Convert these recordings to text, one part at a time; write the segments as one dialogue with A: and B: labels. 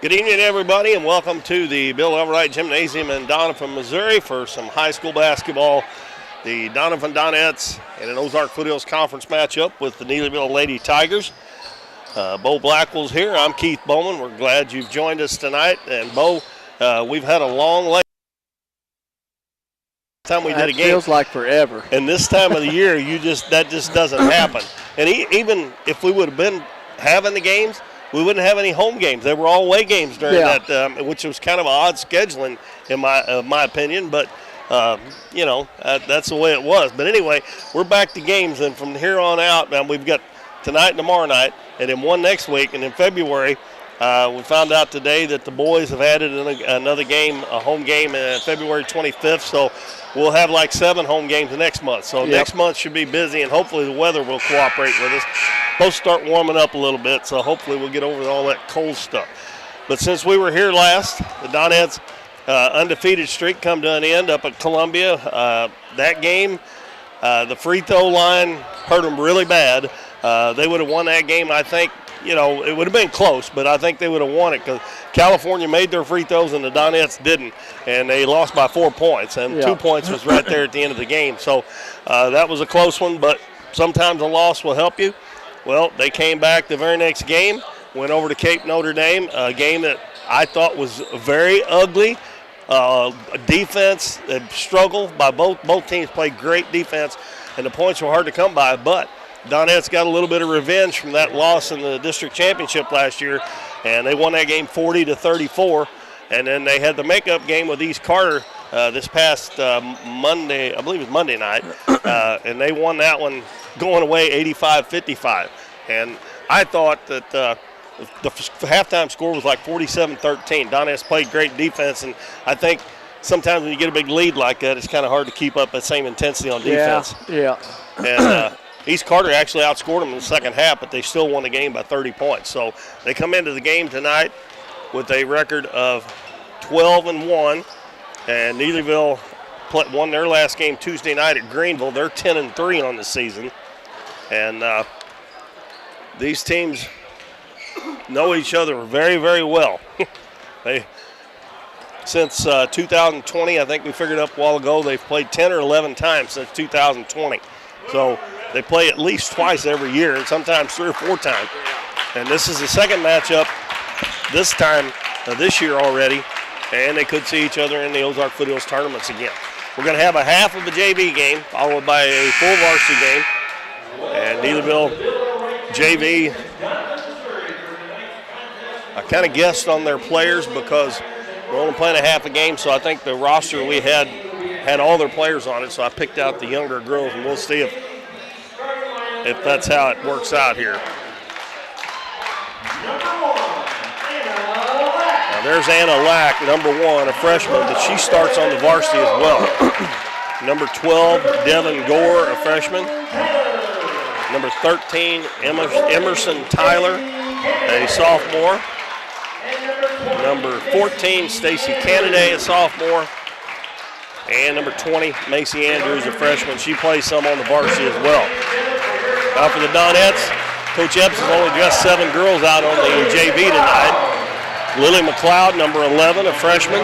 A: Good evening, everybody, and welcome to the Bill Everett Gymnasium in Doniphan, Missouri for some high school basketball. The Doniphan Donettes and an Ozark Foothills Conference matchup with the Neelyville Lady Tigers. Bo Blackwell's here. I'm Keith Bowman. We're glad you've joined us tonight. And Bo, we've had a long late time we did a game.
B: Feels like forever.
A: And this time of the year, that just doesn't happen. And even if we would have been having the games, we wouldn't have any home games. They were all away games during that, which was kind of odd scheduling in my opinion. But that's the way it was. But anyway, we're back to games, and from here on out, now we've got tonight and tomorrow night, and then one next week, and in February, we found out today that the boys have added another game, a home game, February 25th. So we'll have like 7 home games next month. So next month should be busy, and hopefully the weather will cooperate with us. Supposed to start warming up a little bit, so hopefully we'll get over all that cold stuff. But since we were here last, the Donettes' undefeated streak come to an end up at Columbia. That game, the free throw line hurt them really bad. They would have won that game, I think. It would have been close, but I think they would have won it because California made their free throws and the Donettes didn't, and they lost by 4 points, and 2 points was right there at the end of the game. So that was a close one, but sometimes a loss will help you. Well, they came back the very next game, went over to Cape Notre Dame, a game that I thought was very ugly. Defense struggled by both teams, played great defense, and the points were hard to come by, but Donettes got a little bit of revenge from that loss in the district championship last year, and they won that game 40-34. And then they had the makeup game with East Carter this past Monday, I believe it was Monday night, and they won that one going away 85-55. And I thought that the halftime score was like 47-13. Donettes played great defense, and I think sometimes when you get a big lead like that, it's kind of hard to keep up that same intensity on defense.
B: Yeah.
A: And East Carter actually outscored them in the second half, but they still won the game by 30 points. So they come into the game tonight with a record of 12-1, and Neelyville won their last game Tuesday night at Greenville. They're 10-3 on the season, and these teams know each other very, very well. Since 2020, I think we figured up a while ago, they've played 10 or 11 times since 2020. So they play at least twice every year, and sometimes 3 or 4 times. And this is the second matchup this year already, and they could see each other in the Ozark Foothills tournaments again. We're going to have a half of a JV game, followed by a full varsity game. And Neelyville JV, I kind of guessed on their players because we're only playing a half a game, so I think the roster we had all their players on it, so I picked out the younger girls, and we'll see if that's how it works out here. Now there's Anna Lack, number 1, a freshman, but she starts on the varsity as well. Number 12, Devin Gore, a freshman. Number 13, Emerson Tyler, a sophomore. Number 14, Stacy Canaday, a sophomore. And number 20, Macy Andrews, a freshman. She plays some on the varsity as well. Now for the Donettes, Coach Epps has only just 7 girls out on the JV tonight. Lily McLeod, number 11, a freshman.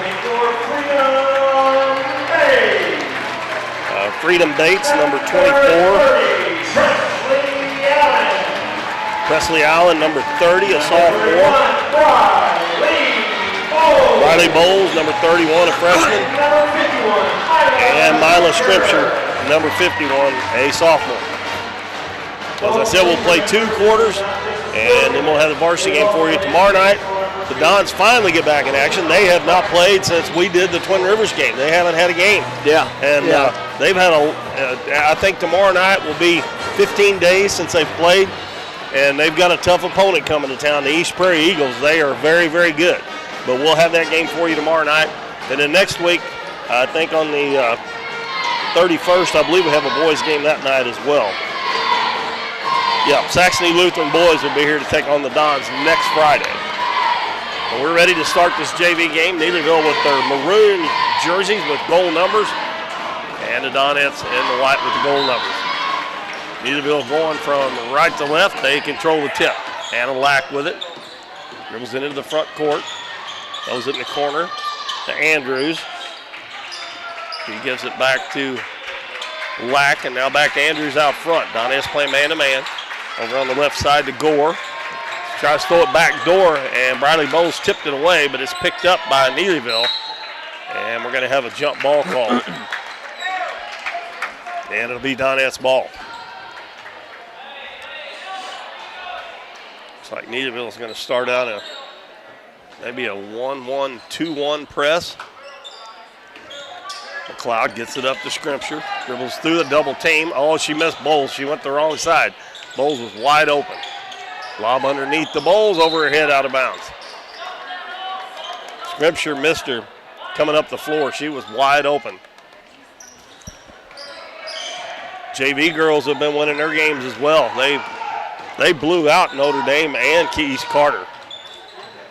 A: Freedom Bates, number 24. Presley Allen, number 30, a sophomore. Riley Bowles, number 31, a freshman. And Mila Scripture, number 51, a sophomore. As I said, we'll play 2 quarters, and then we'll have the varsity game for you tomorrow night. The Dons finally get back in action. They have not played since we did the Twin Rivers game. They haven't had a game. And they've had I think tomorrow night will be 15 days since they've played, and they've got a tough opponent coming to town, the East Prairie Eagles. They are very, very good. But we'll have that game for you tomorrow night. And then next week, I think on the 31st, I believe we have a boys game that night as well. Yeah, Saxony Lutheran boys will be here to take on the Dons next Friday. And we're ready to start this JV game. Neelyville with their maroon jerseys with gold numbers, and the Donettes in the white with the gold numbers. Neelyville going from right to left. They control the tip. Anna Lack with it. Dribbles into the front court. Throws it in the corner to Andrews. He gives it back to Lack, and now back to Andrews out front. Donettes playing man-to-man. Over on the left side to Gore. Tries to throw it back door, and Briley Bowles tipped it away, but it's picked up by Neelyville. And we're going to have a jump ball call. And it'll be Donettes ball. Looks like Neelyville is going to start out maybe a 1-1-2-1 press. McLeod gets it up to Scrimpture. Dribbles through the double team. Oh, she missed Bowles. She went the wrong side. Bowles was wide open. Lob underneath the Bowles, over her head, out of bounds. Scrimpture missed her coming up the floor. She was wide open. JV girls have been winning their games as well. They blew out Notre Dame and East Carter.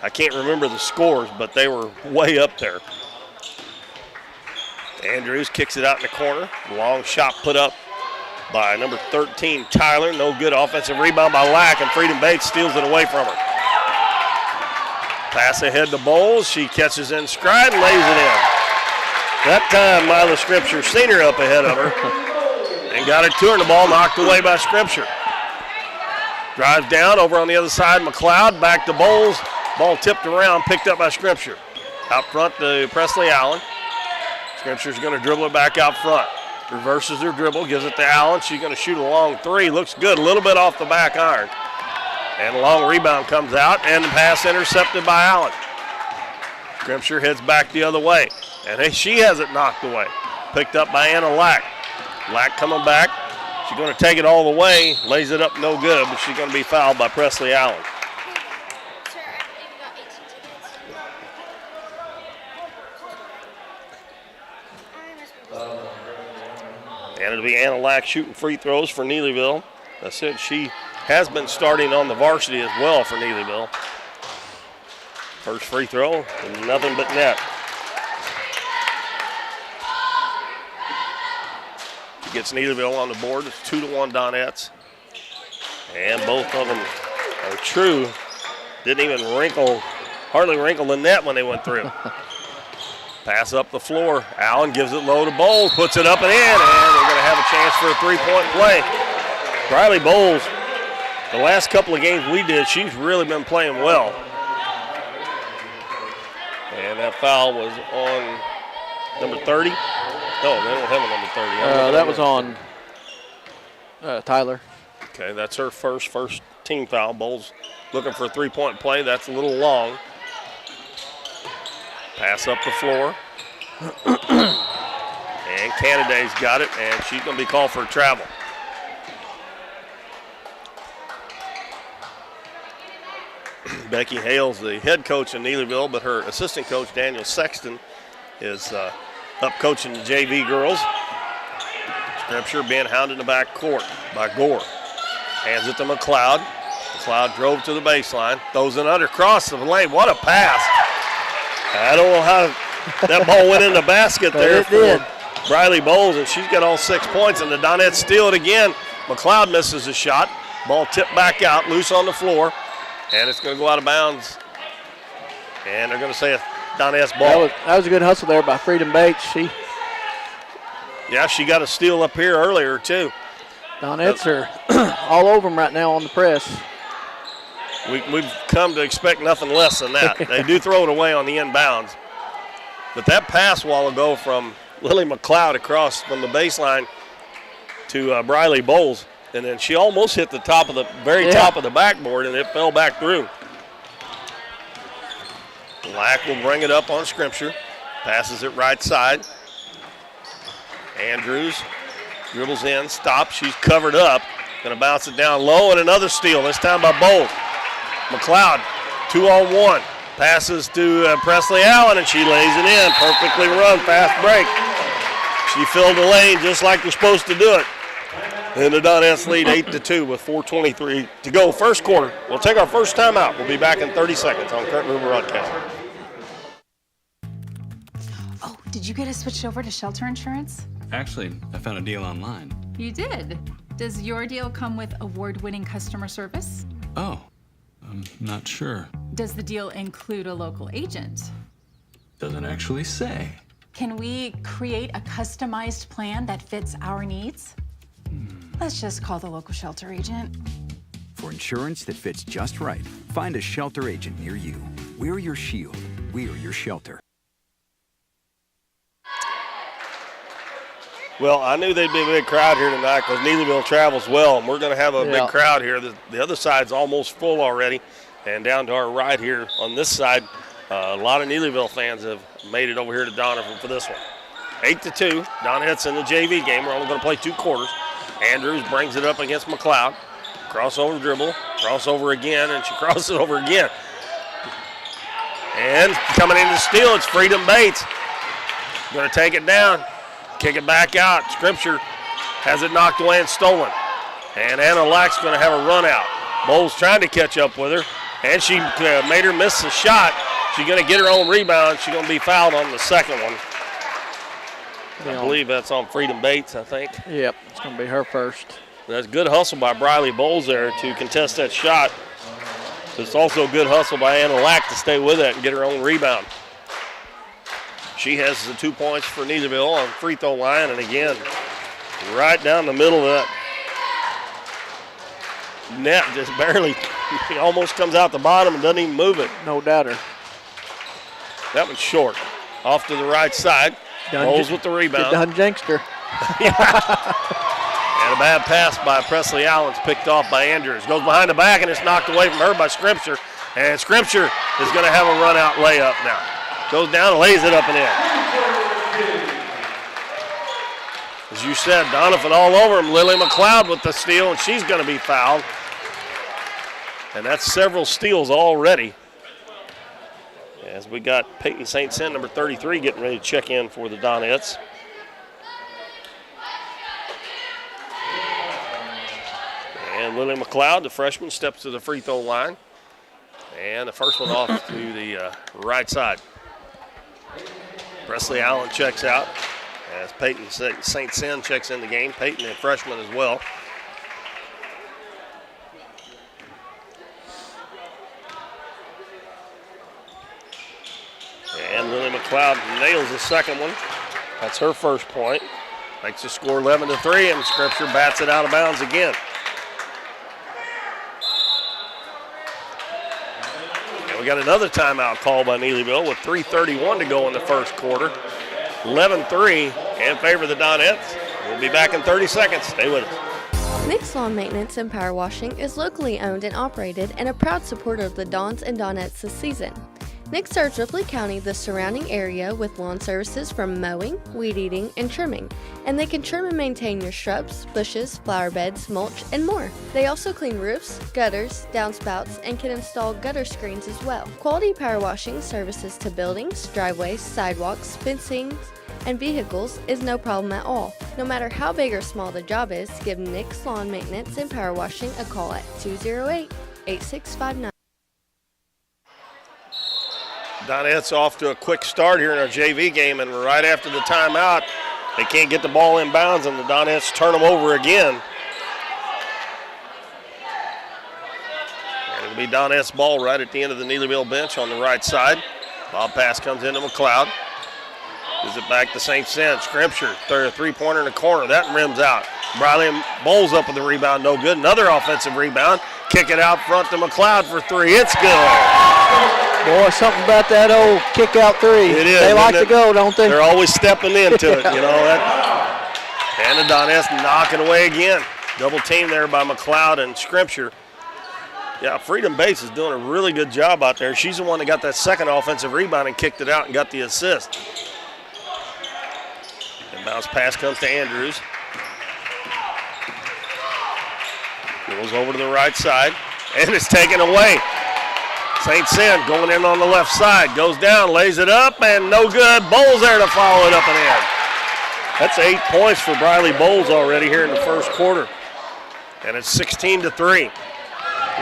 A: I can't remember the scores, but they were way up there. Andrews kicks it out in the corner. Long shot put up by number 13, Tyler. No good. Offensive rebound by Lack, and Freedom Bates steals it away from her. Pass ahead to Bowles. She catches in stride and lays it in. That time, Mila Scripture seen her up ahead of her and got her to her, and the ball knocked away by Scripture. Drives down over on the other side. McLeod back to Bowles. Ball tipped around, picked up by Scripture. Out front to Presley Allen. Scripture's going to dribble it back out front. Reverses her dribble, gives it to Allen. She's going to shoot a long three. Looks good, a little bit off the back iron. And a long rebound comes out, and the pass intercepted by Allen. Scripture heads back the other way. And she has it knocked away. Picked up by Anna Lack. Lack coming back. She's going to take it all the way. Lays it up no good, but she's going to be fouled by Presley Allen. And it'll be Anna Lack shooting free throws for Neelyville. I said she has been starting on the varsity as well for Neelyville. First free throw, and nothing but net. She gets Neelyville on the board. It's 2-1 Donettes. And both of them are true. Didn't even hardly wrinkle the net when they went through. Pass up the floor. Allen gives it low to Bowles, puts it up and in, and they're going to have a chance for a three-point play. Briley Bowles, the last couple of games we did, she's really been playing well. And that foul was on number 30. No, they don't have a number 30.
B: That was on Tyler.
A: Okay, that's her first team foul. Bowles looking for a three-point play. That's a little long. Pass up the floor. And Canada's got it, and she's going to be called for a travel. Becky Hales, the head coach in Neelyville, but her assistant coach, Daniel Sexton, is up coaching the JV girls. Scripture being hounded in the back court by Gore. Hands it to McLeod. McLeod drove to the baseline, throws it under, cross the lane. What a pass. I don't know how that ball went in the basket there for Briley Bowles, and she's got all 6 points, and the Donettes steal it again. McLeod misses a shot. Ball tipped back out, loose on the floor, and it's going to go out of bounds. And they're going to say a Donettes ball.
B: That was a good hustle there by Freedom Bates. She
A: got a steal up here earlier, too.
B: Donettes are all over them right now on the press.
A: We've come to expect nothing less than that. They do throw it away on the inbounds. But that pass a while ago from Lily McLeod across from the baseline to Briley Bowles, and then she almost hit the top of the top of the backboard, and it fell back through. Lack will bring it up on Scripture. Passes it right side. Andrews dribbles in, stops. She's covered up. Going to bounce it down low, and another steal, this time by Bowles. McLeod, 2-on-1. Passes to Presley Allen, and she lays it in. Perfectly run, fast break. She filled the lane just like they're supposed to do it. And the Donettes lead 8-2 with 4:23 to go. First quarter. We'll take our first timeout. We'll be back in 30 seconds on Current River Broadcast.
C: Oh, did you get us switched over to shelter insurance?
D: Actually, I found a deal online.
C: You did? Does your deal come with award-winning customer service?
D: Oh, I'm not sure.
C: Does the deal include a local agent?
D: Doesn't actually say.
C: Can we create a customized plan that fits our needs? Let's just call the local shelter agent.
E: For insurance that fits just right, find a shelter agent near you. We're your shield. We're your shelter.
A: Well, I knew there'd be a big crowd here tonight because Neelyville travels well, and we're going to have a big crowd here. The other side's almost full already, and down to our right here on this side, a lot of Neelyville fans have made it over here to Doniphan for this one. 8-2, Donettes in the JV game. We're only going to play 2 quarters. Andrews brings it up against McLeod. Crossover dribble, crossover again, and she crosses over again. And coming in to steal, it's Freedom Bates. Going to take it down. Kick it back out. Scripture has it knocked away and stolen. And Anna Lack's going to have a run out. Bowles trying to catch up with her, and she made her miss the shot. She's going to get her own rebound. She's going to be fouled on the second one. I believe that's on Freedom Bates, I think.
B: Yep, it's going to be her first.
A: That's good hustle by Briley Bowles there to contest that shot. It's also good hustle by Anna Lack to stay with it and get her own rebound. She has the 2 points for Neelyville on free throw line, and again, right down the middle of that net, just barely, he almost comes out the bottom and doesn't even move it.
B: No doubter.
A: That one's short. Off to the right side. Bowles with the rebound.
B: Done Jankster.
A: And a bad pass by Presley Allen's picked off by Andrews. Goes behind the back, and it's knocked away from her by Scripture. And Scripture is going to have a run-out layup now. Goes down and lays it up and in. As you said, Doniphan all over him. Lily McLeod with the steal, and she's going to be fouled. And that's several steals already. As we got Peyton St. Cyr, number 33, getting ready to check in for the Donettes. And Lily McLeod, the freshman, steps to the free throw line. And the first one off to the right side. Presley Allen checks out as Peyton St. Cyr checks in the game. Peyton, a freshman as well. And Lily McLeod nails the second one. That's her first point. Makes the score 11-3, and Scripture bats it out of bounds again. We got another timeout call by Neelyville with 3:31 to go in the first quarter. 11-3 in favor of the Donettes. We'll be back in 30 seconds. Stay with us.
F: Nick's Lawn Maintenance and Power Washing is locally owned and operated and a proud supporter of the Dons and Donettes this season. Nick serves Ripley County, the surrounding area, with lawn services from mowing, weed eating, and trimming, and they can trim and maintain your shrubs, bushes, flower beds, mulch, and more. They also clean roofs, gutters, downspouts, and can install gutter screens as well. Quality power washing services to buildings, driveways, sidewalks, fencing, and vehicles is no problem at all. No matter how big or small the job is, give Nick's Lawn Maintenance and Power Washing a call at 208-8659.
A: Donettes off to a quick start here in our JV game, and right after the timeout, they can't get the ball in bounds, and the Donettes turn them over again. And it'll be Donettes ball right at the end of the Neelyville bench on the right side. Ball pass comes into McLeod. Gives it back to St. Cyr. Scripture, three-pointer in the corner. That rims out. Briley Bowles up with the rebound, no good. Another offensive rebound. Kick it out front to McLeod for three. It's good.
B: Boy, something about that old kick-out three.
A: It is.
B: They like to go, don't they?
A: They're always stepping into it, you know. And the Donettes knocking away again. Double team there by McLeod and Scripture. Yeah, Freedom Bates is doing a really good job out there. She's the one that got that second offensive rebound and kicked it out and got the assist. And bounce pass comes to Andrews. Goes over to the right side, and it's taken away. St. Cyr going in on the left side. Goes down, lays it up, and no good. Bowles there to follow it up and in. That's 8 points for Briley Bowles already here in the first quarter. And it's 16-3.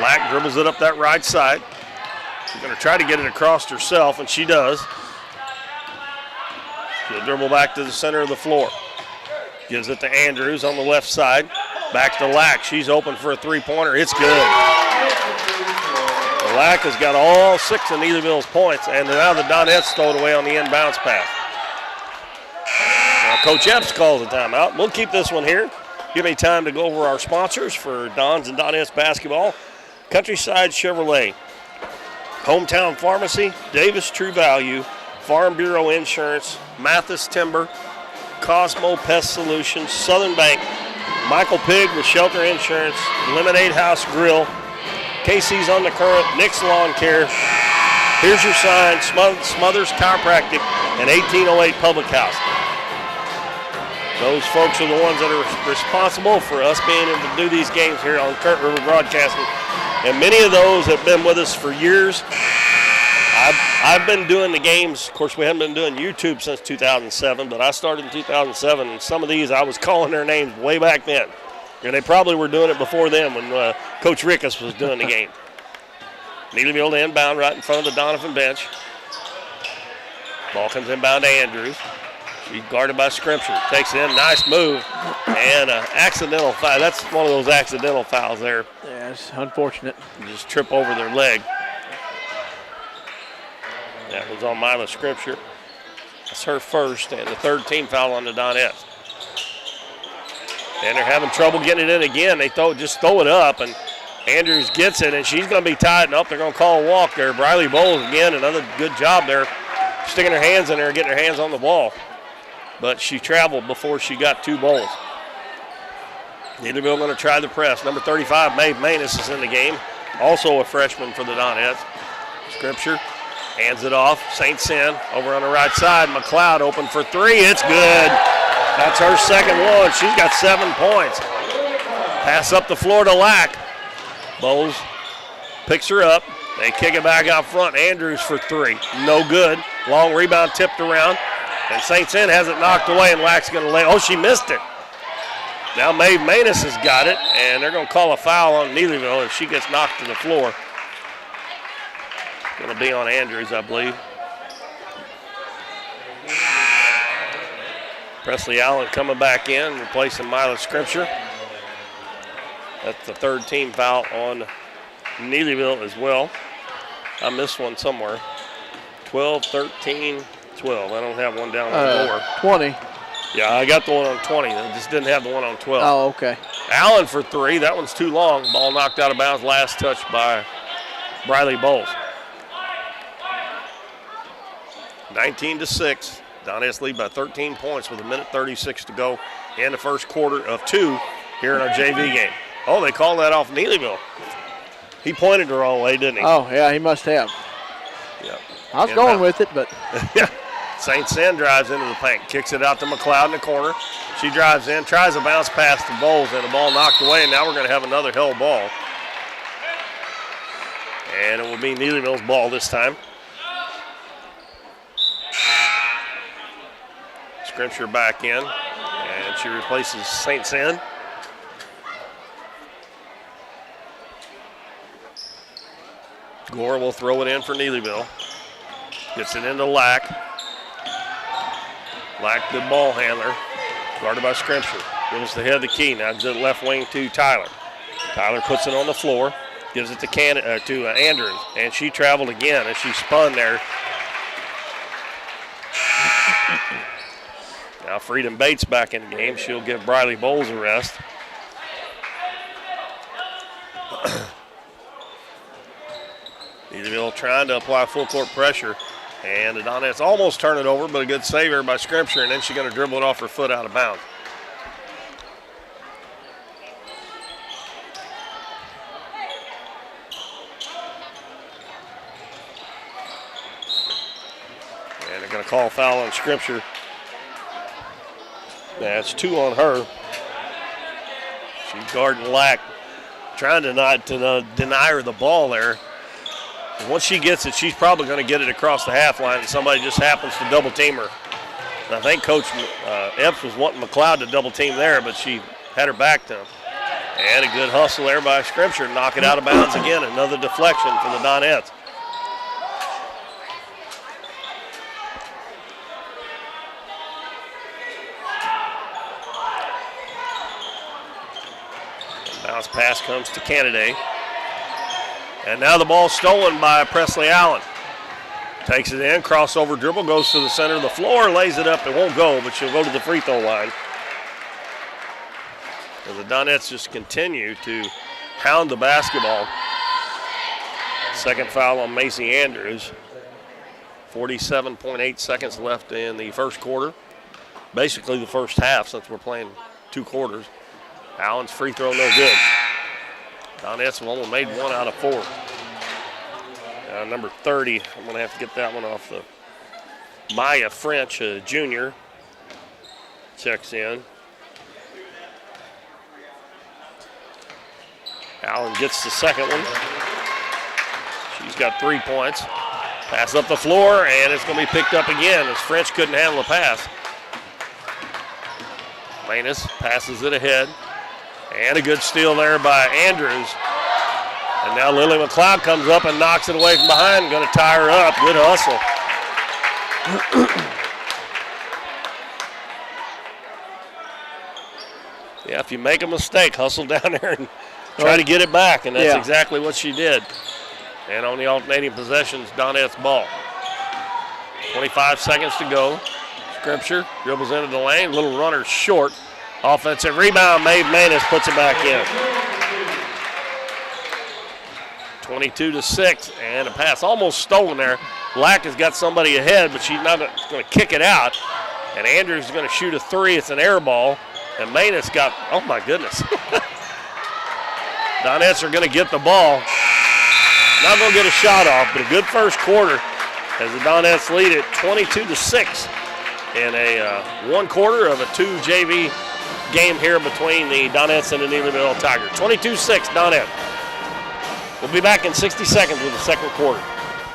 A: Lack dribbles it up that right side. She's going to try to get it across herself, and she does. She'll dribble back to the center of the floor. Gives it to Andrews on the left side. Back to Lack. She's open for a three-pointer. It's good. Lack has got all 6 of Neelyville's points, and now the Donettes throw it away on the inbounds pass. Now Coach Epps calls a timeout. We'll keep this one here. Give me time to go over our sponsors for Dons and Donettes basketball. Countryside Chevrolet, Hometown Pharmacy, Davis True Value, Farm Bureau Insurance, Mathis Timber, Cosmo Pest Solutions, Southern Bank, Michael Pig with Shelter Insurance, Lemonade House Grill, Casey's on the Current, Nick's Lawn Care, Here's Your Sign, Smothers Chiropractic, and 1808 Public House. Those folks are the ones that are responsible for us being able to do these games here on Kurt River Broadcasting. And many of those have been with us for years. I've been doing the games. Of course, we haven't been doing YouTube since 2007, but I started in 2007, and some of these I was calling their names way back then. And they probably were doing it before then when Coach Rickus was doing the game. Neelyville to inbound right in front of the Doniphan bench. Ball comes inbound to Andrews. She's guarded by Scrimsher. Takes it in. Nice move. And an accidental foul. That's one of those accidental fouls there.
B: Yeah, it's unfortunate.
A: You just trip over their leg. That was on Mila Scrimsher. That's her first, and the third team foul on the Donettes. And they're having trouble getting it in again. They just throw it up, and Andrews gets it, and she's going to be tied up. They're going to call a walk there. Briley Bowles again, another good job there, sticking her hands in there and getting her hands on the ball. But she traveled before she got 2 bowls. Neelyville going to try the press. Number 35, Maeve Manus, is in the game. Also a freshman for the Donettes. Scrimsher hands it off. St. Cyr over on the right side. McLeod open for 3. It's good. That's her second one. She's got 7 points. Pass up the floor to Lack. Bowles picks her up. They kick it back out front. Andrews for 3. No good. Long rebound tipped around. And St. Cyr has it knocked away, and Lack's going to lay. Oh, she missed it. Now Maeve Manus has got it, and they're going to call a foul on Neelyville if she gets knocked to the floor. Going to be on Andrews, I believe. Presley Allen coming back in, replacing Mila Scrimsher. That's the third team foul on Neelyville as well. I missed one somewhere. 12, 13, 12. I don't have one down on the board.
B: 20.
A: Yeah, I got the one on 20. I just didn't have the one on 12.
B: Oh, okay.
A: Allen for 3. That one's too long. Ball knocked out of bounds. Last touch by Briley Bowles. 19-6. Donettes lead by 13 points with 1:36 to go in the first quarter of 2 here in our JV game. Oh, they called that off Neelyville. He pointed the wrong way, didn't he?
B: Oh, yeah, he must have.
A: Yeah.
B: I was going with it, but.
A: Yeah. St. Cyr drives into the paint, kicks it out to McLeod in the corner. She drives in, tries to bounce past the Bowles, and the ball knocked away, and now we're going to have another hell ball. And it will be Neelyville's ball this time. Scrimsher back in, and she replaces St. Cyr. Gore will throw it in for Neelyville. Gets it into Lack. Lack, good ball handler. Guarded by Scrimsher. Gives the head of the key. Now to the left wing to Tyler. Tyler puts it on the floor. Gives it to Andrews. And she traveled again as she spun there. Now Freedom Bates back in the game. She'll give Briley Bowles a rest. Neelyville trying to apply full court pressure. And the Donettes almost turn it over, but a good save here by Scrimsher, and then she's going to dribble it off her foot out of bounds. And they're going to call a foul on Scrimsher. That's 2 on her. She's guarding Lack, trying to not deny her the ball there. Once she gets it, she's probably going to get it across the half line, and somebody just happens to double team her. And I think Coach Epps was wanting McLeod to double team there, but she had her back to him. And a good hustle there by Scrimsher, knock it out of bounds again. Another deflection for the Donettes. Bounce pass comes to Canada. And now the ball stolen by Presley Allen. Takes it in, crossover dribble, goes to the center of the floor, lays it up. It won't go, but she'll go to the free throw line. And the Donettes just continue to hound the basketball. Second foul on Macy Andrews. 47.8 seconds left in the first quarter. Basically the first half since we're playing 2 quarters. Allen's free throw no good. Donettes have only made 1 out of 4. Number 30, I'm going to have to get that one off the Maya French, junior. Checks in. Allen gets the second one. She's got 3 points. Pass up the floor, and it's going to be picked up again as French couldn't handle the pass. Manus passes it ahead. And a good steal there by Andrews. And now Lily McLeod comes up and knocks it away from behind. Going to tie her up. Good hustle. Yeah, if you make a mistake, hustle down there and try to get it back. And that's exactly what she did. And on the alternating possessions, Donette's ball. 25 seconds to go. Scripture dribbles into the lane. Little runner short. Offensive rebound. Maeve Manus puts it back in. 22-6, and a pass almost stolen there. Black has got somebody ahead, but she's not going to kick it out. And Andrews is going to shoot a 3. It's an air ball. And Manus got, oh my goodness. Donettes are going to get the ball. Not going to get a shot off, but a good first quarter as the Donettes lead it 22-6 in a 1 quarter of a 2 JV game here between the Donettes and the Neelyville Tigers. 22-6 Donette. We'll be back in 60 seconds with the second quarter.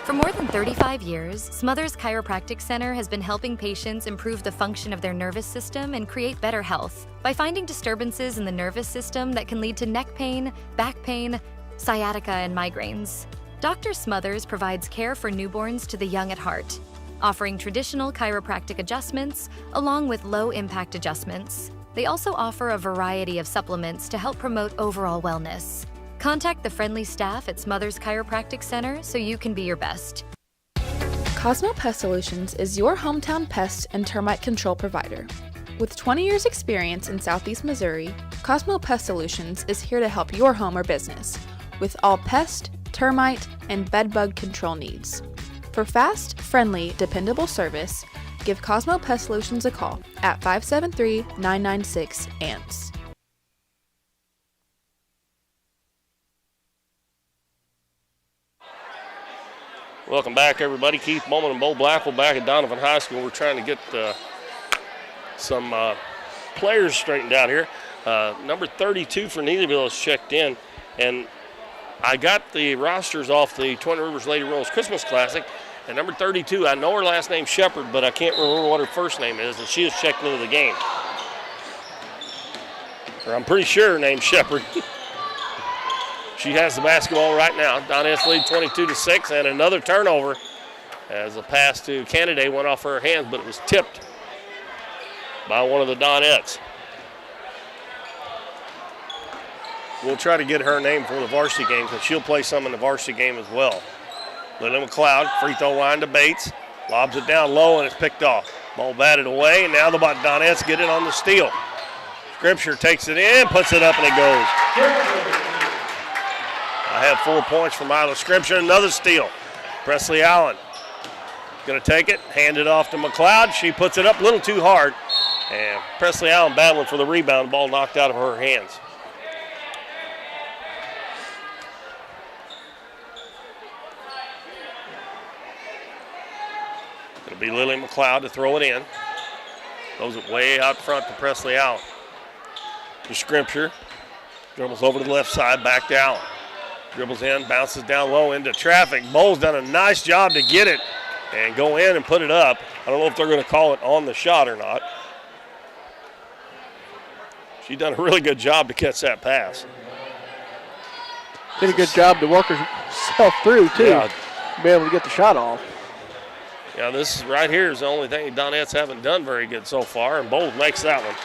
G: For more than 35 years, Smothers Chiropractic Center has been helping patients improve the function of their nervous system and create better health by finding disturbances in the nervous system that can lead to neck pain, back pain, sciatica, and migraines. Dr. Smothers provides care for newborns to the young at heart, offering traditional chiropractic adjustments along with low-impact adjustments. They also offer a variety of supplements to help promote overall wellness. Contact the friendly staff at Smothers Chiropractic Center so you can be your best.
H: Cosmo Pest Solutions is your hometown pest and termite control provider. With 20 years experience in Southeast Missouri, Cosmo Pest Solutions is here to help your home or business with all pest, termite, and bedbug control needs. For fast, friendly, dependable service, give Cosmo Pest Solutions a call at 573-996-ANTS.
A: Welcome back, everybody. Keith Bowman and Bo Blackwell back at Doniphan High School. We're trying to get some players straightened out here. Number 32 for Neelyville is checked in, and I got the rosters off the Twin Rivers Lady Rolls Christmas Classic, and number 32, I know her last name's Shepard, but I can't remember what her first name is, and she is checked into the game. Or I'm pretty sure her name's Shepard. She has the basketball right now. Donettes lead 22-6, and another turnover as a pass to Candidate went off her hands, but it was tipped by one of the Donettes. We'll try to get her name for the varsity game because she'll play some in the varsity game as well. Lily McLeod, free throw line to Bates. Lobs it down low, and it's picked off. Ball batted away, and now the Donettes get it on the steal. Scripture takes it in, puts it up, and it goes. I have 4 points from Isla Scripture. Another steal. Presley Allen going to take it, hand it off to McLeod. She puts it up a little too hard. And Presley Allen battling for the rebound. Ball knocked out of her hands. It'll be Lily McLeod to throw it in. Throws it way out front to Presley Allen. To Scripture. Dribbles over to the left side, back to Allen. Dribbles in, bounces down low into traffic. Bowles done a nice job to get it and go in and put it up. I don't know if they're going to call it on the shot or not. She done a really good job to catch that pass.
B: Did a good job to work herself through, too.
A: Yeah.
B: Be able to get the shot off.
A: Yeah, this right here is the only thing the Donettes haven't done very good so far, and Bowles makes that one.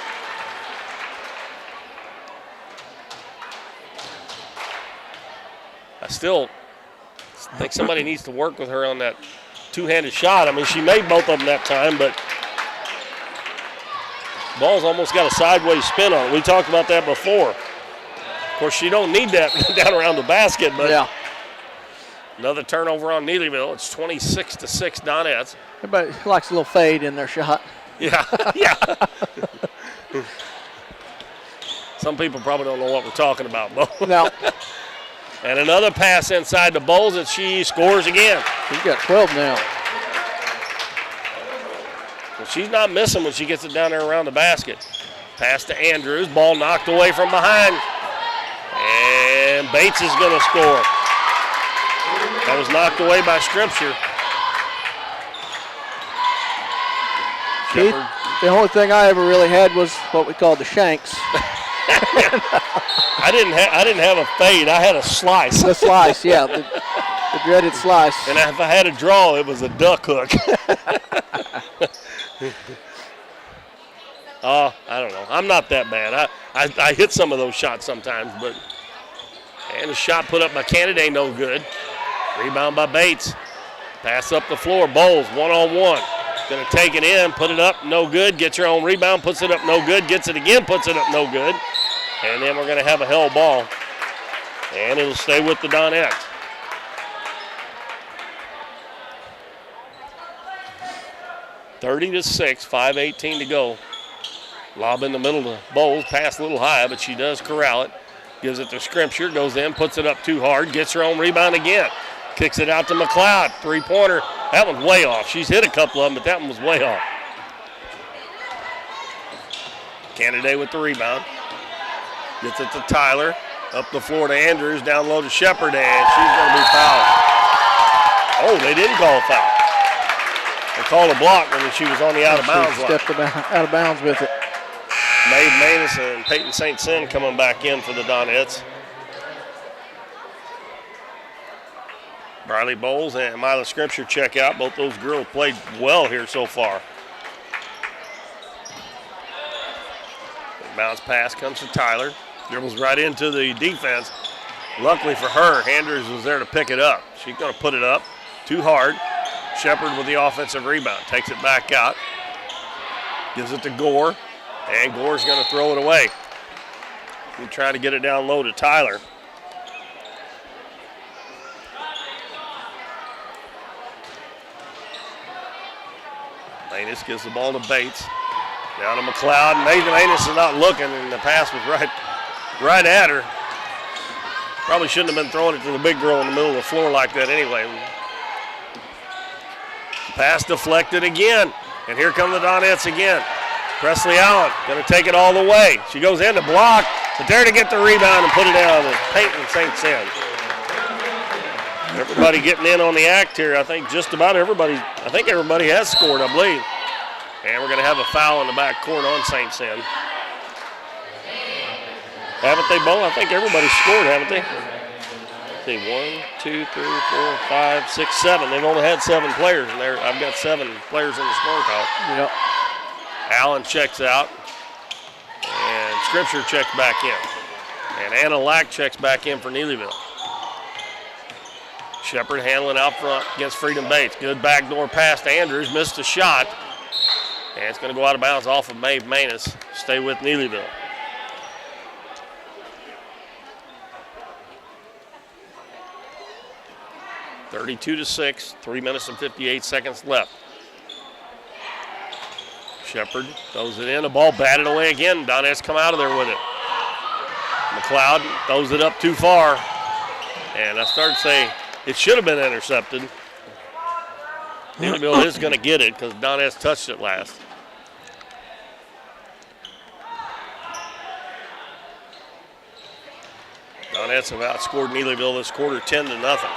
A: I think somebody needs to work with her on that two-handed shot. I mean, she made both of them that time, but ball's almost got a sideways spin on it. We talked about that before. Of course, she don't need that down around the basket, but
B: Yeah.
A: another turnover on Neelyville. It's 26-6 Donettes.
B: Everybody likes a little fade in their shot.
A: Yeah, yeah. Some people probably don't know what we're talking about, Bo.
B: No.
A: And another pass inside the Bulls, and she scores again.
B: She's got 12 now.
A: Well, she's not missing when she gets it down there around the basket. Pass to Andrews, ball knocked away from behind. And Bates is going to score. That was knocked away by Scripture.
B: Keith, the only thing I ever really had was what we called the shanks.
A: I didn't have a fade. I had a slice.
B: The slice, yeah, the dreaded slice.
A: And if I had a draw, it was a duck hook. Oh, I don't know. I'm not that bad. I hit some of those shots sometimes, but and the shot put up by Kennedy ain't no good. Rebound by Bates. Pass up the floor. Bowles one-on-one. Going to take it in, put it up, no good. Gets her own rebound, puts it up, no good. Gets it again, puts it up, no good. And then we're going to have a held ball. And it'll stay with the Donettes. (30-6), 5:18 to go. Lob in the middle to Bowles, pass a little high, but she does corral it. Gives it to Scripture, goes in, puts it up too hard, gets her own rebound again. Kicks it out to McLeod, three-pointer. That one's way off. She's hit a couple of them, but that one was way off. Kennedy with the rebound. Gets it to Tyler. Up the floor to Andrews, down low to Shepard, and she's going to be fouled. Oh, they didn't call a foul. They called a block when she was on the out-of-bounds line.
B: Stepped out of bounds with it.
A: Maeve Manus and Peyton St. Cyr coming back in for the Donettes. Briley Bowles and Mila Scripture check out. Both those girls played well here so far. Bounce pass comes to Tyler. Dribbles right into the defense. Luckily for her, Andrews was there to pick it up. She's going to put it up too hard. Shepard with the offensive rebound. Takes it back out. Gives it to Gore. And Gore's going to throw it away. And try to get it down low to Tyler. Manus gives the ball to Bates. Down to McLeod. Manus is not looking, and the pass was right at her. Probably shouldn't have been throwing it to the big girl in the middle of the floor like that anyway. Pass deflected again. And here come the Donettes again. Presley Allen going to take it all the way. She goes in to block, but there to get the rebound and put it down with Peyton St. Cyr. Everybody getting in on the act here. I think just about everybody, everybody has scored, I believe. And we're going to have a foul in the back court on St. Cyr. Haven't they, Bo? I think everybody's scored, haven't they? Let's see, 1, 2, 3, 4, 5, 6, 7. They've only had 7 players in there. I've got 7 players in the score call.
B: Yep.
A: Allen checks out, and Scripture checks back in. And Anna Lack checks back in for Neelyville. Shepard handling out front against Freedom Bates. Good backdoor pass to Andrews, missed a shot. And it's going to go out of bounds off of Maeve Manus. Stay with Neelyville. (32-6), 3 minutes and 58 seconds left. Shepard throws it in, the ball batted away again. Donettes come out of there with it. McLeod throws it up too far. And I started to say it should have been intercepted. Neelyville is going to get it because Donettes touched it last. Donettes have outscored Neelyville this quarter 10-0.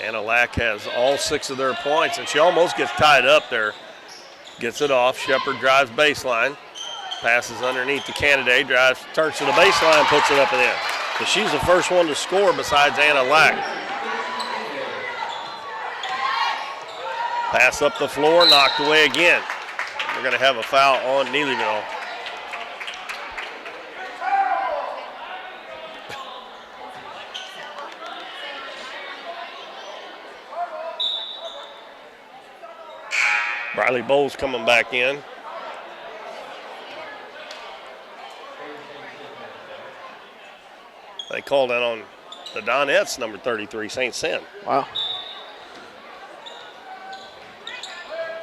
A: Anna Lack has all 6 of their points, and she almost gets tied up there. Gets it off. Shepard drives baseline. Passes underneath to Kennedy. Drives, turns to the baseline, puts it up and in. So she's the first one to score besides Anna Lack. Pass up the floor, knocked away again. We're going to have a foul on Neelyville. Briley Bowles coming back in. They called out on the Donettes, number 33, St. Cyr.
B: Wow.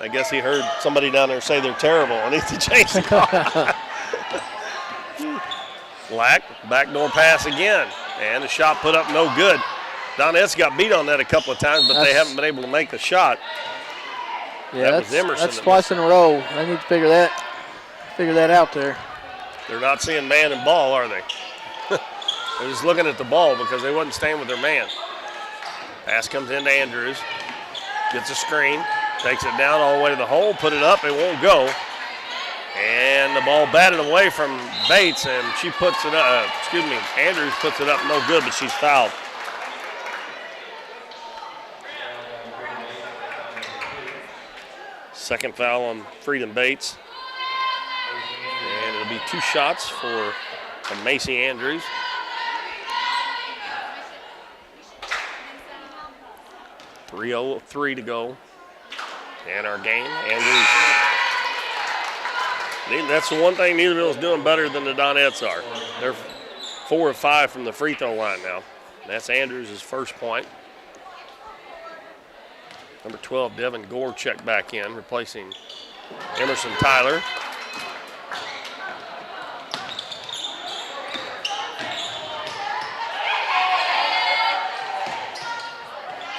A: I guess he heard somebody down there say they're terrible and needs to change the call. Lack, backdoor pass again. And the shot put up no good. Donettes got beat on that a couple of times, but they haven't been able to make a shot.
B: Yeah,
A: that was Emerson.
B: That's twice in a row. They need to figure that out there.
A: They're not seeing man and ball, are they? They're just looking at the ball because they wasn't staying with their man. Pass comes into Andrews. Gets a screen. Takes it down all the way to the hole. Put it up. It won't go. And the ball batted away from Bates, and she puts it up. Andrews puts it up no good, but she's fouled. Second foul on Freedom Bates. And it'll be 2 shots for Macy Andrews. .303 to go in our game. Andrews. That's the one thing Neelyville is doing better than the Donettes are. They're 4 of 5 from the free throw line now. That's Andrews' first point. Number 12, Devin Gore checked back in, replacing Emerson Tyler.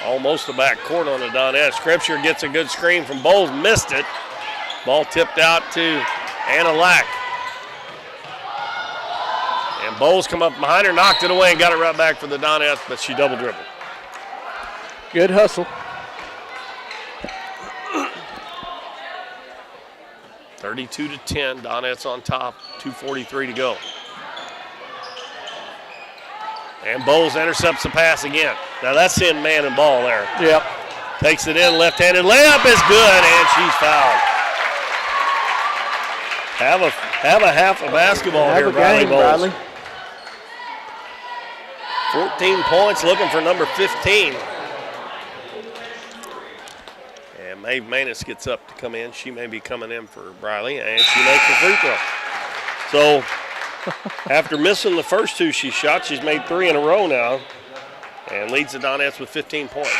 A: Almost the back court on the Donettes. Scripture gets a good screen from Bowles, missed it. Ball tipped out to Anna Lack. And Bowles come up behind her, knocked it away, and got it right back for the Donettes, but she double dribbled.
B: Good hustle.
A: 32-10, Donettes on top, 2:43 to go. And Bowles intercepts the pass again. Now that's in man and ball there.
B: Yep.
A: Takes it in, left-handed layup is good, and she's fouled. Have a half of basketball here, Bradley Bowles. 14 points, looking for number 15. And Maeve Manus gets up to come in. She may be coming in for Briley, and she makes a free throw. So after missing the first 2 she shot, she's made 3 in a row now and leads the Donettes with 15 points.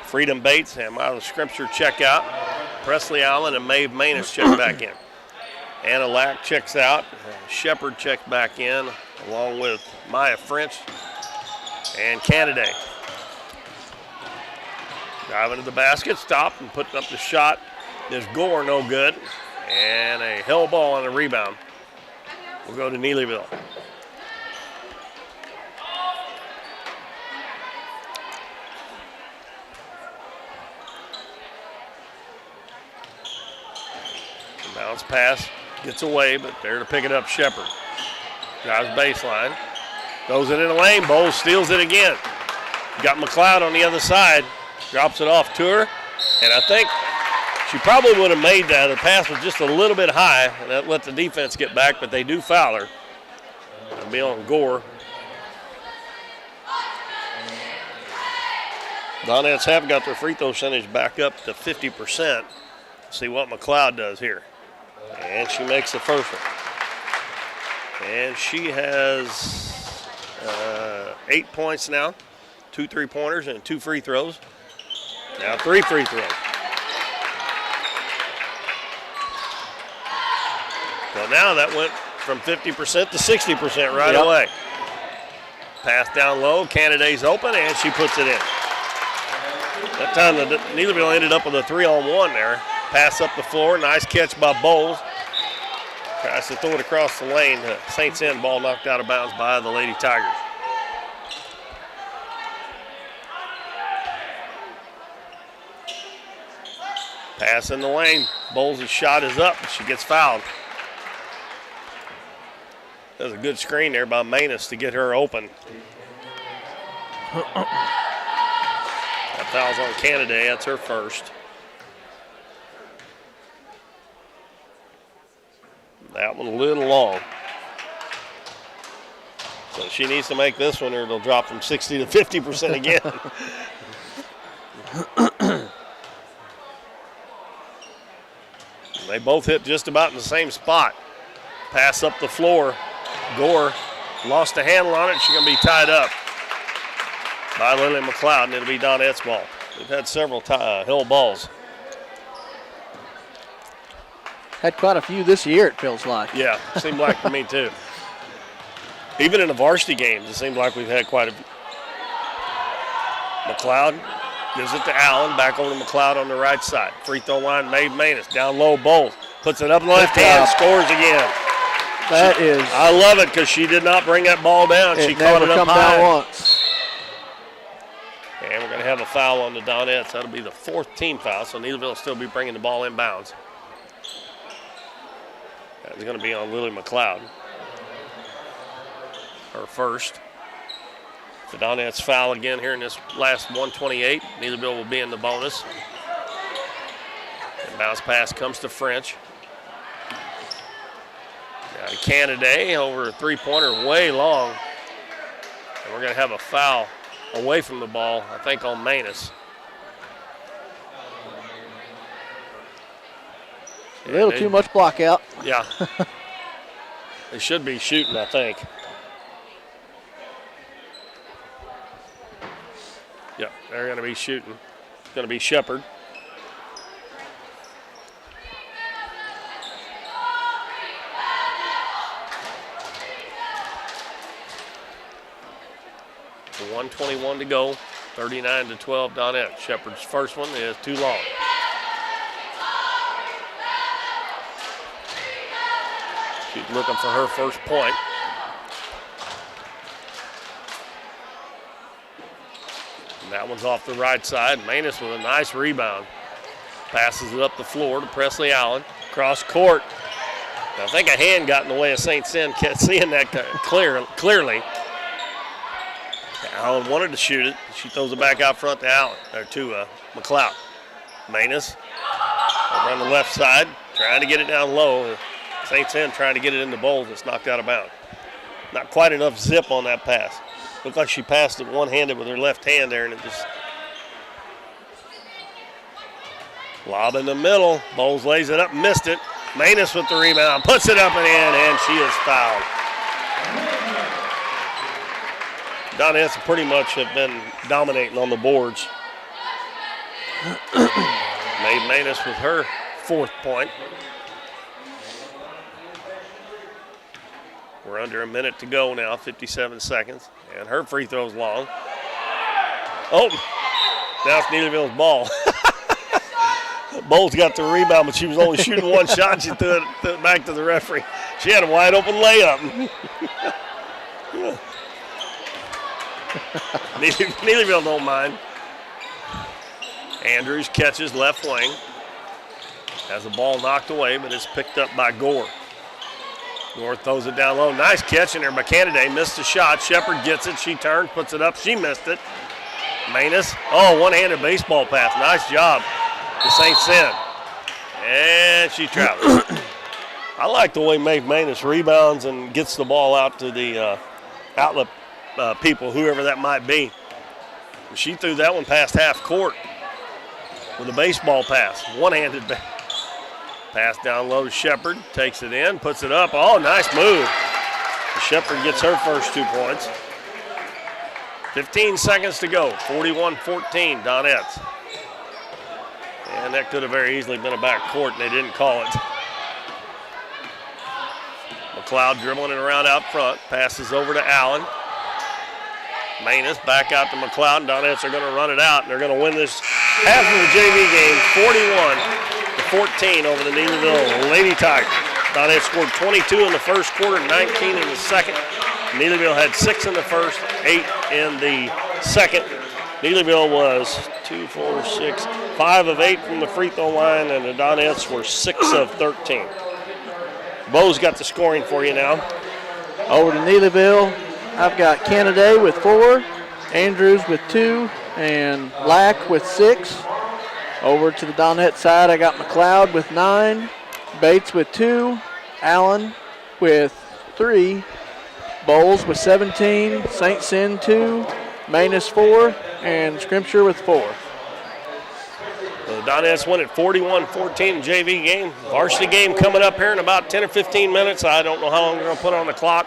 A: Freedom Bates and Milo Scripture check out. Presley Allen and Maeve Manus check back in. Anna Lack checks out. Shepard checks back in along with Maya French and Canada. Driving to the basket, stopped and putting up the shot. There's Gore, no good. And a hell ball on a rebound. We'll go to Neelyville. Bounce pass, gets away, but there to pick it up, Shepard. Drives baseline, throws it in the lane, Bowles steals it again. Got McLeod on the other side, drops it off to her, and I think she probably would have made that. The pass was just a little bit high, and that let the defense get back, but they do foul her. It'll be on Gore. Donettes have got their free throw percentage back up to 50%. See what McLeod does here. And she makes the first one. And she has 8 points now, 2 3-pointers and 2 free throws. Now 3 free throws. So now that went from 50% to 60% right away. Pass down low, Canada's open, and she puts it in. That time Neelyville ended up with a 3-on-1 there. Pass up the floor, nice catch by Bowles. Tries to throw it across the lane. St. Cyr ball knocked out of bounds by the Lady Tigers. Pass in the lane. Bowles' shot is up, but she gets fouled. That was a good screen there by Manus to get her open. That foul's on Canada. That's her first. That one a little long. So she needs to make this one or it'll drop from 60 to 50% again. They both hit just about in the same spot. Pass up the floor. Gore lost a handle on it. She's going to be tied up by Lily McLeod, and it'll be Donette's ball. We've had several Hill balls.
B: Had quite a few this year, it feels like.
A: Yeah, seemed like to me too. Even in the varsity games, it seems like we've had quite a few. McLeod gives it to Allen, back over to McLeod on the right side. Free throw line, Maeve Manus, down low, Bowles. Puts it up in the left hand, scores again. I love it because she did not bring that ball down. She caught it up high.
B: Down once.
A: And we're going to have a foul on the Donettes. That'll be the 4th team foul, so Neelyville will still be bringing the ball inbounds. That's going to be on Lily McLeod. Her first. The Donettes foul again here in this last 128. Neelyville will be in the bonus. And bounce pass comes to French. Now to Canaday over a three-pointer, way long. And we're going to have a foul away from the ball, I think, on Manus.
B: A little too much block out.
A: Yeah. They should be shooting, I think. Yep, they're going to be shooting. It's going to be Shepard. The 1:21 to go, 39-12 Donette. Shepard's first one is too long. She's looking for her first point. And that one's off the right side. Manus with a nice rebound. Passes it up the floor to Presley Allen. Cross court. Now, I think a hand got in the way of St. Cyr, seeing that clearly. Allen wanted to shoot it. She throws it back out front to Allen, or to McLeod. Manus over on the left side, trying to get it down low. St. Cyr trying to get it into Bowles. It's knocked out of bounds. Not quite enough zip on that pass. Looked like she passed it one-handed with her left hand there, and it just lob in the middle. Bowles lays it up, missed it. Manus with the rebound, puts it up and in, and she is fouled. Donettes pretty much have been dominating on the boards. Maeve Manus with her 4th point. We're under a minute to go now, 57 seconds. And her free throw's long. Oh, now it's Neelyville's ball. Bowles got the rebound, but she was only shooting one shot. She threw it back to the referee. She had a wide open layup. Neelyville don't mind. Andrews catches left wing. Has the ball knocked away, but it's picked up by Gore. Gore throws it down low. Nice catch in there by Canaday. Missed the shot. Shepard gets it. She turns, puts it up. She missed it. Manus. Oh, one-handed baseball pass. Nice job to St. Cyr. And she travels. I like the way Maeve Manus rebounds and gets the ball out to the outlet people, whoever that might be. She threw that one past half court with a baseball pass. One-handed pass down low to Shepard. Takes it in, puts it up. Oh, nice move. Shepard gets her first 2 points. 15 seconds to go. 41-14, Donettes. And that could have very easily been a back court, and they didn't call it. McLeod dribbling it around out front. Passes over to Allen. Manus back out to McLeod. Donettes are going to run it out, and they're going to win this half of the JV game 41-14 over the Neelyville Lady Tigers. Donettes scored 22 in the first quarter, 19 in the second. Neelyville had 6 in the first, 8 in the second. Neelyville was 5 of 8 from the free throw line, and the Donettes were 6 of 13. Bo's got the scoring for you now.
B: Over to Neelyville, I've got Canaday with 4, Andrews with 2, and Black with 6. Over to the Donette side, I got McLeod with 9, Bates with 2, Allen with 3, Bowles with 17, St. Cyr 2, Manus 4, and Scrimshire with 4.
A: The Donettes win at 41-14 JV game. Varsity game coming up here in about 10 or 15 minutes. I don't know how long they're going to put on the clock.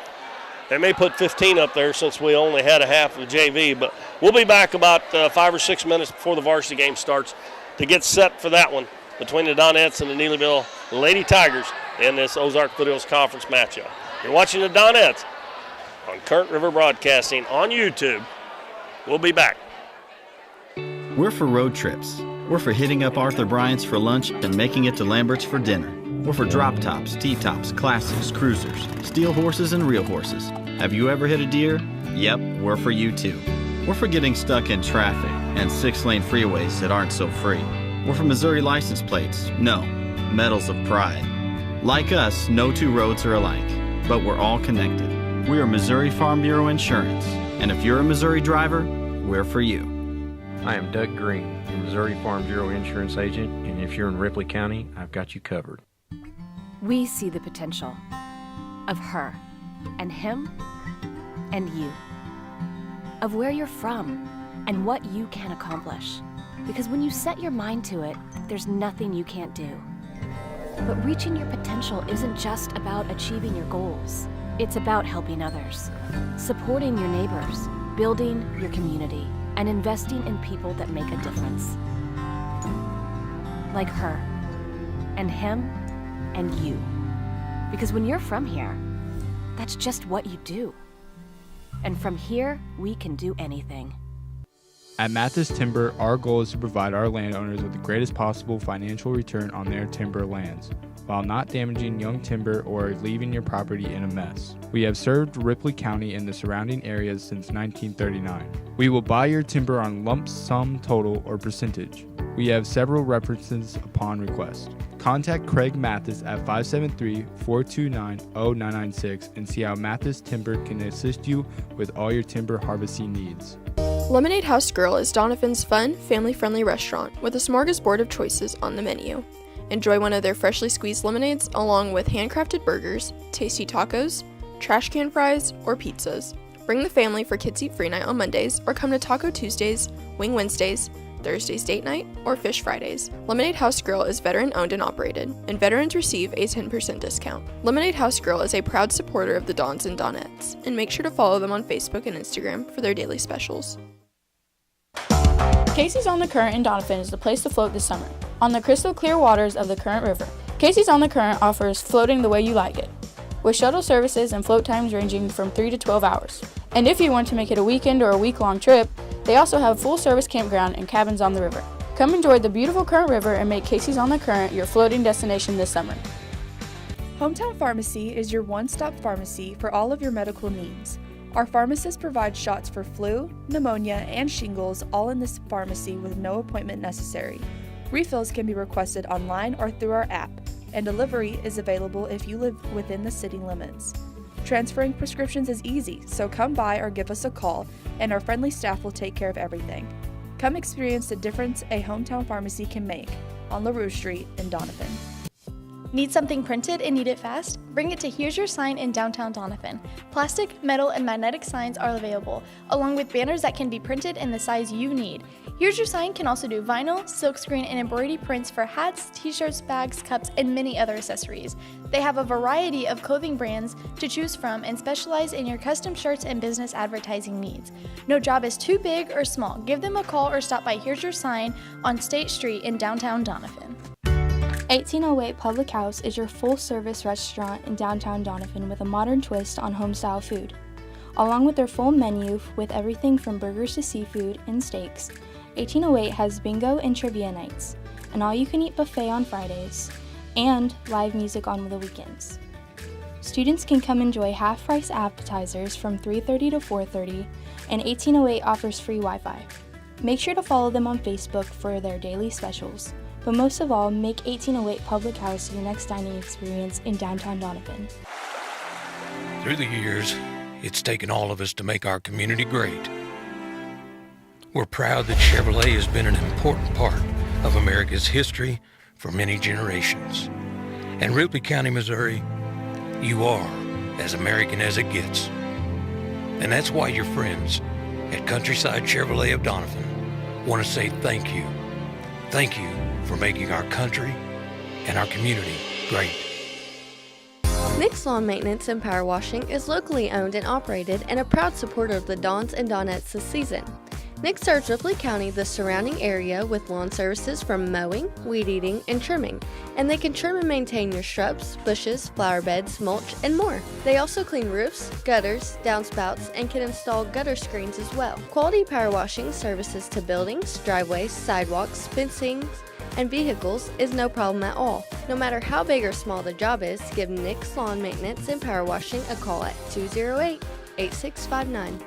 A: They may put 15 up there since we only had a half of JV, but we'll be back about 5 or 6 minutes before the varsity game starts to get set for that one between the Donettes and the Neelyville Lady Tigers in this Ozark Foothills Conference matchup. You're watching the Donettes on Current River Broadcasting on YouTube. We'll be back.
I: We're for road trips. We're for hitting up Arthur Bryant's for lunch and making it to Lambert's for dinner. We're for drop tops, T-tops, classics, cruisers, steel horses, and real horses. Have you ever hit a deer? Yep, we're for you too. We're for getting stuck in traffic and 6-lane freeways that aren't so free. We're for Missouri license plates. No, medals of pride. Like us, no two roads are alike, but we're all connected. We are Missouri Farm Bureau Insurance, and if you're a Missouri driver, we're for you.
J: I am Doug Green, the Missouri Farm Bureau Insurance Agent, and if you're in Ripley County, I've got you covered.
K: We see the potential of her and him and you, of where you're from and what you can accomplish. Because when you set your mind to it, there's nothing you can't do. But reaching your potential isn't just about achieving your goals. It's about helping others, supporting your neighbors, building your community, and investing in people that make a difference. Like her, and him, and you. Because when you're from here, that's just what you do. And from here, we can do anything.
L: At Mathis Timber, our goal is to provide our landowners with the greatest possible financial return on their timber lands, while not damaging young timber or leaving your property in a mess. We have served Ripley County and the surrounding areas since 1939. We will buy your timber on lump sum total or percentage. We have several references upon request. Contact Craig Mathis at 573-429-0996 and see how Mathis Timber can assist you with all your timber harvesting needs.
M: Lemonade House Grill is Doniphan's fun, family-friendly restaurant with a smorgasbord of choices on the menu. Enjoy one of their freshly squeezed lemonades along with handcrafted burgers, tasty tacos, trash can fries, or pizzas. Bring the family for Kids Eat Free Night on Mondays or come to Taco Tuesdays, Wing Wednesdays, Thursday's Date Night, or Fish Fridays. Lemonade House Grill is veteran-owned and operated, and veterans receive a 10% discount. Lemonade House Grill is a proud supporter of the Dons and Donettes, and make sure to follow them on Facebook and Instagram for their daily specials.
N: Casey's on the Current in Doniphan is the place to float this summer. On the crystal clear waters of the Current River, Casey's on the Current offers floating the way you like it, with shuttle services and float times ranging from 3 to 12 hours. And if you want to make it a weekend or a week-long trip, they also have full-service campground and cabins on the river. Come enjoy the beautiful Current River and make Casey's on the Current your floating destination this summer.
O: Hometown Pharmacy is your one-stop pharmacy for all of your medical needs. Our pharmacist provides shots for flu, pneumonia, and shingles all in this pharmacy with no appointment necessary. Refills can be requested online or through our app, and delivery is available if you live within the city limits. Transferring prescriptions is easy, so come by or give us a call, and our friendly staff will take care of everything. Come experience the difference a hometown pharmacy can make on LaRue Street in Doniphan.
P: Need something printed and need it fast? Bring it to Here's Your Sign in downtown Doniphan. Plastic, metal, and magnetic signs are available, along with banners that can be printed in the size you need. Here's Your Sign can also do vinyl, silkscreen, and embroidery prints for hats, t-shirts, bags, cups, and many other accessories. They have a variety of clothing brands to choose from and specialize in your custom shirts and business advertising needs. No job is too big or small. Give them a call or stop by Here's Your Sign on State Street in downtown Doniphan.
Q: 1808 Public House is your full-service restaurant in downtown Doniphan with a modern twist on home-style food. Along with their full menu with everything from burgers to seafood and steaks, 1808 has bingo and trivia nights, an all-you-can-eat buffet on Fridays, and live music on the weekends. Students can come enjoy half-price appetizers from 3:30 to 4:30, and 1808 offers free Wi-Fi. Make sure to follow them on Facebook for their daily specials. But most of all, make 1808 Public House your next dining experience in downtown Doniphan.
R: Through the years, it's taken all of us to make our community great. We're proud that Chevrolet has been an important part of America's history for many generations. And Ripley County, Missouri, you are as American as it gets. And that's why your friends at Countryside Chevrolet of Doniphan want to say thank you. Thank you for making our country and our community great.
F: Nick's Lawn Maintenance and Power Washing is locally owned and operated and a proud supporter of the Dons and Donettes this season. Nick serves Ripley County, the surrounding area, with lawn services from mowing, weed eating, and trimming, and they can trim and maintain your shrubs, bushes, flower beds, mulch, and more. They also clean roofs, gutters, downspouts, and can install gutter screens as well. Quality power washing services to buildings, driveways, sidewalks, fencing, and vehicles is no problem at all. No matter how big or small the job is, give Nick's Lawn Maintenance and Power Washing a call at 208-8659.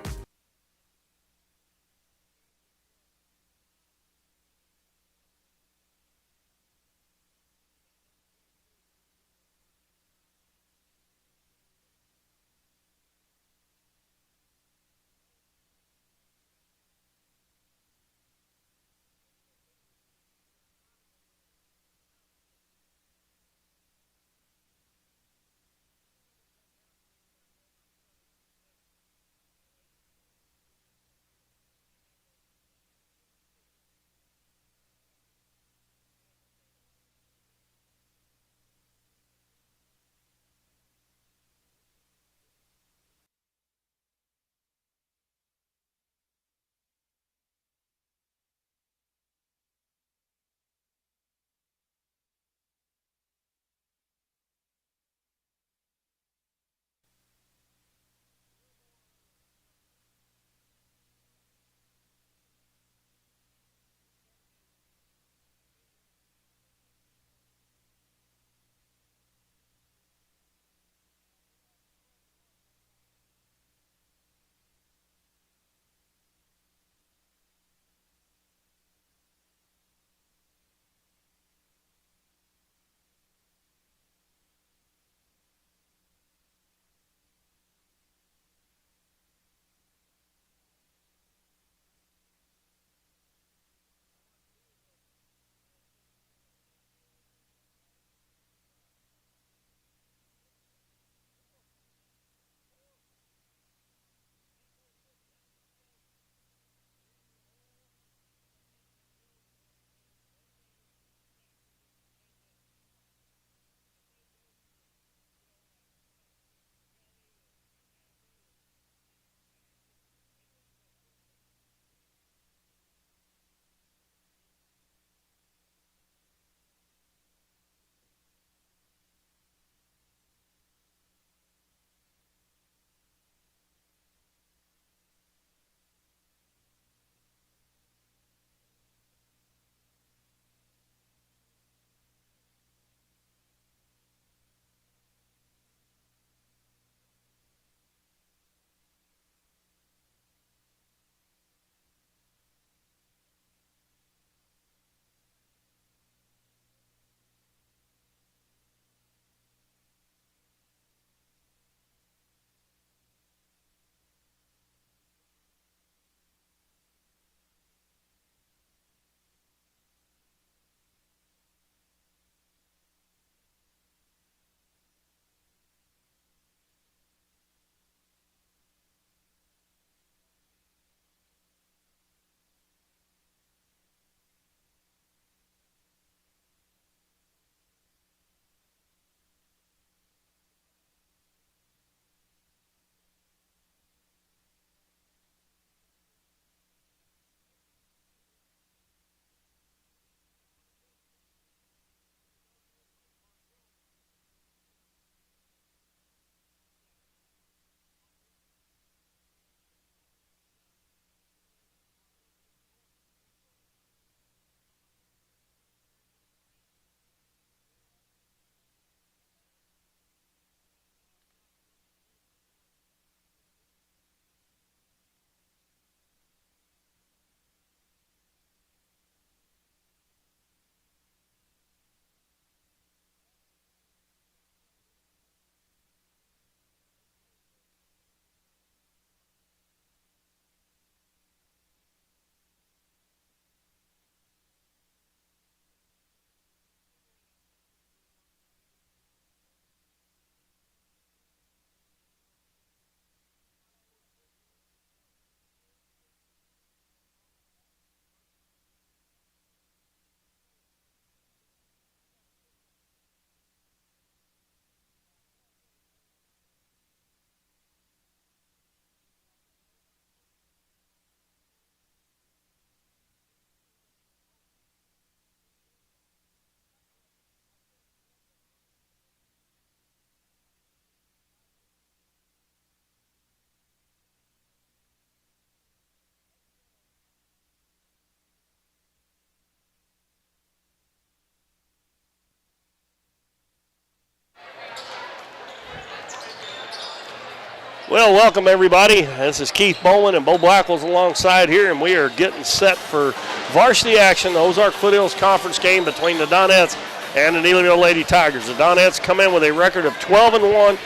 A: Well, welcome everybody. This is Keith Bowman and Bo Blackwell's alongside here, and we are getting set for varsity action, the Ozark Foothills Conference game between the Donettes and the Neelyville Lady Tigers. The Donettes come in with a record of 12-1,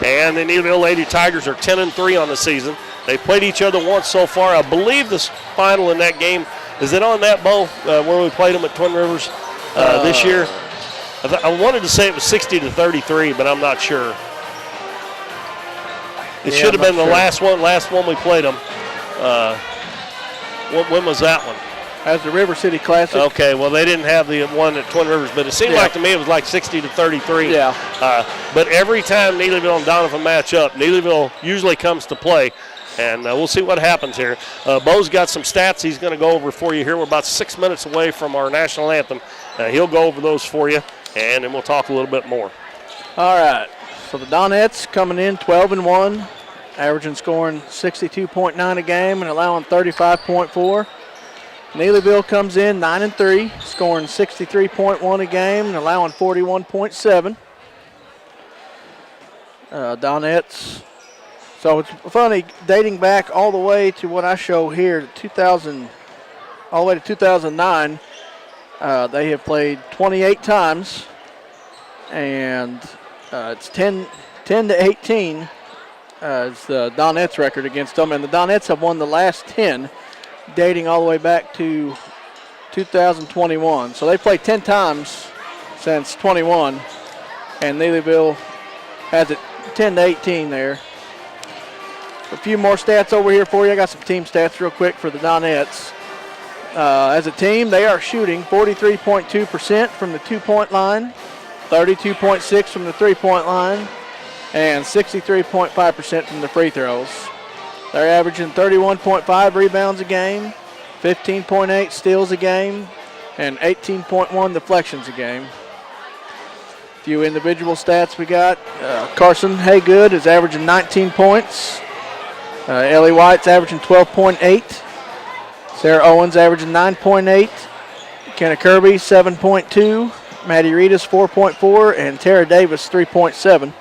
A: and the Neelyville Lady Tigers are 10-3 on the season. They played each other once so far. I believe the final in that game, is it on that, Bo, where we played them at Twin Rivers this year? I wanted to say it was 60-33, but I'm not sure. It should have been the last one we played them. When was that one?
B: As the River City Classic.
A: Okay, well, they didn't have the one at Twin Rivers, but it seemed like to me it was like 60-33.
B: Yeah.
A: But every time Neelyville and Doniphan match up, Neelyville usually comes to play, and we'll see what happens here. Bo's got some stats he's going to go over for you here. We're about 6 minutes away from our national anthem. He'll go over those for you, and then we'll talk a little bit more.
B: All right. So the Donettes coming in 12-1, averaging scoring 62.9 a game and allowing 35.4. Neelyville comes in 9-3, scoring 63.1 a game and allowing 41.7. Donettes. So it's funny, dating back all the way to what I show here, all the way to 2009, they have played 28 times, and it's 10-18 is the Donettes record against them, and the Donettes have won the last 10, dating all the way back to 2021. So they played 10 times since 21, and Neelyville has it 10-18 there. A few more stats over here for you. I got some team stats real quick for the Donettes. As a team, they are shooting 43.2% from the 2-point line, 32.6% from the 3-point line, and 63.5% from the free throws. They're averaging 31.5 rebounds a game, 15.8 steals a game, and 18.1 deflections a game. A few individual stats we got. Carson Haygood is averaging 19 points. Ellie White's averaging 12.8. Sarah Owens averaging 9.8. Kenna Kirby 7.2. Maddie Reedus 4.4, and Tara Davis 3.7.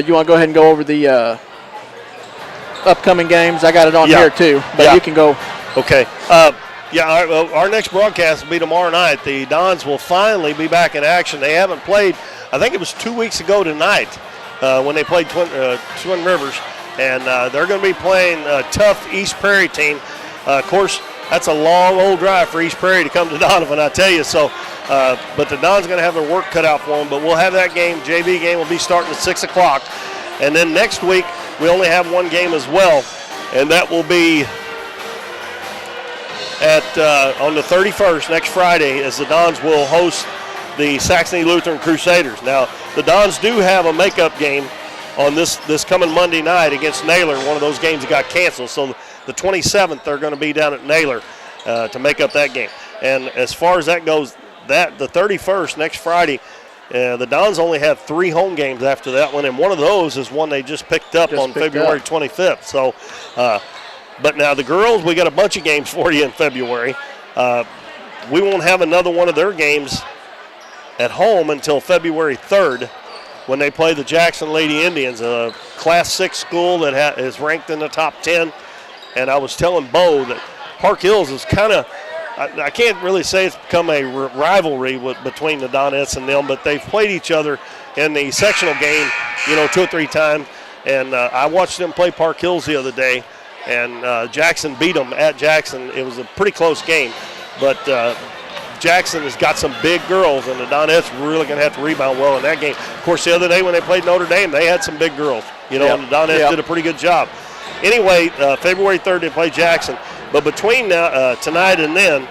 B: You want to go ahead and go over the upcoming games? I got it on here too, but you can go.
A: Okay. Our next broadcast will be tomorrow night. The Dons will finally be back in action. They haven't played, I think it was 2 weeks ago tonight when they played Twin Rivers, and they're going to be playing a tough East Prairie team. Of course, that's a long old drive for East Prairie to come to Doniphan, I tell you. So, but the Dons going to have their work cut out for them. But we'll have that game. JV game will be starting at 6 o'clock. And then next week, we only have one game as well, and that will be on the 31st, next Friday, as the Dons will host the Saxony Lutheran Crusaders. Now, the Dons do have a makeup game on this coming Monday night against Naylor. One of those games that got canceled. So the 27th, they're going to be down at Naylor to make up that game. And as far as that goes, the 31st, next Friday, the Dons only have 3 home games after that one, and one of those is one they just picked up on February 25th. So, but now the girls, we got a bunch of games for you in February. We won't have another one of their games at home until February 3rd when they play the Jackson Lady Indians, a Class 6 school that is ranked in the top 10. And I was telling Bo that Park Hills is kind of, I can't really say it's become a rivalry between the Donettes and them, but they've played each other in the sectional game, 2 or 3 times. And I watched them play Park Hills the other day, and Jackson beat them at Jackson. It was a pretty close game, but Jackson has got some big girls, and the Donettes really going to have to rebound well in that game. Of course, the other day when they played Notre Dame, they had some big girls, and the Donettes did a pretty good job. Anyway, February 3rd, they play Jackson. But between tonight and then,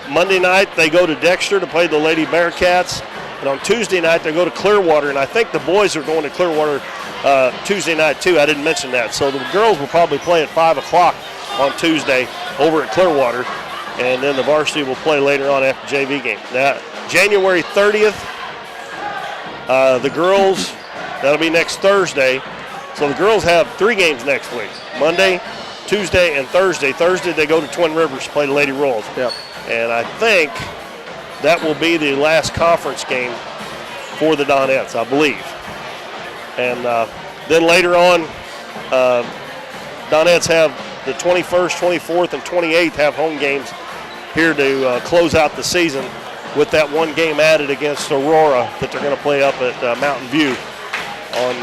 A: Monday night, they go to Dexter to play the Lady Bearcats. And on Tuesday night, they go to Clearwater. And I think the boys are going to Clearwater Tuesday night, too. I didn't mention that. So the girls will probably play at 5 o'clock on Tuesday over at Clearwater. And then the varsity will play later on after JV game. Now, January 30th, the girls, that'll be next Thursday. So the girls have 3 games next week, Monday, Tuesday, and Thursday. Thursday, they go to Twin Rivers to play the Lady Royals.
B: Yep.
A: And I think that will be the last conference game for the Donettes, I believe. And then later on, Donettes have the 21st, 24th, and 28th have home games here to close out the season with that one game added against Aurora that they're going to play up at Mountain View on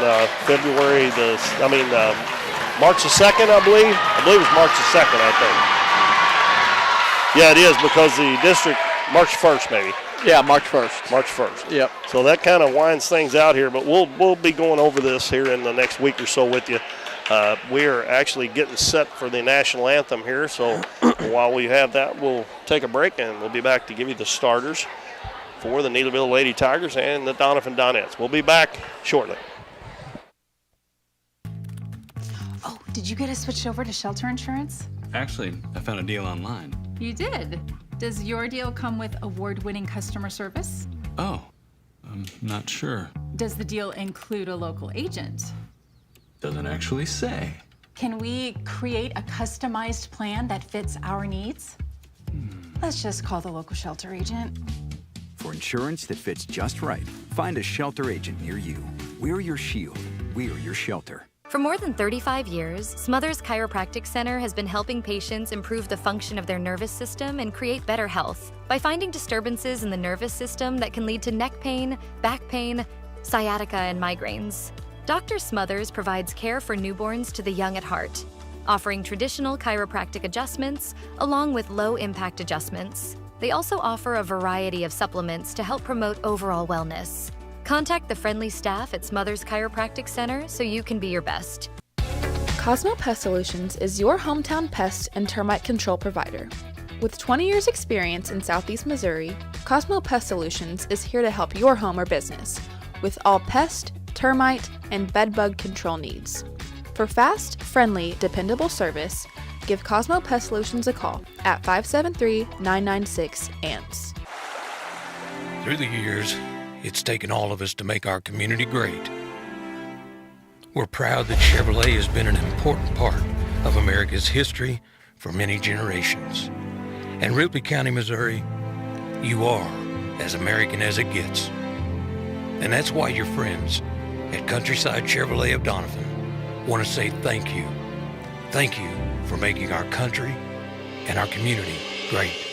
A: March the 2nd, I believe. I believe it's March the 2nd, I think. Yeah, it is, because the district, March 1st maybe.
B: Yeah, March 1st.
A: March 1st.
B: Yep.
A: So that kind of winds things out here, but we'll be going over this here in the next week or so with you. We are actually getting set for the national anthem here, so while we have that, we'll take a break, and we'll be back to give you the starters for the Neelyville Lady Tigers and the Doniphan Donettes. We'll be back shortly.
C: Oh, did you get us switched over to shelter insurance?
D: Actually, I found a deal online.
C: You did. Does your deal come with award-winning customer service?
D: Oh, I'm not sure.
C: Does the deal include a local agent?
D: Doesn't actually say.
C: Can we create a customized plan that fits our needs? Let's just call the local shelter agent.
E: For insurance that fits just right, find a shelter agent near you. We're your shield. We're your shelter.
G: For more than 35 years, Smothers Chiropractic Center has been helping patients improve the function of their nervous system and create better health by finding disturbances in the nervous system that can lead to neck pain, back pain, sciatica, and migraines. Dr. Smothers provides care for newborns to the young at heart, offering traditional chiropractic adjustments along with low-impact adjustments. They also offer a variety of supplements to help promote overall wellness. Contact the friendly staff at Smothers Chiropractic Center so you can be your best.
H: Cosmo Pest Solutions is your hometown pest and termite control provider. With 20 years experience in Southeast Missouri, Cosmo Pest Solutions is here to help your home or business with all pest, termite, and bedbug control needs. For fast, friendly, dependable service, give Cosmo Pest Solutions a call at 573-996-ANTS.
R: Through the years, it's taken all of us to make our community great. We're proud that Chevrolet has been an important part of America's history for many generations. And Ripley County, Missouri, you are as American as it gets. And that's why your friends at Countryside Chevrolet of Doniphan want to say thank you. Thank you for making our country and our community great.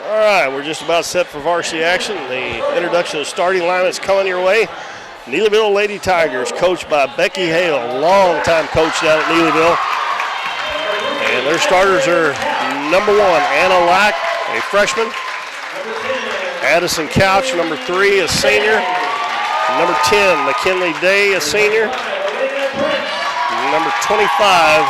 A: All right, we're just about set for varsity action. The introduction of the starting line is coming your way. Neelyville Lady Tigers, coached by Becky Hale, longtime coach down at Neelyville. And their starters are number 1, Anna Lack, a freshman. Addison Couch, number 3, a senior. Number 10, McKinley Day, a senior. Number 25,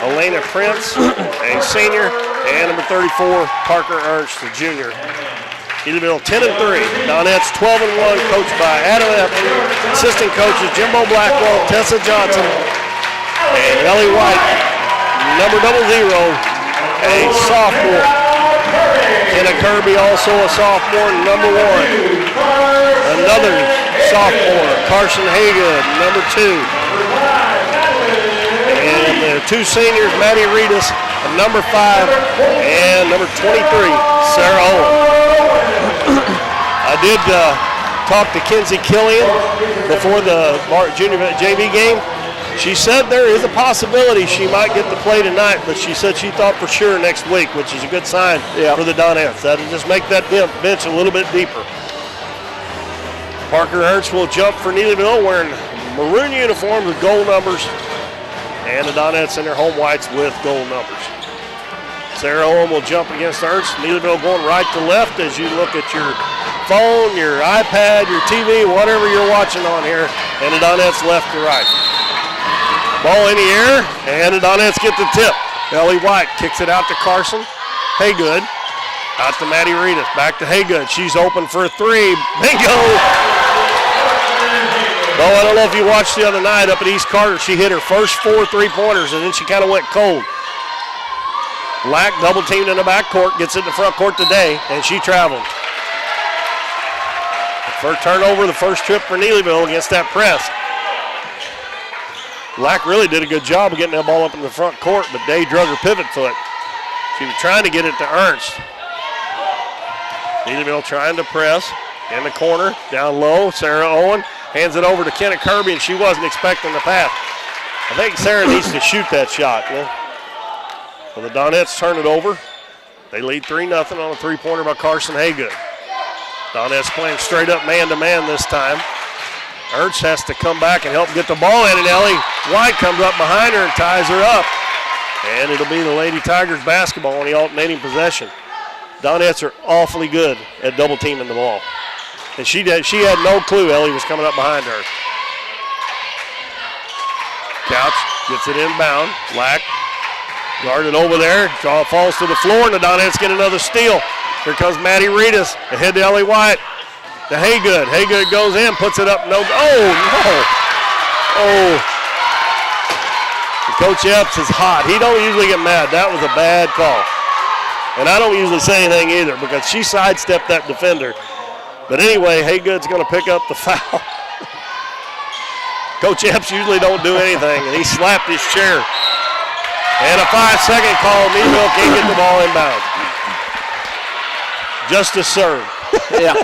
A: Elena Prince, a senior. And number 34, Parker Ernst, a junior. Neelyville 10-3, Donettes 12-1, coached by Adam F. Assistant coaches Jimbo Blackwell, Tessa Johnson, and Ellie White, number 00, a sophomore. Kenna Kirby, also a sophomore, number 1. Another sophomore, Carson Haygood, number 2. And the 2 seniors, Maddie Reedus, number 5, and number 23, Sarah Owen. I did talk to Kenzie Killian before the junior JV game. She said there is a possibility she might get to play tonight, but she said she thought for sure next week, which is a good sign for the Donettes. That'll just make that bench a little bit deeper. Parker Ernst will jump for Neelyville wearing maroon uniforms with gold numbers, and the Donettes in their home whites with gold numbers. Sarah Owen will jump against Ernst. Neelyville going right to left as you look at your phone, your iPad, your TV, whatever you're watching on here, and the Donettes left to right. Ball in the air, and the Donettes get the tip. Ellie White kicks it out to Carson. Haygood. Out to Maddie Reedus. Back to Haygood. She's open for a 3. Bingo! Well, I don't know if you watched the other night up at East Carter. She hit her first 4 3-pointers, and then she kind of went cold. Lack double teamed in the backcourt, gets it in the front court today, and she traveled. First turnover, the first trip for Neelyville against that press. Lack really did a good job of getting that ball up in the front court, but Day drug her pivot foot. She was trying to get it to Ernst. Neelyville trying to press in the corner, down low. Sarah Owen hands it over to Kenna Kirby, and she wasn't expecting the pass. I think Sarah needs to shoot that shot. Yeah. So the Donettes turn it over. They lead 3-0 on a three-pointer by Carson Haygood. Donettes playing straight up man-to-man this time. Ernst has to come back and help get the ball in, and Ellie White comes up behind her and ties her up. And it'll be the Lady Tigers basketball on the alternating possession. Donettes are awfully good at double teaming the ball. And she had no clue Ellie was coming up behind her. Couch gets it inbound. Lack guarded over there. Draw falls to the floor, and the Donettes get another steal. Here comes Maddie Reedus ahead to Ellie White. To Haygood. Haygood goes in, puts it up. No. Oh, no. Oh. Coach Epps is hot. He don't usually get mad. That was a bad call. And I don't usually say anything either because she sidestepped that defender. But anyway, Haygood's going to pick up the foul. Coach Epps usually don't do anything, and he slapped his chair. And a 5-second call. Neelyville can't get the ball inbound. Just a serve.
B: Yeah.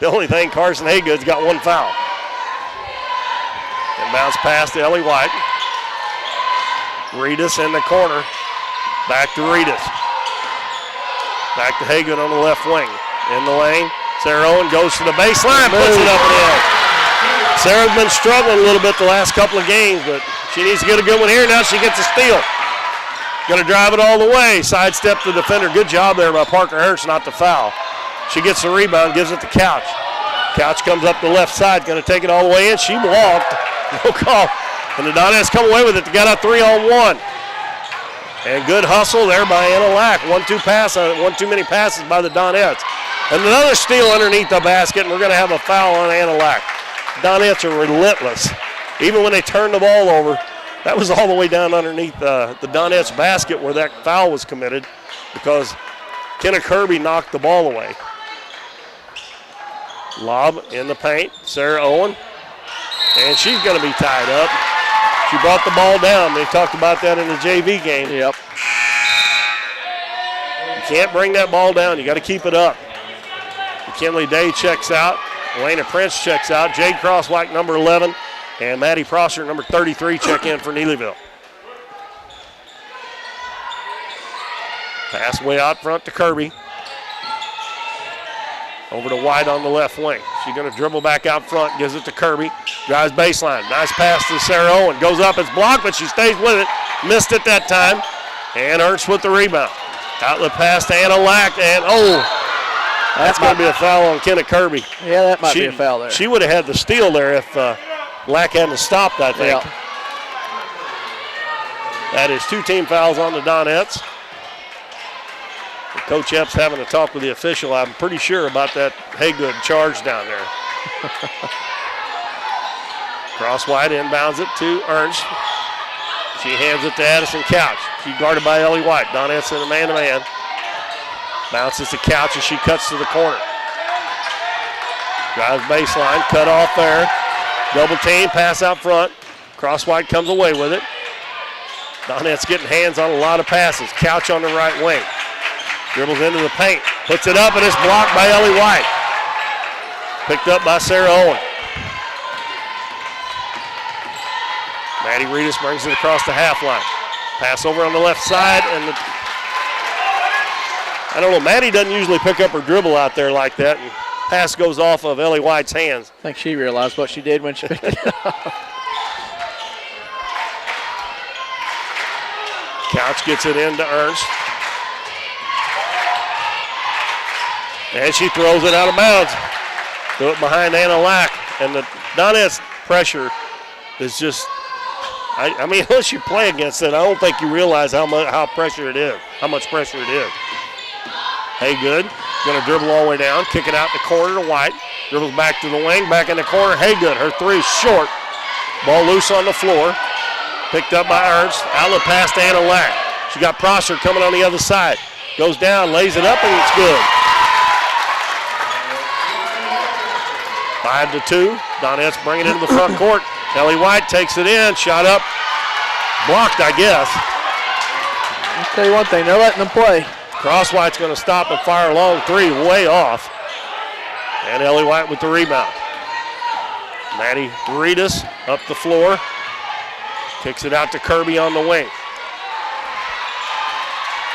A: The only thing, Carson Haygood's got one foul. And bounce pass to Ellie White. Reedus in the corner. Back to Reedus. Back to Haygood on the left wing. In the lane. Sarah Owen goes to the baseline, puts it up and in. Sarah's been struggling a little bit the last couple of games, but she needs to get a good one here. Now she gets a steal. Going to drive it all the way. Sidestep the defender. Good job there by Parker Ernst not to foul. She gets the rebound, gives it to Couch. Couch comes up the left side, going to take it all the way in. She walked. No call. And the Donettes come away with it. They got a 3-on-1. And good hustle there by Anna Lack. One too many passes by the Donettes. And another steal underneath the basket, and we're going to have a foul on Anna Lack. Donettes are relentless. Even when they turn the ball over, that was all the way down underneath the Donettes basket where that foul was committed because Kenna Kirby knocked the ball away. Lob in the paint, Sarah Owen, and she's going to be tied up. She brought the ball down. They talked about that in the JV game.
B: Yep.
A: You can't bring that ball down. You got to keep it up. McKinley Day checks out. Elena Prince checks out. Jade Crosswhite, number 11, and Maddie Prosser, number 33, check in for Neelyville. Pass way out front to Kirby. Over to White on the left wing. She's going to dribble back out front, gives it to Kirby. Drives baseline. Nice pass to Sarah Owen. Goes up, it's blocked, but she stays with it. Missed it that time. And Ernst with the rebound. Outlet pass to Anna Lack, and that's going to be a foul on Kenna Kirby.
B: Yeah, that might be a foul there.
A: She would have had the steal there if Lack hadn't stopped, I think.
B: Yeah.
A: That is 2 team fouls on the Donettes. Coach Epps having a talk with the official. I'm pretty sure about that Haygood charge down there. Crosswhite inbounds it to Ernst. She hands it to Addison Couch. She's guarded by Ellie White. Donettes in a man-to-man. Bounces to Couch as she cuts to the corner. Drives baseline, cut off there. Double team, pass out front. Crosswhite comes away with it. Donettes getting hands on a lot of passes. Couch on the right wing. Dribbles into the paint, puts it up, and it's blocked by Ellie White. Picked up by Sarah Owen. Maddie Reedus brings it across the half line. Pass over on the left side, and I don't know, Maddie doesn't usually pick up her dribble out there like that, and pass goes off of Ellie White's hands.
B: I think she realized what she did when she picked it up.
A: Couch gets it into Ernst. And she throws it out of bounds. Threw it behind Anna Lack. And the Donettes pressure is just, I mean, unless you play against it, I don't think you realize how much pressure it is. Haygood going to dribble all the way down, kick it out in the corner to White. Dribbles back to the wing, back in the corner. Haygood, her three short. Ball loose on the floor. Picked up by Ernst. Outlet pass to Anna Lack. She got Prosser coming on the other side. Goes down, lays it up, and it's good. 5-2. Donettes bring it into the front court. Ellie White takes it in, shot up, blocked, I guess.
B: I'll tell you one thing, they're letting them play.
A: Crosswhite's going to stop and fire a long three, way off. And Ellie White with the rebound. Maddie Reedus up the floor. Kicks it out to Kirby on the wing.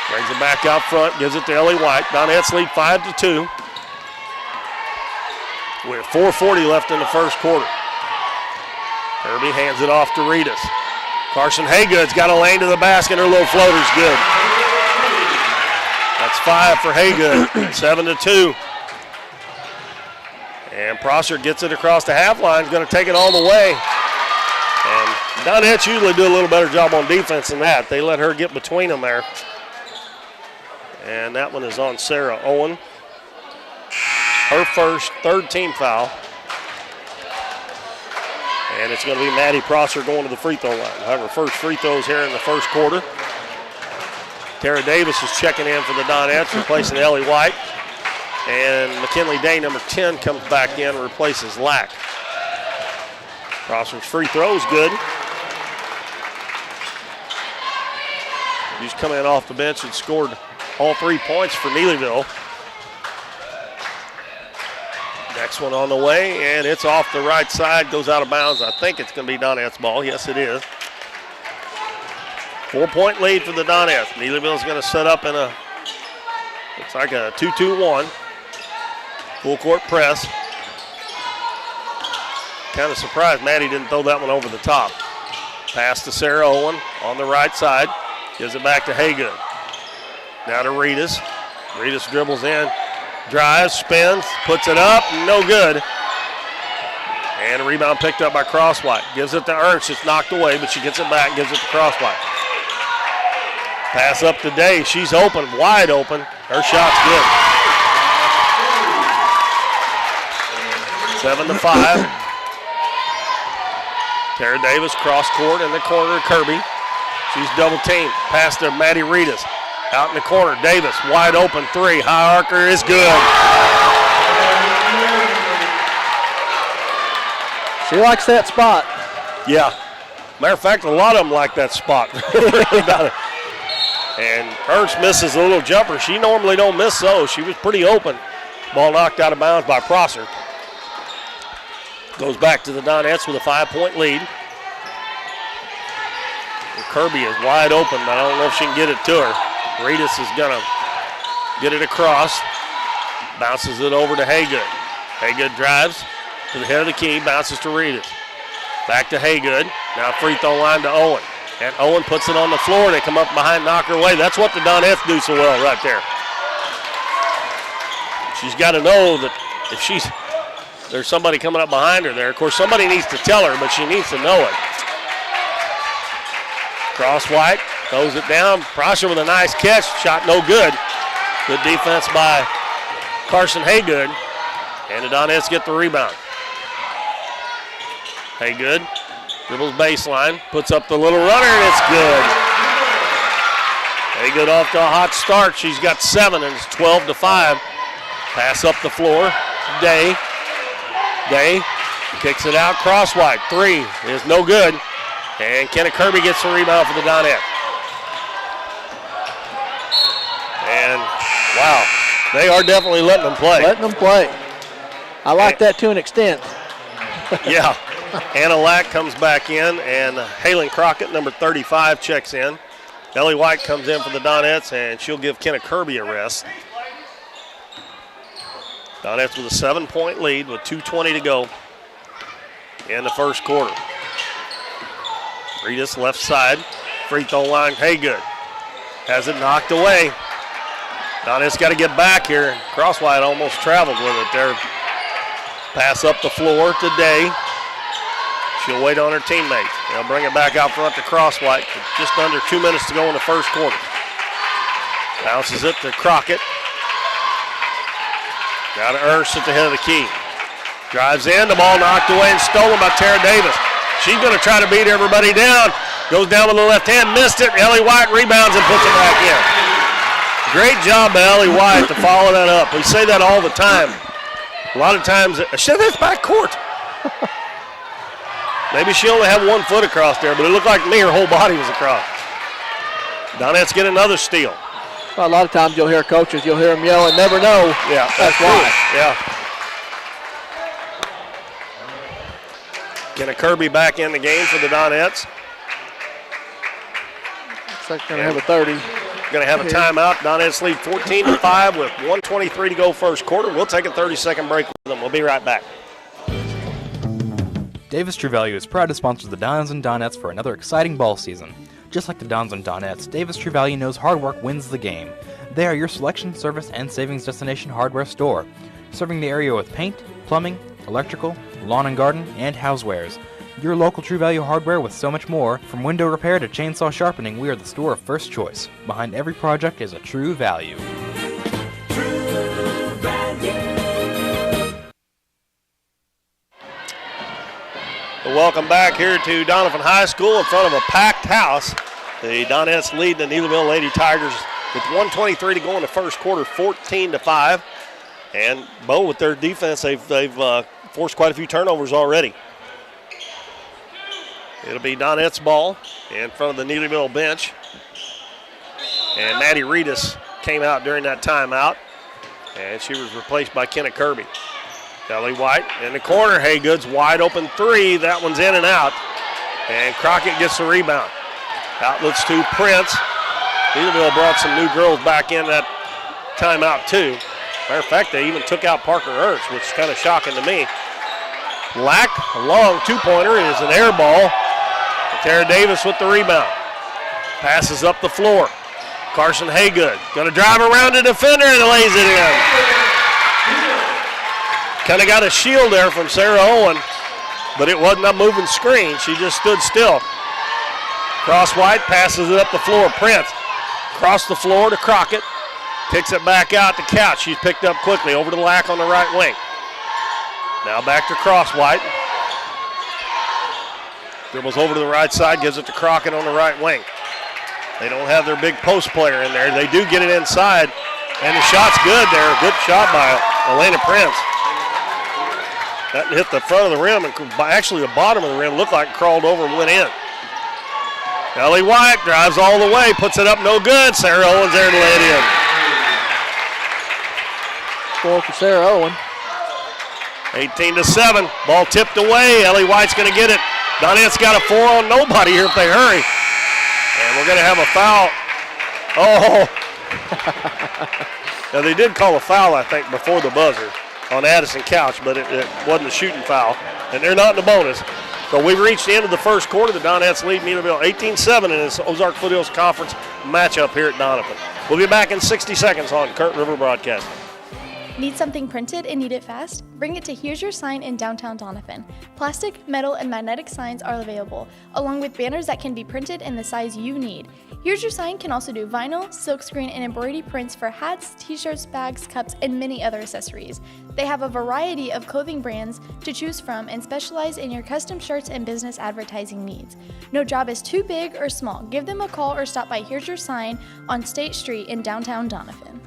A: Brings it back out front, gives it to Ellie White. Donettes lead 5-2. With 4:40 left in the first quarter. Kirby hands it off to Reedus. Carson Haygood's got a lane to the basket. Her little floater's good. That's 5 for Haygood. 7-2. And Prosser gets it across the half line. He's going to take it all the way. And Donettes usually do a little better job on defense than that. They let her get between them there. And that one is on Sarah Owen. Her first, third team foul. And it's going to be Maddie Prosser going to the free throw line. Her first free throws here in the first quarter. Tara Davis is checking in for the Donettes, replacing Ellie White. And McKinley Day, number 10, comes back in and replaces Lack. Prosser's free throw is good. He's come in off the bench and scored all 3 points for Neelyville. Next one on the way, and it's off the right side, goes out of bounds. I think it's going to be Donettes' ball. Yes, it is. 4-point lead for the Donettes. Neelyville's going to set up in a, looks like a 2-2-1. Full court press. Kind of surprised Maddie didn't throw that one over the top. Pass to Sarah Owen on the right side. Gives it back to Haygood. Now to Reedus. Reedus dribbles in. Drives, spins, puts it up, no good. And a rebound picked up by Crosswhite. Gives it to Ernst, it's knocked away, but she gets it back and gives it to Crosswhite. Pass up to Day, she's open, wide open. Her shot's good. 7-5. Tara Davis, cross court in the corner of Kirby. She's double teamed. Pass to Maddie Reedus. Out in the corner, Davis, wide open three. High archer is good.
B: She likes that spot.
A: Yeah. Matter of fact, a lot of them like that spot. And Ernst misses a little jumper. She normally don't miss those. She was pretty open. Ball knocked out of bounds by Prosser. Goes back to the Donettes with a 5-point lead. And Kirby is wide open, but I don't know if she can get it to her. Reedus is going to get it across. Bounces it over to Haygood. Haygood drives to the head of the key, bounces to Reedus. Back to Haygood. Now free throw line to Owen. And Owen puts it on the floor. They come up behind, knock her away. That's what the Donettes do so well right there. She's got to know that if there's somebody coming up behind her there. Of course, somebody needs to tell her, but she needs to know it. Crosswhite throws it down. Prosser with a nice catch. Shot no good. Good defense by Carson Haygood. And the Donettes get the rebound. Haygood dribbles baseline. Puts up the little runner, and it's good. Haygood off to a hot start. She's got 7, and it's 12-5. Pass up the floor. Day kicks it out. Crosswhite. 3 is no good. And Kenna Kirby gets the rebound for the Donettes. And, wow, they are definitely letting them play.
B: Letting them play. I like that to an extent.
A: Yeah. Anna Lack comes back in, and Halen Crockett, number 35, checks in. Ellie White comes in for the Donettes, and she'll give Kenna Kirby a rest. Donettes with a 7-point lead with 2:20 to go in the first quarter. Reedus left side, free throw line, Haygood. Has it knocked away. Donettes got to get back here. Crosswhite almost traveled with it there. Pass up the floor to Day. She'll wait on her teammates. They'll bring it back out front to Crosswhite. Just under 2 minutes to go in the first quarter. Bounces it to Crockett. Now to Ernst at the head of the key. Drives in, the ball knocked away and stolen by Tara Davis. She's going to try to beat everybody down. Goes down with the left hand, missed it. Ellie White rebounds and puts it back in. Great job by Ellie White to follow that up. We say that all the time. A lot of times, that's back court. Maybe she only had 1 foot across there, but it looked like to me her whole body was across. Donettes get another steal.
B: Well, a lot of times you'll hear coaches, you'll hear them yell and never know.
A: Yeah,
B: that's why.
A: Yeah. Kenna Kirby back in the game for the Donettes.
B: Looks like they're going to have a 30.
A: Going to have a timeout. Donettes lead 14-5 with 1:23 to go first quarter. We'll take a 30-second break with them. We'll be right back.
S: Davis True Value is proud to sponsor the Dons and Donettes for another exciting ball season. Just like the Dons and Donettes, Davis True Value knows hard work wins the game. They are your selection, service, and savings destination hardware store, serving the area with paint, plumbing, electrical, lawn and garden, and housewares. Your local True Value hardware with so much more. From window repair to chainsaw sharpening, we are the store of first choice. Behind every project is a True Value.
A: Welcome back here to Doniphan High School in front of a packed house. The Donettes lead the Neelyville Lady Tigers with 1:23 to go in the first quarter, 14-5. And Bo, with their defense, they've forced quite a few turnovers already. It'll be Donette's ball in front of the Neelyville bench. And Maddie Reedus came out during that timeout, and she was replaced by Kenna Kirby. Ellie White in the corner. Haygood's wide open 3. That one's in and out. And Crockett gets the rebound. Outlets to Prince. Neelyville brought some new girls back in that timeout too. Matter of fact, they even took out Parker Ernst, which is kind of shocking to me. Lack, a long 2-pointer. It is an air ball. Tara Davis with the rebound. Passes up the floor. Carson Haygood going to drive around the defender and lays it in. Kind of got a shield there from Sarah Owen, but it wasn't a moving screen. She just stood still. Cross White passes it up the floor. Prince across the floor to Crockett. Picks it back out to Couch. She's picked up quickly over to Lack on the right wing. Now back to Cross White. Dribbles over to the right side, gives it to Crockett on the right wing. They don't have their big post player in there. They do get it inside, and the shot's good there. Good shot by Elena Prince. That hit the front of the rim, and actually the bottom of the rim looked like it crawled over and went in. Ellie White drives all the way, puts it up, no good. Sarah Owen's there to lay it in.
B: Score for Sarah Owen.
A: 18-7, ball tipped away. Ellie White's going to get it. Donettes got a 4 on nobody here if they hurry. And we're going to have a foul. Oh. Now they did call a foul, I think, before the buzzer on Addison Couch, but it wasn't a shooting foul. And they're not in the bonus. So we've reached the end of the first quarter. The Donettes lead Neelyville 18-7 in this Ozark Foothills Conference matchup here at Doniphan. We'll be back in 60 seconds on Current River Broadcasting.
P: Need something printed and need it fast? Bring it to Here's Your Sign in downtown Doniphan. Plastic, metal, and magnetic signs are available, along with banners that can be printed in the size you need. Here's Your Sign can also do vinyl, silkscreen, and embroidery prints for hats, t-shirts, bags, cups, and many other accessories. They have a variety of clothing brands to choose from and specialize in your custom shirts and business advertising needs. No job is too big or small. Give them a call or stop by Here's Your Sign on State Street in downtown Doniphan.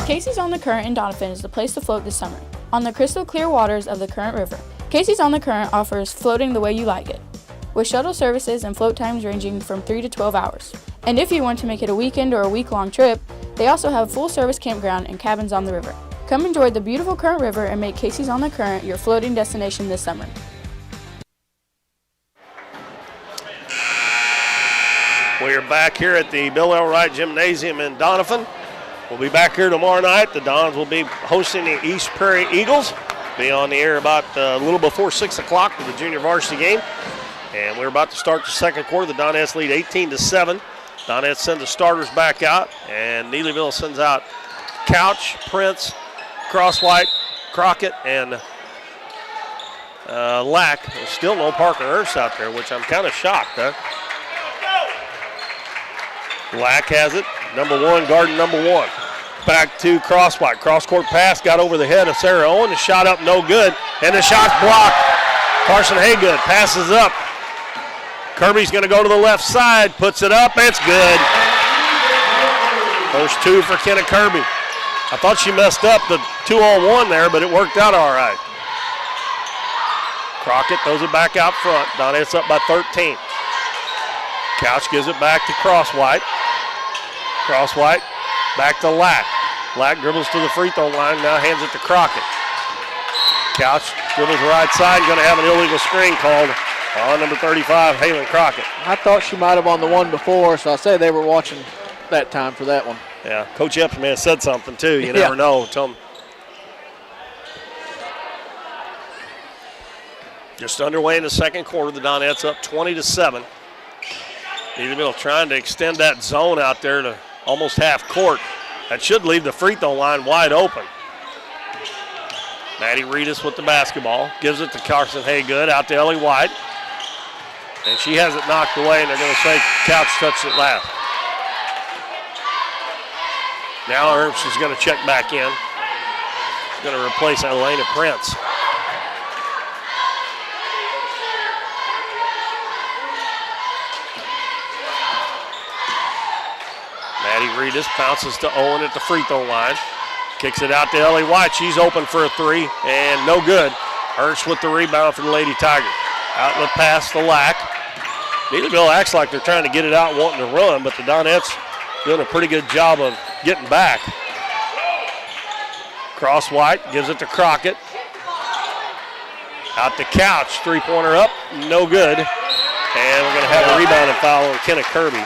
N: Casey's on the Current in Doniphan is the place to float this summer. On the crystal clear waters of the Current River, Casey's on the Current offers floating the way you like it, with shuttle services and float times ranging from 3 to 12 hours. And if you want to make it a weekend or a week-long trip, they also have full-service campground and cabins on the river. Come enjoy the beautiful Current River and make Casey's on the Current your floating destination this summer.
A: We are back here at the Bill L. Wright Gymnasium in Doniphan. We'll be back here tomorrow night. The Dons will be hosting the East Prairie Eagles. Be on the air about a little before 6 o'clock for the junior varsity game. And we're about to start the second quarter. The Donettes lead 18-7. Donettes send the starters back out, and Neelyville sends out Couch, Prince, Crosswhite, Crockett, and Lack. There's still no Parker Ernst out there, which I'm kind of shocked, huh? Lack has it. Number 1, guarding number 1. Back to Crosswhite. Cross-court pass got over the head of Sarah Owen. The shot up, no good. And the shot's blocked. Carson Haygood passes up. Kirby's going to go to the left side. Puts it up. It's good. First 2 for Kenna Kirby. I thought she messed up the 2-on-1 there, but it worked out all right. Crockett throws it back out front. Donettes up by 13. Couch gives it back to Crosswhite. Crosswhite back to Lack. Lack dribbles to the free throw line, now hands it to Crockett. Couch dribbles right side, going to have an illegal screen called on number 35, Halen Crockett.
B: I thought she might have on the one before, so I say they were watching that time for that one.
A: Yeah, Coach Epps may have said something too. You never know. Tell him. Just underway in the second quarter. The Donettes up 20-7. Neelyville trying to extend that zone out there to almost half court. That should leave the free throw line wide open. Maddie Reedus with the basketball. Gives it to Carson Haygood, out to Ellie White. And she has it knocked away, and they're going to say Couch touched it last. Now Ernst is going to check back in. He's going to replace Elena Prince. Maddie Reedus bounces to Owen at the free throw line. Kicks it out to Ellie White. She's open for a three, and no good. Ernst with the rebound for the Lady Tigers. Outlet pass to Lack. Neelyville acts like they're trying to get it out, wanting to run, but the Donettes doing a pretty good job of getting back. Crosswhite gives it to Crockett. Out to Couch, three-pointer up, no good. And we're going to have a rebound and foul on Kenna Kirby.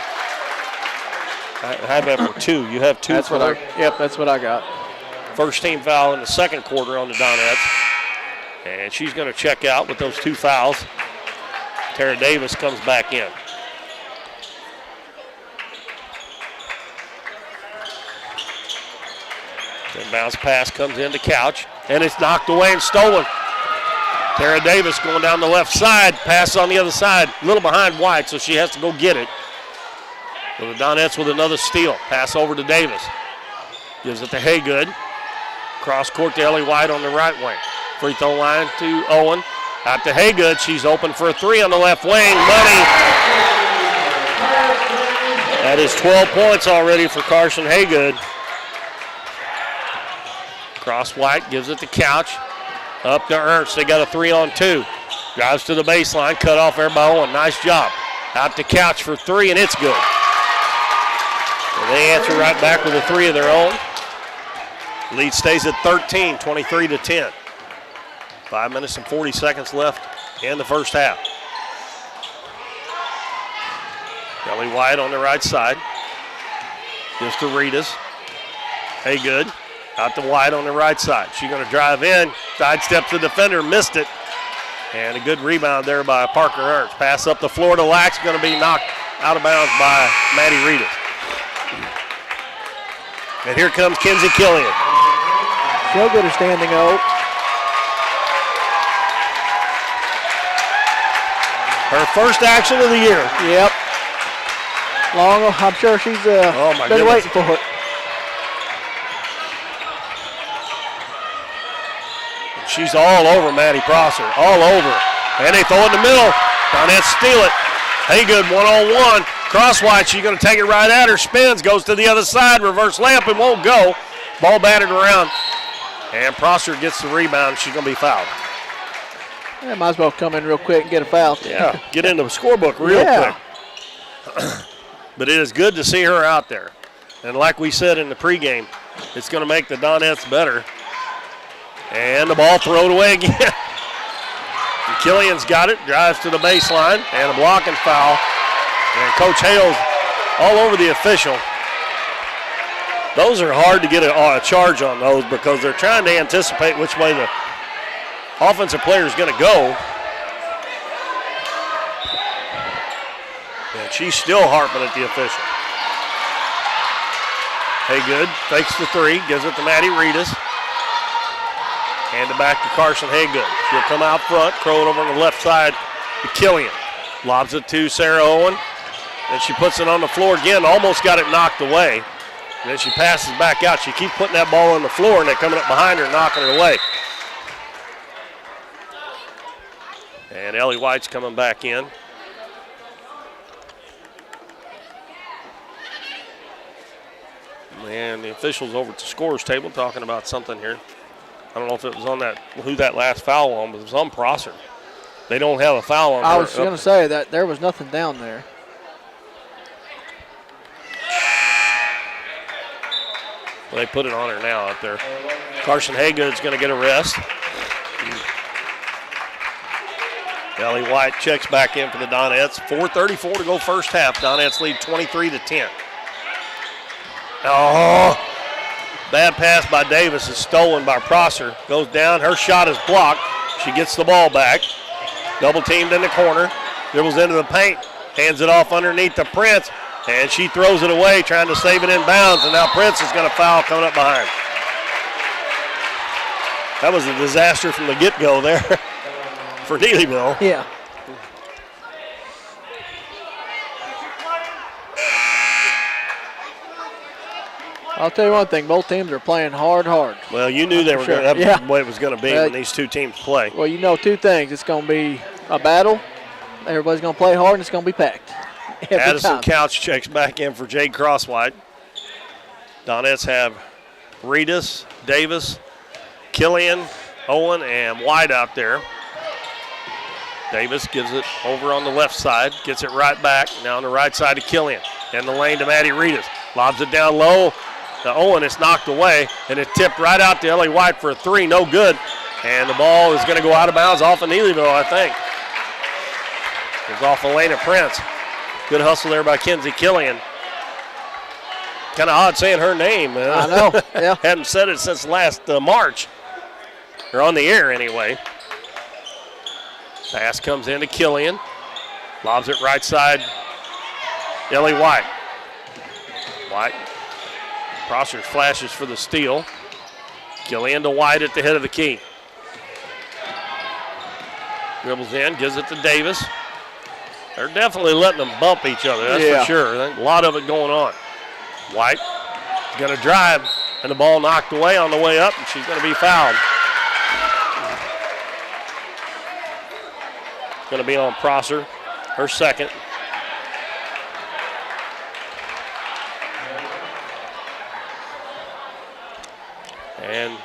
A: I have that for two. You have two.
B: That's what I got.
A: First team foul in the second quarter on the Donettes. And she's going to check out with those two fouls. Tara Davis comes back in. The bounce pass comes into Couch, and it's knocked away and stolen. Tara Davis going down the left side, pass on the other side, a little behind White, so she has to go get it. So the Donettes with another steal. Pass over to Davis. Gives it to Haygood. Cross court to Ellie White on the right wing. Free throw line to Owen. Out to Haygood. She's open for a three on the left wing. Money. That is 12 points already for Carson Haygood. Crosswhite gives it to Couch. Up to Ernst. They got a 3-on-2. Drives to the baseline. Cut off there by Owen. Nice job. Out to Couch for three, and it's good. So they answer right back with a three of their own. Lead stays at 13, 23-10. 5 minutes and 40 seconds left in the first half. Ellie White on the right side. Gives to Reedus. Haygood. Out to White on the right side. She's going to drive in. Sidesteps the defender. Missed it. And a good rebound there by Parker Ernst. Pass up the floor to Lack's going to be knocked out of bounds by Maddie Reedus. And here comes Kenzie Killian.
B: She'll get a standing O.
A: Her first action of the year.
B: Yep. I'm sure she's been waiting for it.
A: She's all over Maddie Prosser, all over. And they throw it in the middle. Donettes steal it. Haygood one-on-one. Crosswhite, she's going to take it right at her. Spins, goes to the other side. Reverse layup and won't go. Ball batted around. And Prosser gets the rebound. She's going to be fouled.
B: Yeah, might as well come in real quick and get a foul.
A: Yeah, get into the scorebook real quick. But it is good to see her out there. And like we said in the pregame, it's going to make the Donettes better. And the ball thrown away again. And Killian's got it, drives to the baseline, and a blocking foul. And Coach Hale's all over the official. Those are hard to get a charge on those because they're trying to anticipate which way the offensive player is going to go. And she's still harping at the official. Haygood fakes the three, gives it to Maddie Reedus. Hand it back to Carson Haygood. She'll come out front, throw it over on the left side to Killian. Lobs it to Sarah Owen. And she puts it on the floor again, almost got it knocked away. And then she passes back out. She keeps putting that ball on the floor, and they're coming up behind her, knocking it away. And Ellie White's coming back in. And the officials over at the scorer's table talking about something here. I don't know if it was on that, who that last foul on, but it was on Prosser. They don't have a foul on her.
B: I was going to say that there was nothing down there.
A: Well, they put it on her now up there. Carson Haygood's going to get a rest. Ellie White checks back in for the Donettes. 4:34 to go first half. Donettes lead 23-10. Oh, bad pass by Davis is stolen by Prosser. Goes down. Her shot is blocked. She gets the ball back. Double teamed in the corner. Dribbles into the paint. Hands it off underneath to Prince. And she throws it away, trying to save it in bounds. And now Prince is going to foul coming up behind. That was a disaster from the get-go there for Neelyville.
B: Yeah. I'll tell you one thing, both teams are playing hard.
A: Well, you knew they were going to have the way it was going to be when these two teams play.
B: Well, you know two things. It's going to be a battle. Everybody's going to play hard, and it's going to be packed.
A: Addison Couch checks back in for Jade Crosswhite. Donettes have Reedus, Davis, Killian, Owen, and White out there. Davis gives it over on the left side, gets it right back. Now on the right side to Killian. In the lane to Maddie Reedus. Lobs it down low to Owen. It's knocked away, and it tipped right out to Ellie White for a three. No good. And the ball is going to go out of bounds off of Neelyville, I think. It's off Elena Prince. Good hustle there by Kenzie Killian. Kind of odd saying her name.
B: I know, yeah.
A: Hadn't said it since last March. Or on the air anyway. Pass comes into Killian. Lobs it right side. Ellie White. White. Prosser flashes for the steal. Killian to White at the head of the key. Dribbles in, gives it to Davis. They're definitely letting them bump each other, that's for sure. A lot of it going on. White going to drive, and the ball knocked away on the way up, and she's going to be fouled. Going to be on Prosser, her second. And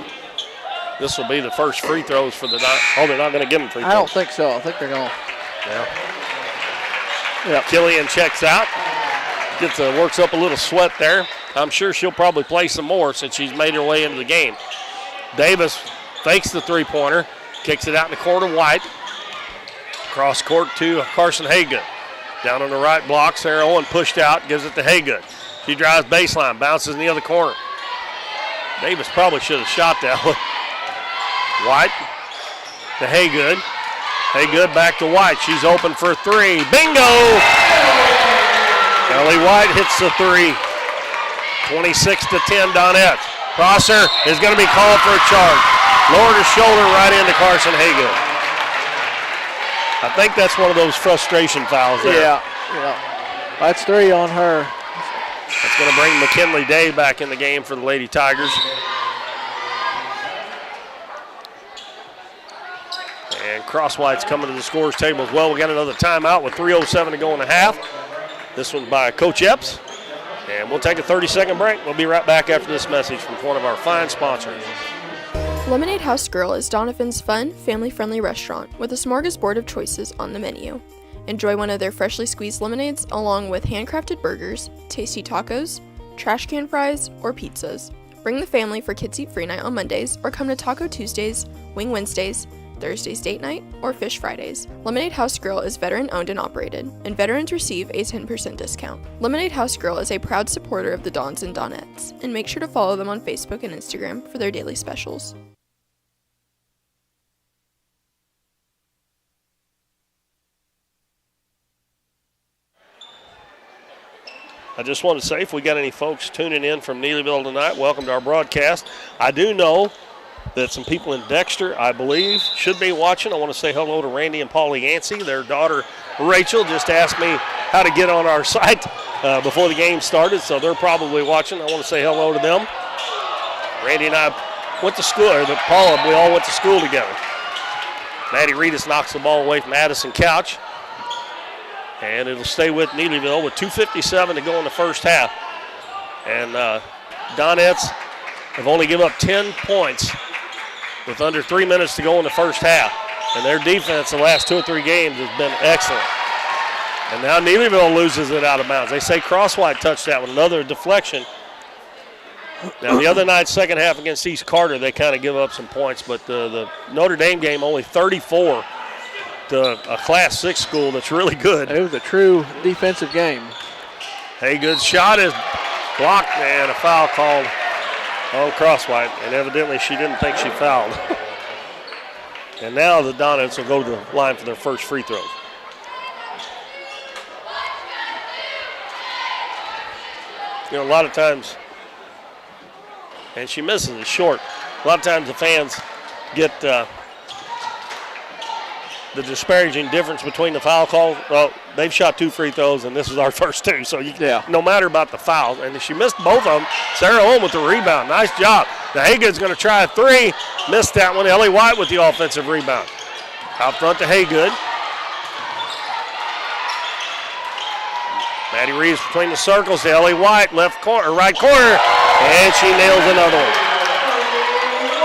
A: this will be the first free throws for the they're not going to give them free throws.
B: I don't think so. I think they're going to.
A: Yeah.
B: Yep.
A: Killian checks out. Works up a little sweat there. I'm sure she'll probably play some more since she's made her way into the game. Davis fakes the three-pointer, kicks it out in the corner. White. Cross court to Carson Haygood. Down on the right block, Sarah Owen pushed out, gives it to Haygood. She drives baseline, bounces in the other corner. Davis probably should have shot that one. White to Haygood. Haygood back to White. She's open for three. Bingo! Ellie White hits the three. 26-10 Donettes. Prosser is going to be called for a charge. Lowered her shoulder right into Carson Haygood. I think that's one of those frustration fouls there.
B: Yeah. That's three on her.
A: That's going to bring McKinley Day back in the game for the Lady Tigers. And Crosswhite's coming to the scorer's table as well. We got another timeout with 3:07 to go in the half. This one by Coach Epps. And we'll take a 30-second break. We'll be right back after this message from one of our fine sponsors.
M: Lemonade House Grill is Doniphan's fun, family-friendly restaurant with a smorgasbord of choices on the menu. Enjoy one of their freshly squeezed lemonades along with handcrafted burgers, tasty tacos, trash can fries, or pizzas. Bring the family for Kids Eat Free Night on Mondays or come to Taco Tuesdays, Wing Wednesdays, Thursday's Date Night, or Fish Fridays. Lemonade House Grill is veteran-owned and operated, and veterans receive a 10% discount. Lemonade House Grill is a proud supporter of the Dons and Donettes, and make sure to follow them on Facebook and Instagram for their daily specials.
A: I just want to say, if we got any folks tuning in from Neelyville tonight, welcome to our broadcast. I do know that some people in Dexter, I believe, should be watching. I want to say hello to Randy and Paulie Yancey. Their daughter, Rachel, just asked me how to get on our site before the game started, so they're probably watching. I want to say hello to them. Randy and I went to school, or Paula, we all went to school together. Maddie Reedus knocks the ball away from Addison Couch. And it'll stay with Neelyville with 2:57 to go in the first half. And Donettes have only given up 10 points with under 3 minutes to go in the first half. And their defense the last 2 or 3 games has been excellent. And now Neelyville loses it out of bounds. They say Crosswhite touched that with another deflection. Now, the other night, second half against East Carter, they kind of give up some points, but the Notre Dame game only 34 to a Class 6 school that's really good.
B: It was a true defensive game.
A: Haygood's shot is blocked, and a foul called on Crosswhite, and evidently she didn't think she fouled. And now the Donettes will go to the line for their first free throws. You know, a lot of times, and she misses it short. A lot of times the fans get the disparaging difference between the foul calls. Well, they've shot 2 free throws, and this is our first 2. So no matter about the fouls, and she missed both of them. Sarah Owen with the rebound. Nice job. The Haygood's going to try a 3. Missed that one. Ellie White with the offensive rebound. Out front to Haygood. Maddie Reeves between the circles to Ellie White, left corner, right corner, and she nails another one.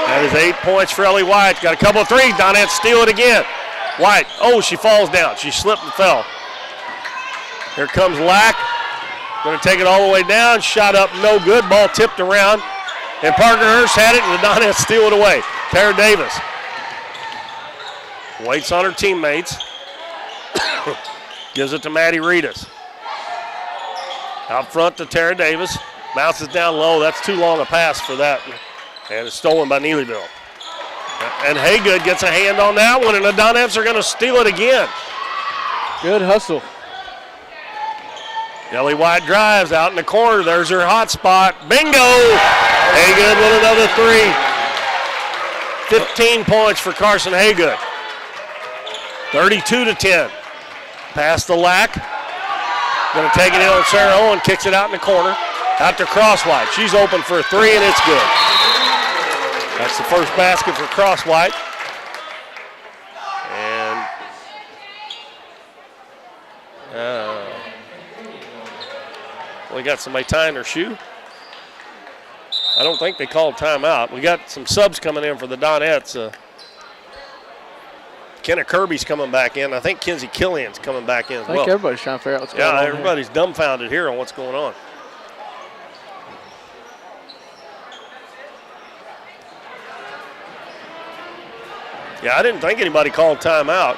A: That is 8 points for Ellie White. Got a couple of 3s. Donettes steal it again. White, she falls down. She slipped and fell. Here comes Lack. Going to take it all the way down. Shot up, no good. Ball tipped around. And Parker Hurst had it, and the Donettes steal it away. Tara Davis waits on her teammates. Gives it to Maddie Reedus. Out front to Tara Davis. Bounces down low. That's too long a pass for that. And it's stolen by Neelyville. And Haygood gets a hand on that one, and the Donettes are going to steal it again.
B: Good hustle.
A: Ellie White drives out in the corner. There's her hot spot. Bingo! Haygood with another 3. 15 points for Carson Haygood. 32-10. Pass the Lack. Going to take it in on Sarah Owen. Kicks it out in the corner. Out to Crosswhite. She's open for a 3, and it's good. That's the first basket for Crosswhite. And we got somebody tying their shoe. I don't think they called timeout. We got some subs coming in for the Donettes. Kenna Kirby's coming back in. I think Kenzie Killian's coming back in as well.
B: I think everybody's trying to figure out what's going on.
A: Yeah, everybody's dumbfounded here on what's going on. Yeah, I didn't think anybody called timeout.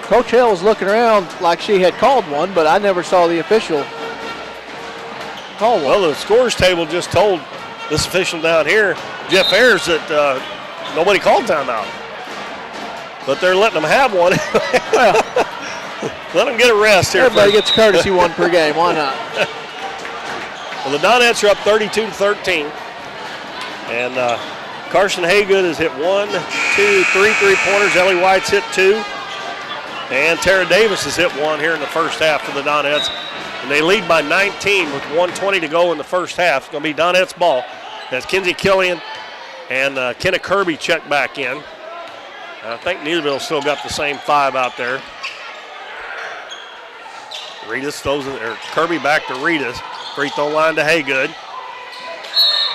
B: Coach Hill was looking around like she had called one, but I never saw the official call one.
A: Well, the scores table just told this official down here, Jeff Ayers, that nobody called timeout. But they're letting them have one. Let them get a rest here.
B: Everybody gets a courtesy one per game. Why not?
A: Well, the Donettes are up 32-13. And Carson Haygood has hit 1, 2, 3 3-pointers. Ellie White's hit 2. And Tara Davis has hit 1 here in the first half for the Donettes. And they lead by 19 with 1:20 to go in the first half. It's going to be Donettes ball. That's Kenzie Killian and Kenna Kirby check back in. I think Neelyville still got the same 5 out there. Reedus throws it, or Kirby back to Reedus. Free throw line to Haygood.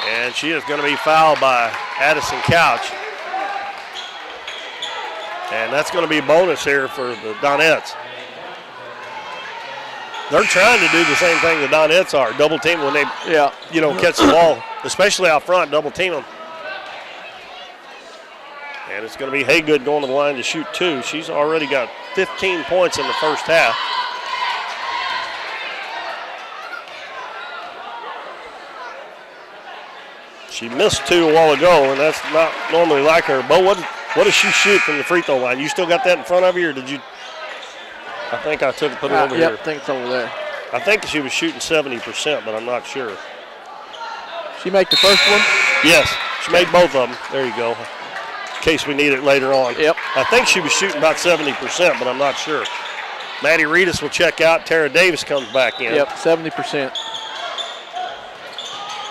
A: And she is going to be fouled by Addison Couch. And that's going to be a bonus here for the Donettes. They're trying to do the same thing the Donettes are, double team when they catch the ball, especially out front, double team them. And it's going to be Haygood going to the line to shoot 2. She's already got 15 points in the first half. She missed 2 a while ago, and that's not normally like her. Bo, what does she shoot from the free throw line? You still got that in front of you, or did you? I think I put it over here.
B: I think it's over there.
A: I think she was shooting 70%, but I'm not sure.
B: She make the first one?
A: Yes, she made both of them. There you go. In case we need it later on.
B: Yep.
A: I think she was shooting about 70%, but I'm not sure. Maddie Reedus will check out. Tara Davis comes back in.
B: Yep, 70%.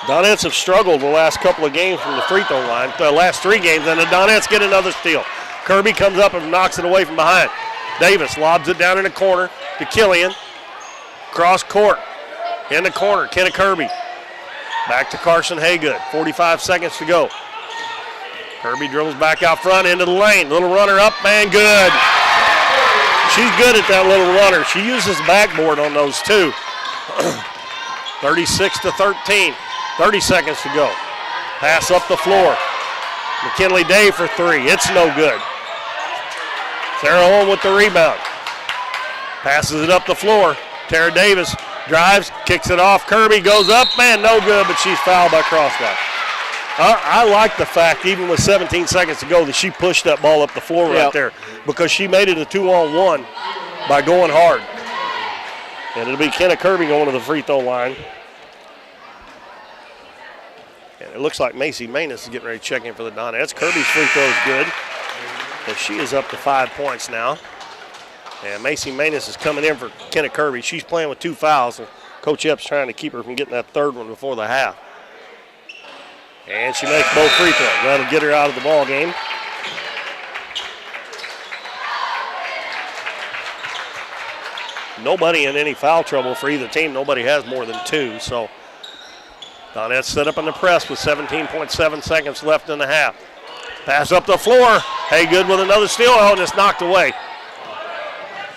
A: Donettes have struggled the last couple of games from the free throw line, the last 3 games, and the Donettes get another steal. Kirby comes up and knocks it away from behind. Davis lobs it down in the corner to Killian. Cross court. In the corner, Kenna Kirby. Back to Carson Haygood. 45 seconds to go. Kirby dribbles back out front into the lane. Little runner up and good. She's good at that little runner. She uses backboard on those too. 36-13. 30 seconds to go. Pass up the floor. McKinley Day for three. It's no good. Sarah Owen with the rebound. Passes it up the floor. Tara Davis drives, kicks it off. Kirby goes up, man, no good, but she's fouled by crossline. I like the fact, even with 17 seconds to go, that she pushed that ball up the floor right there, because she made it a 2-on-1 by going hard. And it'll be Kenna Kirby going to the free throw line. And it looks like Macy Manus is getting ready to check in for the Donettes. Kirby's free throw is good, and she is up to 5 points now. And Macy Manus is coming in for Kenna Kirby. She's playing with 2 fouls, and Coach Epps trying to keep her from getting that third one before the half. And she makes both free throws. That'll get her out of the ball game. Nobody in any foul trouble for either team. Nobody has more than 2. So Donettes set up in the press with 17.7 seconds left in the half. Pass up the floor. Haygood with another steal. Oh, and it's knocked away.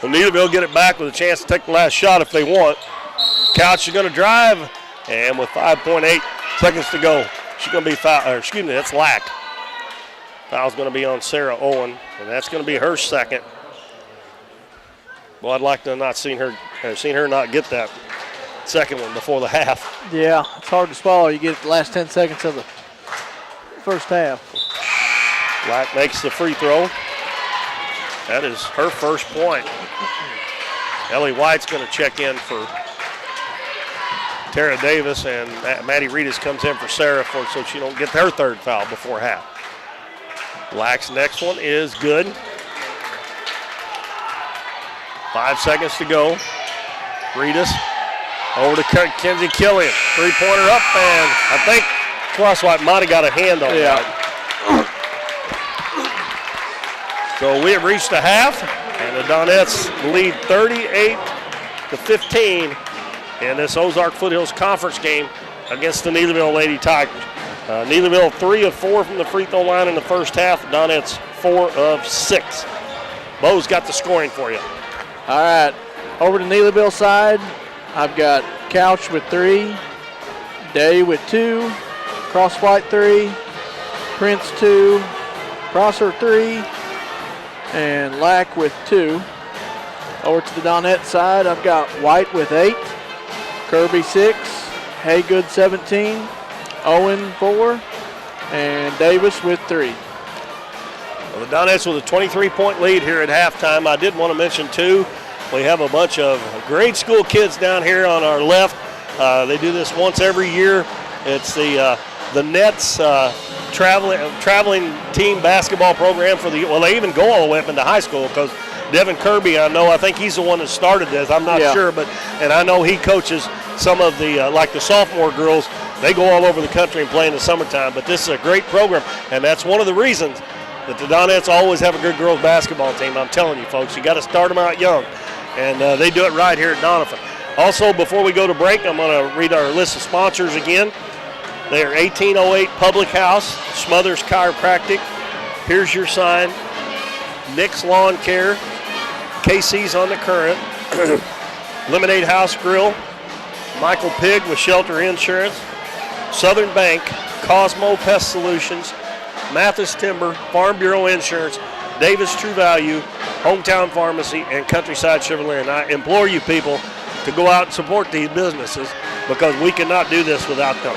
A: Well, Neelyville get it back with a chance to take the last shot if they want. Couch is going to drive, and with 5.8 seconds to go, she's going to be foul. That's Lack. Foul's going to be on Sarah Owen, and that's going to be her second. Well, I'd like to not seen her not get that second one before the half.
B: Yeah, it's hard to swallow. You get the last 10 seconds of the first half.
A: Lack makes the free throw. That is her first point. Ellie White's going to check in for Tara Davis, and Maddie Reedus comes in for Sarah so she don't get her third foul before half. Lack's next one is good. 5 seconds to go. Reedus over to Kenzie Killian. Three-pointer up, and I think Crosswhite might have got a hand on that. So we have reached the half, and the Donettes lead 38-15 in this Ozark Foothills Conference game against the Neelyville Lady Tigers. Neelyville 3 of 4 from the free throw line in the first half. Donettes 4 of 6. Bo's got the scoring for you.
B: All right, over to Neelyville side, I've got Couch with 3, Day with 2, Crosswhite 3, Prince 2, Crosser 3, and Lack with 2. Over to the Donette side, I've got White with 8, Kirby 6, Haygood 17, Owen 4, and Davis with 3.
A: Well, the Donettes with a 23-point lead here at halftime. I did want to mention, too, we have a bunch of grade school kids down here on our left. They do this once every year. It's the Nets traveling team basketball program for they even go all the way up into high school, because Devin Kirby, I think he's the one that started this. I'm not sure, and I know he coaches some of the, like the sophomore girls. They go all over the country and play in the summertime, but this is a great program, and that's one of the reasons that the Donettes always have a good girls basketball team. I'm telling you, folks, you got to start them out young, and they do it right here at Doniphan. Also, before we go to break, I'm going to read our list of sponsors again. They are 1808 Public House, Smothers Chiropractic, Here's Your Sign, Nick's Lawn Care, KC's on the Current, Lemonade House Grill, Michael Pig with Shelter Insurance, Southern Bank, Cosmo Pest Solutions, Mathis Timber, Farm Bureau Insurance, Davis True Value, Hometown Pharmacy, and Countryside Chevrolet. And I implore you people to go out and support these businesses, because we cannot do this without them.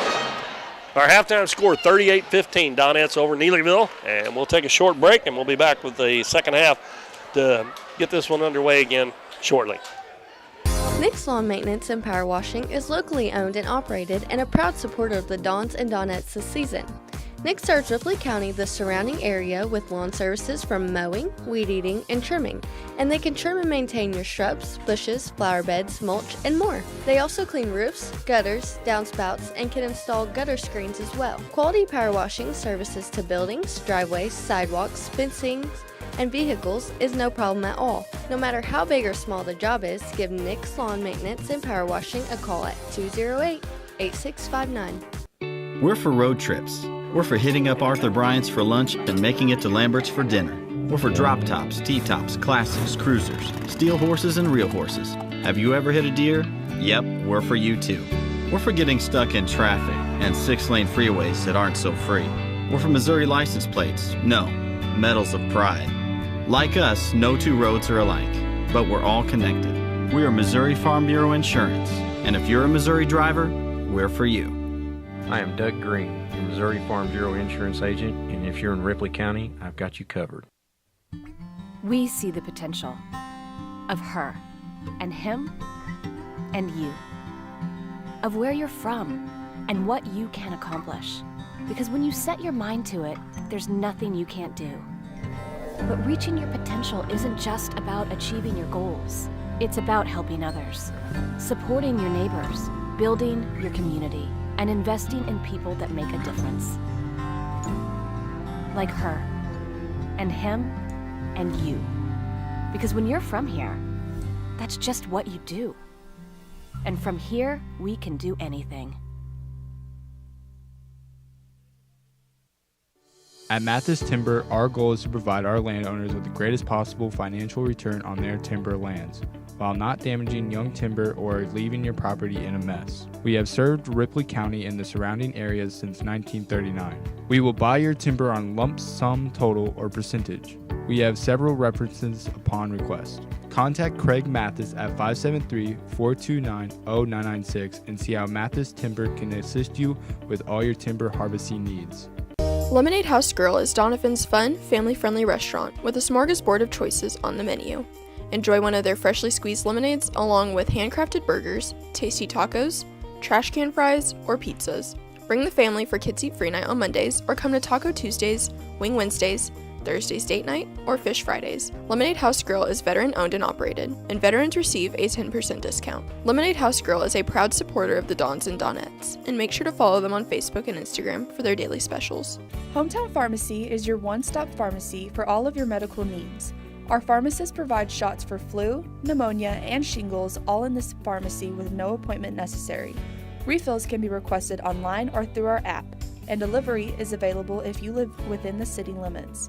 A: Our halftime score, 38-15, Donettes over Neelyville. And we'll take a short break, and we'll be back with the second half to get this one underway again shortly.
F: Nick's Lawn Maintenance and Power Washing is locally owned and operated and a proud supporter of the Dons and Donettes this season. Nick serves Ripley County, the surrounding area, with lawn services from mowing, weed eating, and trimming, and they can trim and maintain your shrubs, bushes, flower beds, mulch, and more. They also clean roofs, gutters, downspouts, and can install gutter screens as well. Quality power washing services to buildings, driveways, sidewalks, fencing, and vehicles is no problem at all. No matter how big or small the job is, give Nick's Lawn Maintenance and Power Washing a call at 208-8659.
I: We're for road trips. We're for hitting up Arthur Bryant's for lunch and making it to Lambert's for dinner. We're for drop tops, T-tops, classics, cruisers, steel horses, and real horses. Have you ever hit a deer? Yep, we're for you too. We're for getting stuck in traffic and 6-lane freeways that aren't so free. We're for Missouri license plates. No, medals of pride. Like us, no two roads are alike, but we're all connected. We are Missouri Farm Bureau Insurance, and if you're a Missouri driver, we're for you.
J: I am Doug Green, your Missouri Farm Bureau Insurance Agent, and if you're in Ripley County, I've got you covered.
K: We see the potential of her and him and you, of where you're from and what you can accomplish. Because when you set your mind to it, there's nothing you can't do. But reaching your potential isn't just about achieving your goals. It's about helping others, supporting your neighbors, building your community, and investing in people that make a difference. Like her, and him, and you. Because when you're from here, that's just what you do. And from here, we can do anything.
L: At Mathis Timber, our goal is to provide our landowners with the greatest possible financial return on their timber lands, while not damaging young timber or leaving your property in a mess. We have served Ripley County and the surrounding areas since 1939. We will buy your timber on lump sum total or percentage. We have several references upon request. Contact Craig Mathis at 573-429-0996 and see how Mathis Timber can assist you with all your timber harvesting needs.
M: Lemonade House Grill is Doniphan's fun, family-friendly restaurant with a smorgasbord of choices on the menu. Enjoy one of their freshly squeezed lemonades along with handcrafted burgers, tasty tacos, trash can fries, or pizzas. Bring the family for Kids Eat Free Night on Mondays or come to Taco Tuesdays, Wing Wednesdays, Thursday's Date Night, or Fish Fridays. Lemonade House Grill is veteran owned and operated, and veterans receive a 10% discount. Lemonade House Grill is a proud supporter of the Dons and Donettes, and make sure to follow them on Facebook and Instagram for their daily specials.
O: Hometown Pharmacy is your one-stop pharmacy for all of your medical needs. Our pharmacists provide shots for flu, pneumonia, and shingles all in this pharmacy with no appointment necessary. Refills can be requested online or through our app, and delivery is available if you live within the city limits.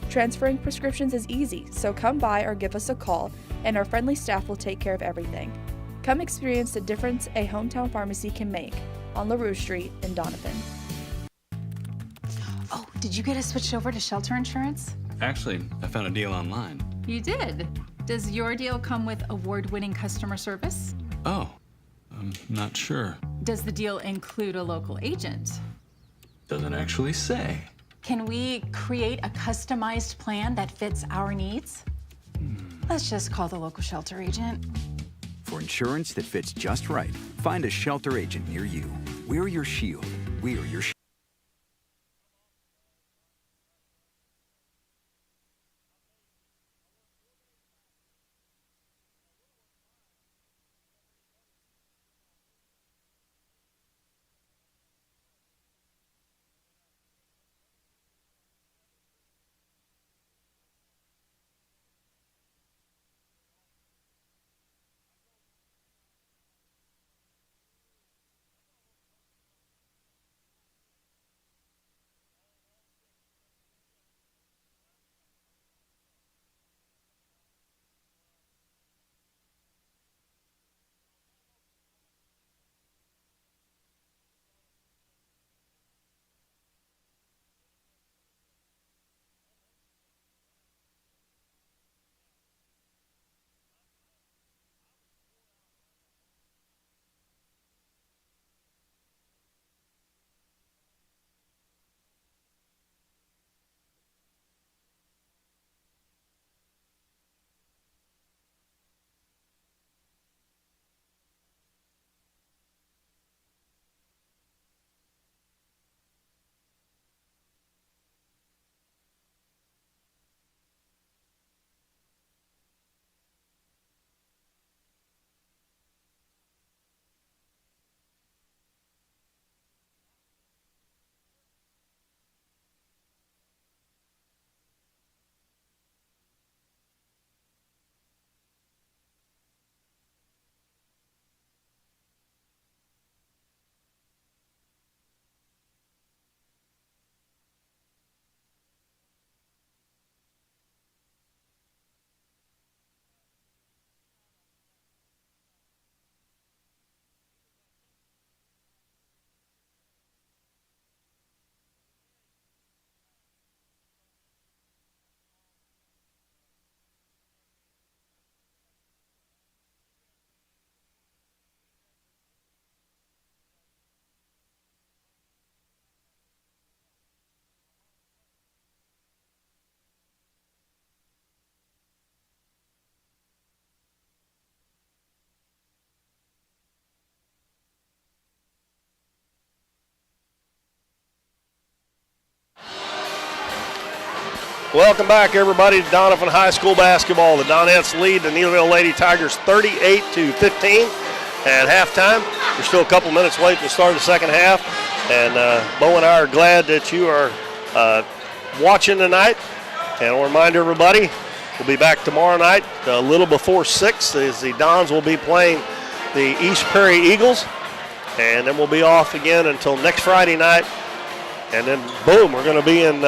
O: Transferring prescriptions is easy, so come by or give us a call, and our friendly staff will take care of everything. Come experience the difference a hometown pharmacy can make on LaRue Street in Doniphan.
C: Oh, did you get us switched over to shelter insurance?
D: Actually, I found a deal online.
C: You did. Does your deal come with award-winning customer service?
D: Oh, I'm not sure.
C: Does the deal include a local agent?
D: Doesn't actually say.
C: Can we create a customized plan that fits our needs? Let's just call the local shelter agent.
E: For insurance that fits just right, find a shelter agent near you. We're your shield. We're your shield.
A: Welcome back, everybody, to Doniphan High School basketball. The Donettes lead the Neelyville Lady Tigers 38-15 at halftime. We're still a couple minutes late to the start of the second half, and Bo and I are glad that you are watching tonight. And I'll remind everybody, we'll be back tomorrow night a little before 6 as the Dons will be playing the East Prairie Eagles, and then we'll be off again until next Friday night, and then boom, we're going to be in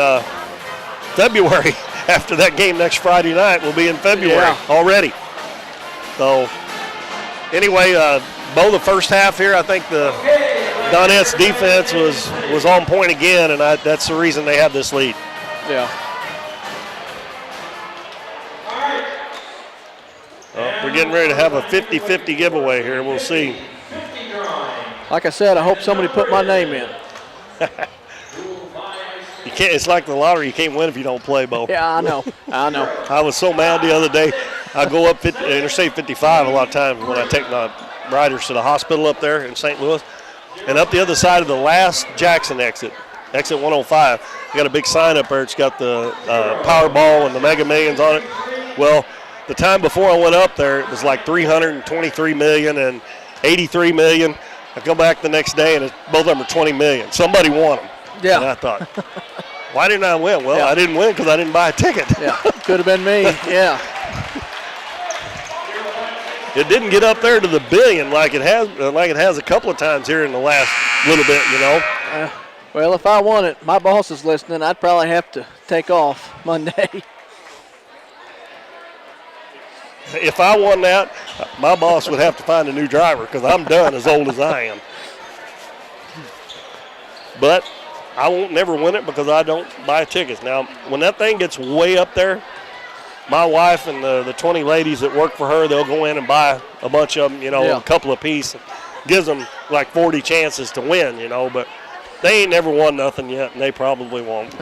A: February. After that game next Friday night, we'll be in February already. So anyway, Bo, the first half here, I think the Donettes defense was on point again, and that's the reason they have this lead.
B: Yeah.
A: We're getting ready to have a 50-50 giveaway here. We'll see.
B: Like I said, I hope somebody put my name in.
A: You can't. It's like the lottery. You can't win if you don't play, Bo.
B: Yeah, I know.
A: I was so mad the other day. I go up Interstate 55 a lot of times when I take my riders to the hospital up there in St. Louis. And up the other side of the last Jackson exit 105, you got a big sign up there. It's got the Powerball and the Mega Millions on it. Well, the time before I went up there, it was like $323 million and $83 million. I come back the next day, and both of them are $20 million. Somebody won them.
B: Yeah.
A: And I thought, why didn't I win? Well, I didn't win because I didn't buy a ticket.
B: Yeah, could have been me. Yeah.
A: It didn't get up there to the billion like it has a couple of times here in the last little bit, you know.
B: Well, if I won it, my boss is listening. I'd probably have to take off Monday.
A: If I won that, my boss would have to find a new driver because I'm done as old as I am. But I won't never win it because I don't buy tickets. Now, when that thing gets way up there, my wife and the 20 ladies that work for her, they'll go in and buy a bunch of them, a couple apiece. Gives them like 40 chances to win, but they ain't never won nothing yet, and they probably won't.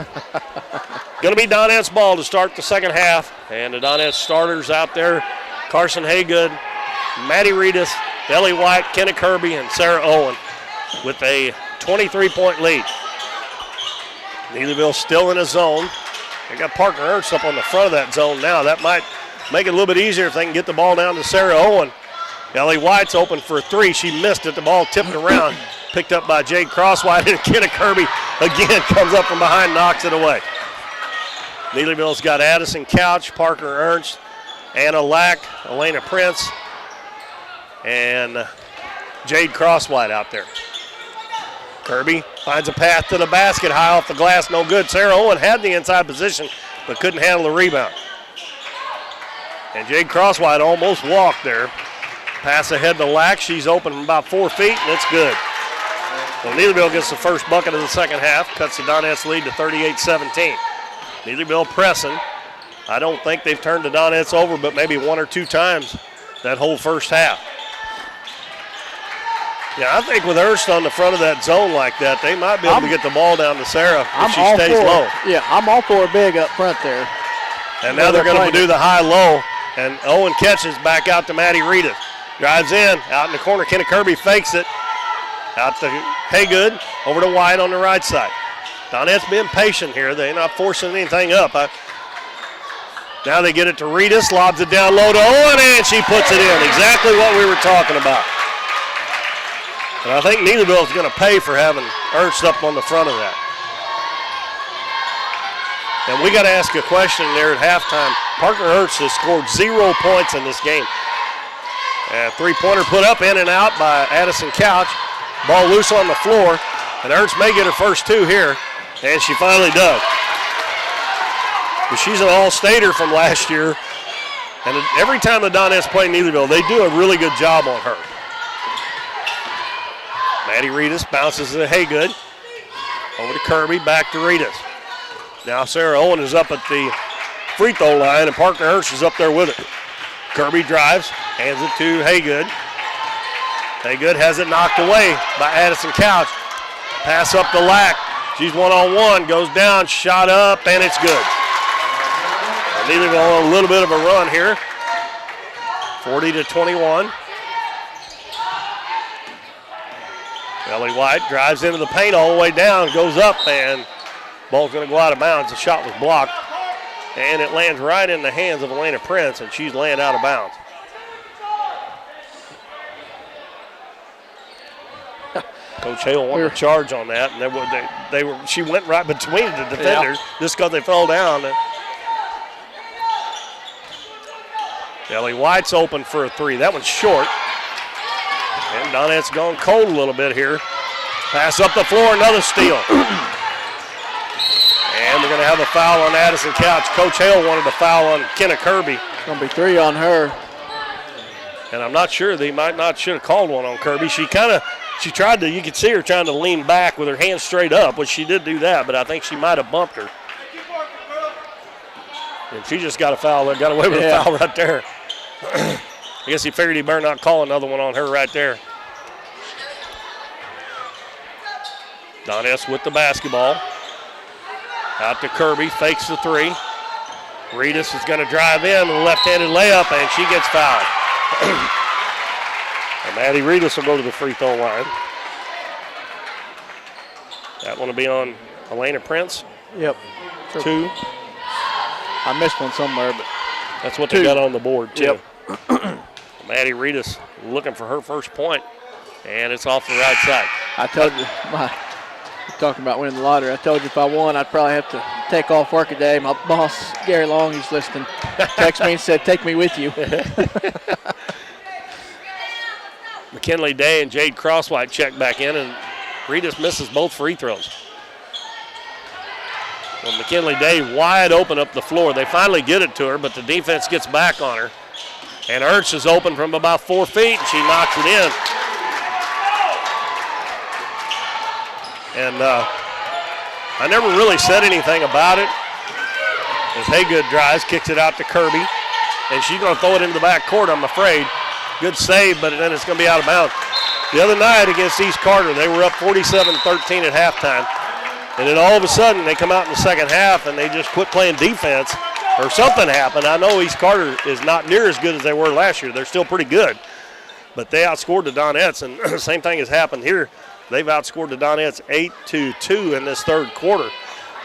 A: Going to be Donettes ball to start the second half, and the Donettes starters out there, Carson Haygood, Maddie Reedus, Ellie White, Kenna Kirby, and Sarah Owen with a 23-point lead. Neelyville still in a zone. They got Parker Ernst up on the front of that zone now. That might make it a little bit easier if they can get the ball down to Sarah Owen. Ellie White's open for a three. She missed it. The ball tipped around. Picked up by Jade Crosswhite, and Kenna Kirby again comes up from behind, knocks it away. Neelyville's got Addison Couch, Parker Ernst, Anna Lack, Elena Prince, and Jade Crosswhite out there. Kirby finds a path to the basket, high off the glass, no good. Sarah Owen had the inside position, but couldn't handle the rebound. And Jade Crosswhite almost walked there. Pass ahead to Lack. She's open from about 4 feet, and it's good. So Neelyville gets the first bucket of the second half, cuts the Donettes lead to 38-17. Neelyville pressing. I don't think they've turned the Donettes over, but maybe one or two times that whole first half. Yeah, I think with Ernst on the front of that zone like that, they might be able to get the ball down to Sarah if she stays low.
B: Yeah, I'm all for a big up front there.
A: And now they're going to do the high-low, and Owen catches back out to Maddie Reedus. Drives in, out in the corner. Kenna Kirby fakes it. Out to Haygood, over to White on the right side. Donette's being patient here. They're not forcing anything up. Now they get it to Reedus, lobs it down low to Owen, and she puts it in. Exactly what we were talking about. And I think Neelyville is going to pay for having Ernst up on the front of that. And we got to ask a question there at halftime. Parker Ernst has scored 0 points in this game. Three-pointer put up, in and out by Addison Couch. Ball loose on the floor, and Ernst may get her first two here, and she finally does. But she's an all-stater from last year, and every time the Donettes play Neelyville, they do a really good job on her. Maddie Reedus bounces to Haygood. Over to Kirby, back to Reedus. Now Sarah Owen is up at the free throw line, and Parker Ernst is up there with it. Kirby drives, hands it to Haygood. Haygood has it knocked away by Addison Couch. Pass up to Lack. She's one-on-one, goes down, shot up, and it's good. Neelyville on a little bit of a run here. 40-21. Ellie White drives into the paint all the way down, goes up, and ball's going to go out of bounds. The shot was blocked. And it lands right in the hands of Elena Prince, and she's laying out of bounds. Coach Hale wanted to charge on that, and she went right between the defenders just because they fell down. Ellie White's open for a three. That one's short. And Donette's gone cold a little bit here. Pass up the floor, another steal. And we're going to have a foul on Addison Couch. Coach Hale wanted a foul on Kenna Kirby.
B: It's going to be 3 on her.
A: And I'm not sure, they might not should have called one on Kirby. She tried to, you could see her trying to lean back with her hands straight up, which she did do that, but I think she might have bumped her. And she just got a foul, got away with a foul right there. I guess he figured he better not call another one on her right there. Donettes with the basketball. Out to Kirby, fakes the three. Reedus is going to drive in with a left-handed layup, and she gets fouled. And Maddie Reedus will go to the free throw line. That one will be on Elena Prince.
B: Yep.
A: 2.
B: I missed one somewhere, but
A: that's what they got on the board, too.
B: Yep.
A: Maddie Reedus looking for her first point, and it's off the right side.
B: I told you, talking about winning the lottery, I told you if I won, I'd probably have to take off work a day. My boss, Gary Long, he's listening, texted me and said, take me with you.
A: McKinley Day and Jade Crosswhite check back in, and Reedus misses both free throws. Well, McKinley Day wide open up the floor. They finally get it to her, but the defense gets back on her. And Ernst is open from about 4 feet, and she knocks it in. And I never really said anything about it. As Haygood drives, kicks it out to Kirby, and she's going to throw it into the back court, I'm afraid. Good save, but then it's going to be out of bounds. The other night against East Carter, they were up 47-13 at halftime. And then all of a sudden, they come out in the second half, and they just quit playing defense, or something happened. I know East Carter is not near as good as they were last year. They're still pretty good. But they outscored the Donettes, and the same thing has happened here. They've outscored the Donettes 8-2 in this third quarter.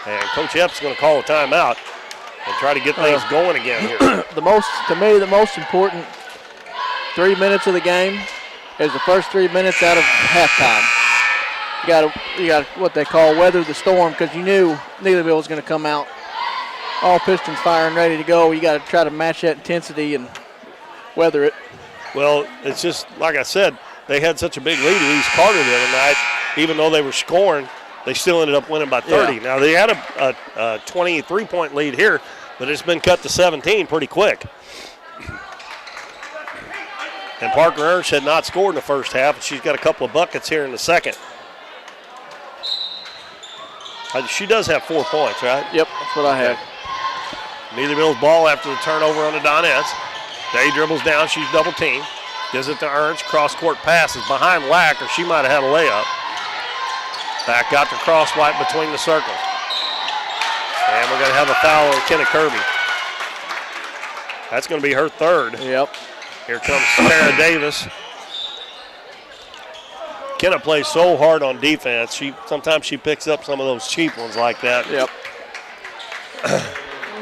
A: And Coach Epps is going to call a timeout and try to get things going again here.
B: To me, the most important 3 minutes of the game is the first 3 minutes out of halftime. You got what they call weather the storm, because you knew Neelyville was going to come out all pistons firing, ready to go. You got to try to match that intensity and weather it.
A: Well, it's just like I said, they had such a big lead at East Carter the other night. Even though they were scoring, they still ended up winning by 30. Yeah. Now they had a 23-point lead here, but it's been cut to 17 pretty quick. And Parker Ernst had not scored in the first half, and she's got a couple of buckets here in the second. She does have 4 points, right?
B: Yep, that's what I have.
A: Neelyville's ball after the turnover on the Donettes. Day dribbles down, she's double teamed. Gives it to Ernst, cross-court passes behind Lack, or she might have had a layup. Back out to Crosswhite between the circles. And we're going to have a foul on Kenna Kirby. That's going to be her third.
B: Yep.
A: Here comes Sarah Davis. Kenna plays so hard on defense. Sometimes she picks up some of those cheap ones like that.
B: Yep.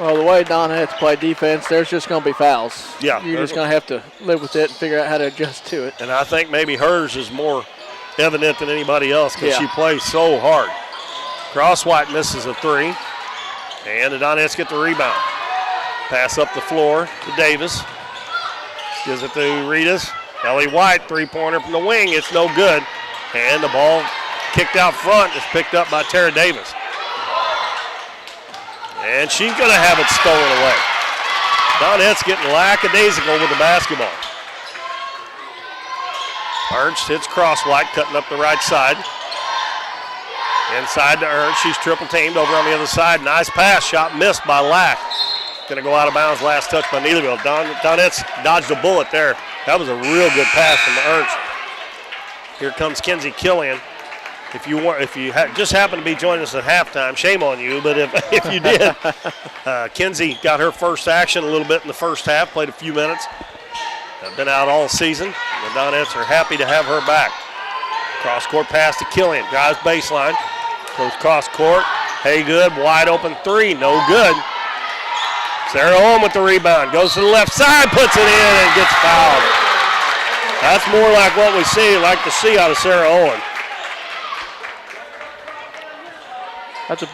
B: Well, the way Donnettes play defense, there's just going to be fouls.
A: Yeah.
B: You're just going to have to live with it and figure out how to adjust to it.
A: And I think maybe hers is more evident than anybody else because she plays so hard. Crosswhite misses a three. And the Donnettes get the rebound. Pass up the floor to Davis. Gives it to Reedus. Ellie White, three-pointer from the wing. It's no good. And the ball kicked out front is picked up by Tara Davis. And she's going to have it stolen away. Donnettes getting lackadaisical with the basketball. Ernst hits Crosswhite, cutting up the right side. Inside to Ernst. She's triple teamed over on the other side. Nice pass. Shot missed by Lack. Going to go out of bounds. Last touch by Neelyville. Donnettes dodged a bullet there. That was a real good pass from Ernst. Here comes Kenzie Killian. If you just happen to be joining us at halftime, shame on you. But if you did, Kenzie got her first action a little bit in the first half. Played a few minutes. Been out all season. The Donettes are happy to have her back. Cross-court pass to Killian. Drives baseline. Goes cross-court. Haygood, wide open three. No good. Sarah Owen with the rebound. Goes to the left side, puts it in, and gets fouled. That's more like what we like to see out of Sarah Owen.
B: That's a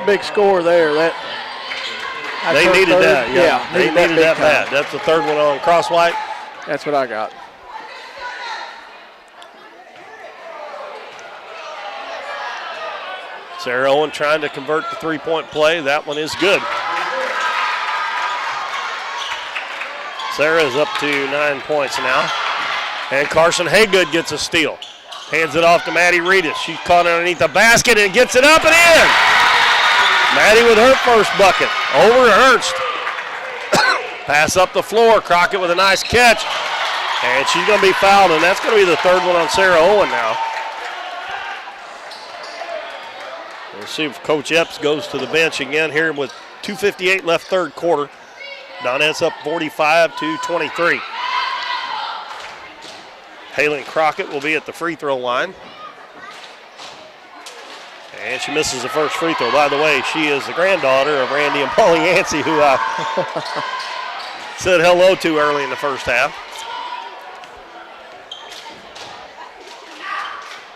B: big score there.
A: They needed that.
B: Yeah,
A: they needed that bad. That's the third one on Cross-White.
B: That's what I got.
A: Sarah Owen trying to convert the three-point play. That one is good. Sarah is up to 9 points now. And Carson Haygood gets a steal. Hands it off to Maddie Reedus. She's caught underneath the basket and gets it up and in. Maddie with her first bucket. Over to Ernst. Pass up the floor. Crockett with a nice catch. And she's going to be fouled, and that's going to be the third one on Sarah Owen now. We'll see if Coach Epps goes to the bench again here with 2:58 left third quarter. Donettes up 45-23. Halen Crockett will be at the free throw line. And she misses the first free throw. By the way, she is the granddaughter of Randy and Polly Yancey, who I said hello to early in the first half.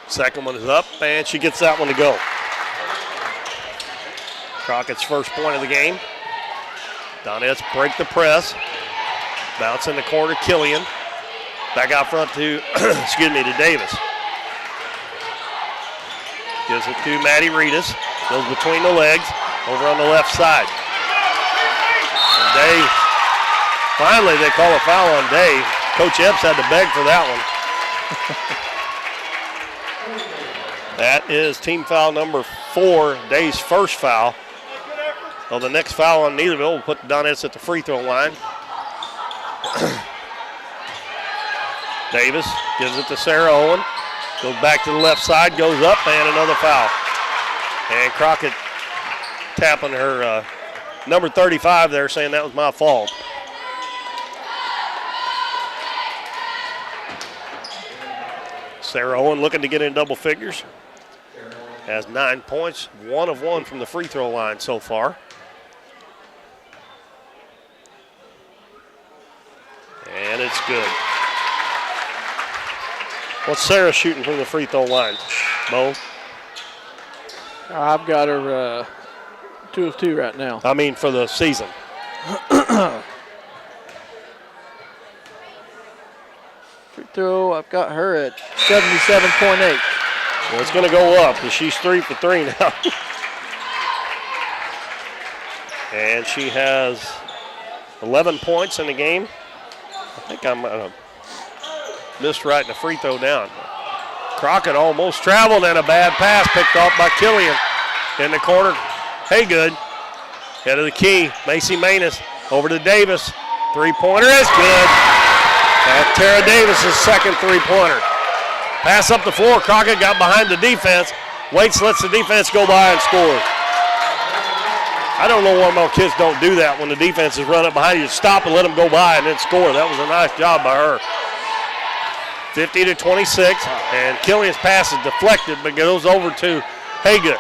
A: Second one is up, and she gets that one to go. Crockett's first point of the game. Donettes break the press. Bounce in the corner, Killian. Back out front to, to Davis. Gives it to Maddie Reedus. Goes between the legs, over on the left side. And Day, finally they call a foul on Day. Coach Epps had to beg for that one. That is team foul number 4, Day's first foul. Well, the next foul on Neelyville will put the Donettes at the free throw line. Davis gives it to Sarah Owen. Goes back to the left side, goes up, and another foul. And Crockett tapping her number 35 there, saying that was my fault. Sarah Owen looking to get in double figures. Has 9 points, 1 of 1 from the free throw line so far. And it's good. What's Sarah shooting from the free throw line, Bo?
B: I've got her 2 of 2 right now.
A: I mean for the season.
B: Free throw, I've got her at 77.8.
A: Well, it's going to go up because she's 3 for 3 now. And she has 11 points in the game. I think I'm missed writing the free throw down. Crockett almost traveled, and a bad pass picked off by Killian. In the corner, Haygood. Head of the key, Macy Manus over to Davis. Three-pointer is good. At Tara Davis's second three-pointer. Pass up the floor, Crockett got behind the defense. Waits, lets the defense go by and scores. I don't know why more kids don't do that when the defense is running behind you. Stop and let them go by and then score. That was a nice job by her. 50-26, and Killian's pass is deflected, but goes over to Haygood.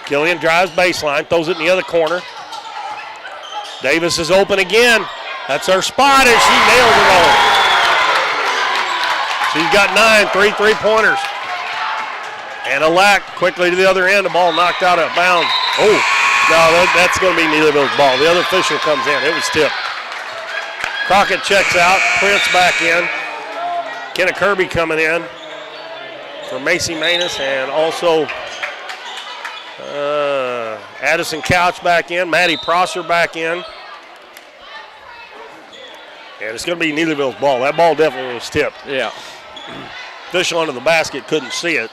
A: Killian drives baseline, throws it in the other corner. Davis is open again. That's her spot, and she nails it all. She's got 9, 3 3-pointers. And a lack quickly to the other end. The ball knocked out of bounds. Oh, no, that's going to be Neelyville's ball. The other official comes in. It was tipped. Crockett checks out. Prince back in. Kenna Kirby coming in for Macy Manus, and also Addison Couch back in. Maddie Prosser back in. And it's going to be Neelyville's ball. That ball definitely was tipped.
B: Yeah.
A: Official under the basket couldn't see it.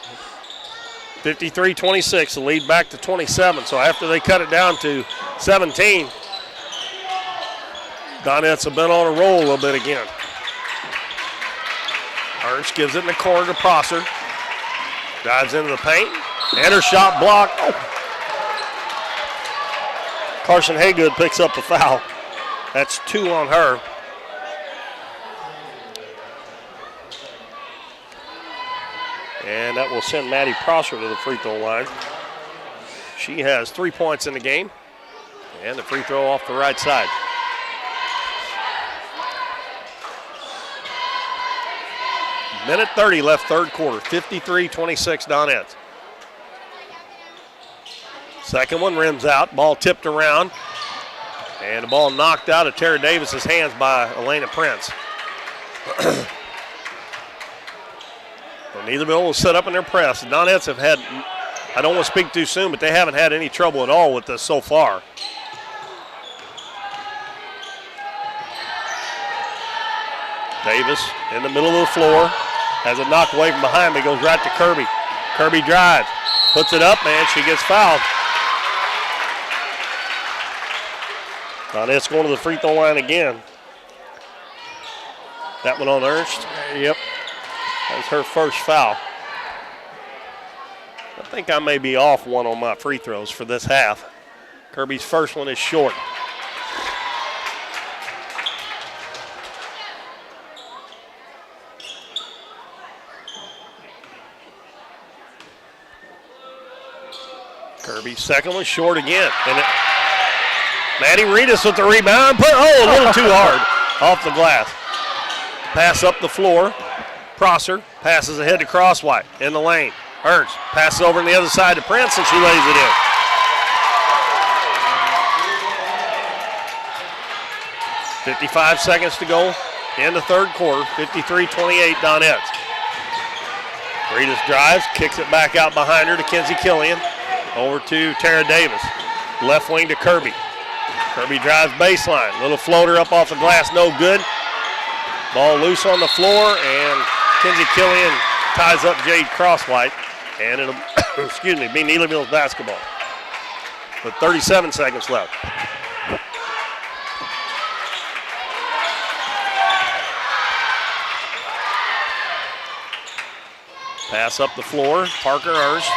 A: 53-26, the lead back to 27. So after they cut it down to 17, Donettes have been on a roll a little bit again. Ernst gives it in the corner to Prosser. Dives into the paint. And her shot blocked. Oh. Carson Haygood picks up the foul. That's 2 on her. And that will send Maddie Prosser to the free throw line. She has 3 points in the game. And the free throw off the right side. Minute 30 left third quarter, 53-26 Donettes. Second one rims out, ball tipped around, and the ball knocked out of Tara Davis's hands by Elena Prince. Neelyville will set up in their press. The Donettes have had, I don't want to speak too soon, but they haven't had any trouble at all with this so far. Davis in the middle of the floor. Has it knocked away from behind, but goes right to Kirby. Kirby drives, puts it up, and she gets fouled. Donettes going to the free throw line again. That one on Ernst.
B: Yep.
A: That was her first foul. I think I may be off one on my free throws for this half. Kirby's first one is short. Kirby's second one short again. And Maddie Reedus with the rebound. A little too hard off the glass. Pass up the floor. Prosser passes ahead to Crosswhite in the lane. Ernst passes over on the other side to Prince, and she lays it in. .55 seconds to go in the third quarter. 53-28 Donettes. Reedus drives, kicks it back out behind her to Kenzie Killian. Over to Tara Davis. Left wing to Kirby. Kirby drives baseline. Little floater up off the glass, no good. Ball loose on the floor, and Kenzie Killian ties up Jade Crosswhite, and it'll be Neelyville's basketball. With 37 seconds left. Pass up the floor. Parker Ernst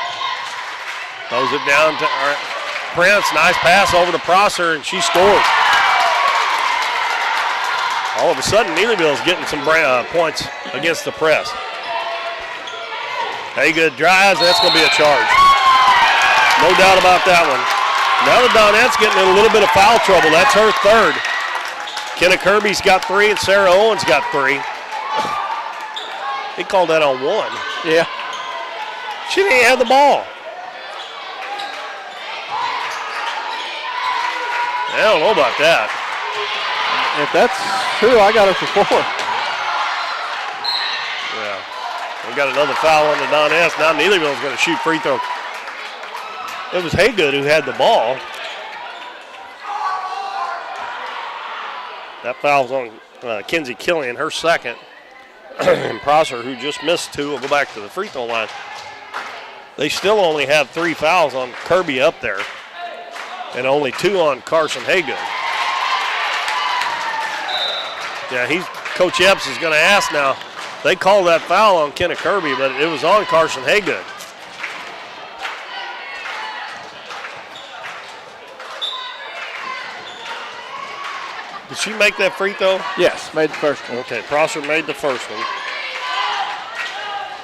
A: throws it down to Prince. Nice pass over to Prosser, and she scores. All of a sudden, Neelyville's getting some points against the press. Haygood drives. That's going to be a charge. No doubt about that one. Now the Donettes getting in a little bit of foul trouble. That's her third. Kenna Kirby's got 3, and Sarah Owens got 3. He called that on 1.
B: Yeah.
A: She didn't even have the ball. I don't know about that.
B: If that's true, I got her for 4.
A: Yeah. We got another foul on the Donettes. Now Neelyville's going to shoot free throw. It was Haygood who had the ball. That foul's on Kenzie Killian, her second. And Prosser, who just missed 2, will go back to the free throw line. They still only have 3 fouls on Kirby up there, and only 2 on Carson Haygood. Yeah, Coach Epps is going to ask now. They called that foul on Kenna Kirby, but it was on Carson Haygood. Did she make that free throw?
B: Yes, made the first one.
A: Okay, Prosser made the first one.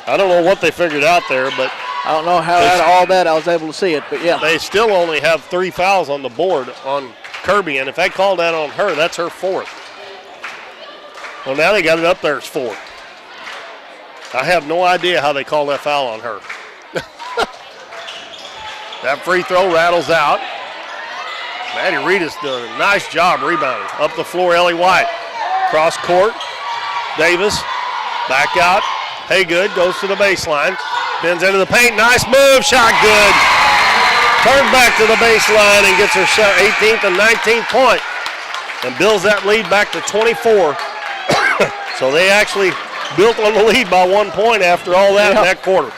A: I don't know what they figured out there, but
B: I don't know how out of all that I was able to see it, but yeah.
A: They still only have 3 fouls on the board on Kirby, and if they called that on her, that's her 4th. Well, now they got it up there as 4. I have no idea how they call that foul on her. That free throw rattles out. Maddie Reedus doing a nice job rebounding. Up the floor, Ellie White. Cross court. Davis. Back out. Haygood goes to the baseline. Bends into the paint. Nice move. Shot good. Turns back to the baseline and gets her 18th and 19th point. And builds that lead back to 24. So they actually built on the lead by 1 point after all that in that quarter.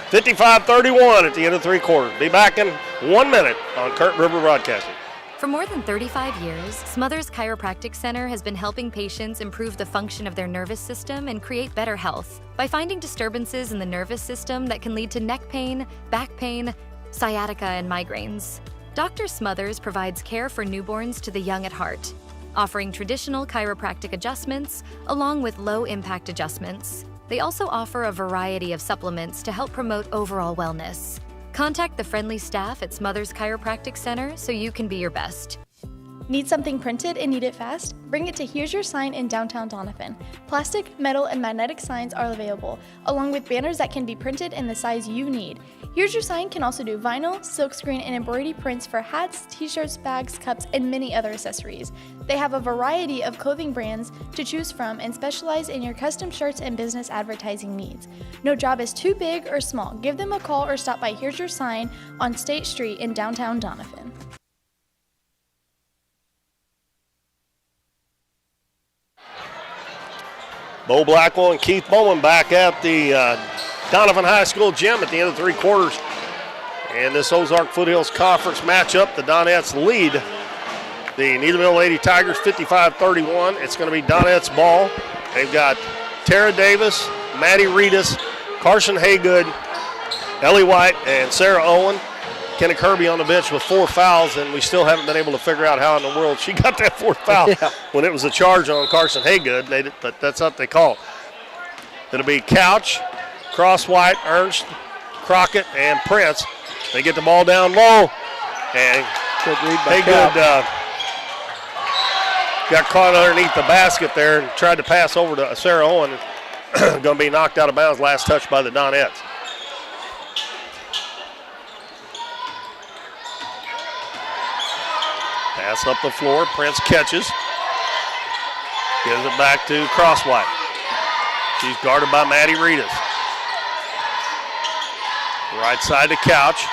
A: 55-31 at the end of 3 quarters. Be back in 1 minute on Current River Broadcasting.
G: For more than 35 years, Smothers Chiropractic Center has been helping patients improve the function of their nervous system and create better health by finding disturbances in the nervous system that can lead to neck pain, back pain, sciatica, and migraines. Dr. Smothers provides care for newborns to the young at heart, offering traditional chiropractic adjustments along with low-impact adjustments. They also offer a variety of supplements to help promote overall wellness. Contact the friendly staff at Smothers Chiropractic Center so you can be your best.
P: Need something printed and need it fast? Bring it to Here's Your Sign in downtown Doniphan. Plastic, metal, and magnetic signs are available, along with banners that can be printed in the size you need. Here's Your Sign can also do vinyl, silkscreen, and embroidery prints for hats, t-shirts, bags, cups, and many other accessories. They have a variety of clothing brands to choose from and specialize in your custom shirts and business advertising needs. No job is too big or small. Give them a call or stop by Here's Your Sign on State Street in downtown Doniphan.
A: Bo Blackwell and Keith Bowman back at the Doniphan High School gym at the end of 3 quarters. And this Ozark Foothills Conference matchup, the Donettes lead the Neelyville Lady Tigers 55-31. It's going to be Donettes ball. They've got Tara Davis, Maddie Reedus, Carson Haygood, Ellie White, and Sarah Owen. Kenna Kirby on the bench with 4 fouls, and we still haven't been able to figure out how in the world she got that 4th foul when it was a charge on Carson Haygood, but that's what they call it. It'll be Couch, Crosswhite, Ernst, Crockett, and Prince. They get the ball down low, and Haygood got caught underneath the basket there and tried to pass over to Sarah Owen. Going to be knocked out of bounds, last touch by the Donettes. Pass up the floor, Prince catches. Gives it back to Crosswhite. She's guarded by Maddie Reedus. Right side to Couch.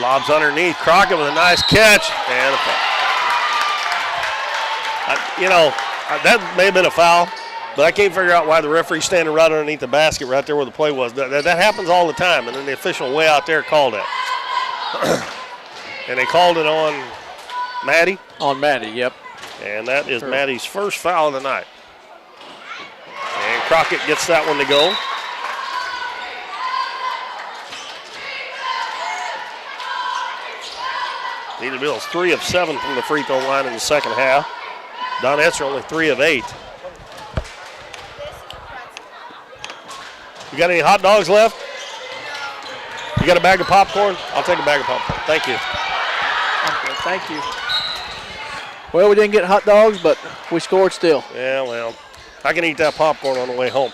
A: Lobs underneath. Crockett with a nice catch. And that may have been a foul, but I can't figure out why the referee's standing right underneath the basket right there where the play was. That happens all the time, and then the official way out there called it. And they called it on Maddie?
B: On Maddie, yep.
A: And that is Maddie's first foul of the night. And Crockett gets that one to go. Neelyville's 3 of 7 from the free throw line in the second half. Donettes are only 3 of 8. You got any hot dogs left? You got a bag of popcorn? I'll take a bag of popcorn. Thank you.
B: Okay, thank you. Well, we didn't get hot dogs, but we scored still.
A: Yeah, well, I can eat that popcorn on the way home.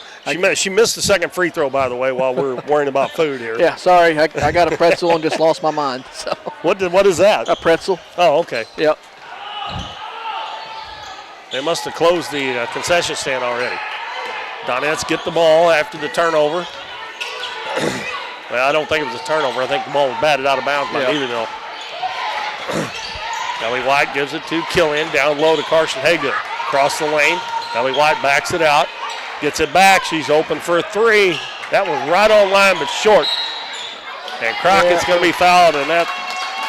A: She missed the second free throw, by the way, while we're worrying about food here.
B: Yeah, sorry. I got a pretzel and just lost my mind. So.
A: What is that?
B: A pretzel.
A: Oh, okay.
B: Yep.
A: They must have closed the concession stand already. Donettes get the ball after the turnover. Well, I don't think it was a turnover. I think the ball was batted out of bounds by Neelyville. Ellie White gives it to Killian, down low to Carson Haygood. Across the lane, Ellie White backs it out, gets it back. She's open for a 3. That was right on line but short. And Crockett's going to be fouled, and that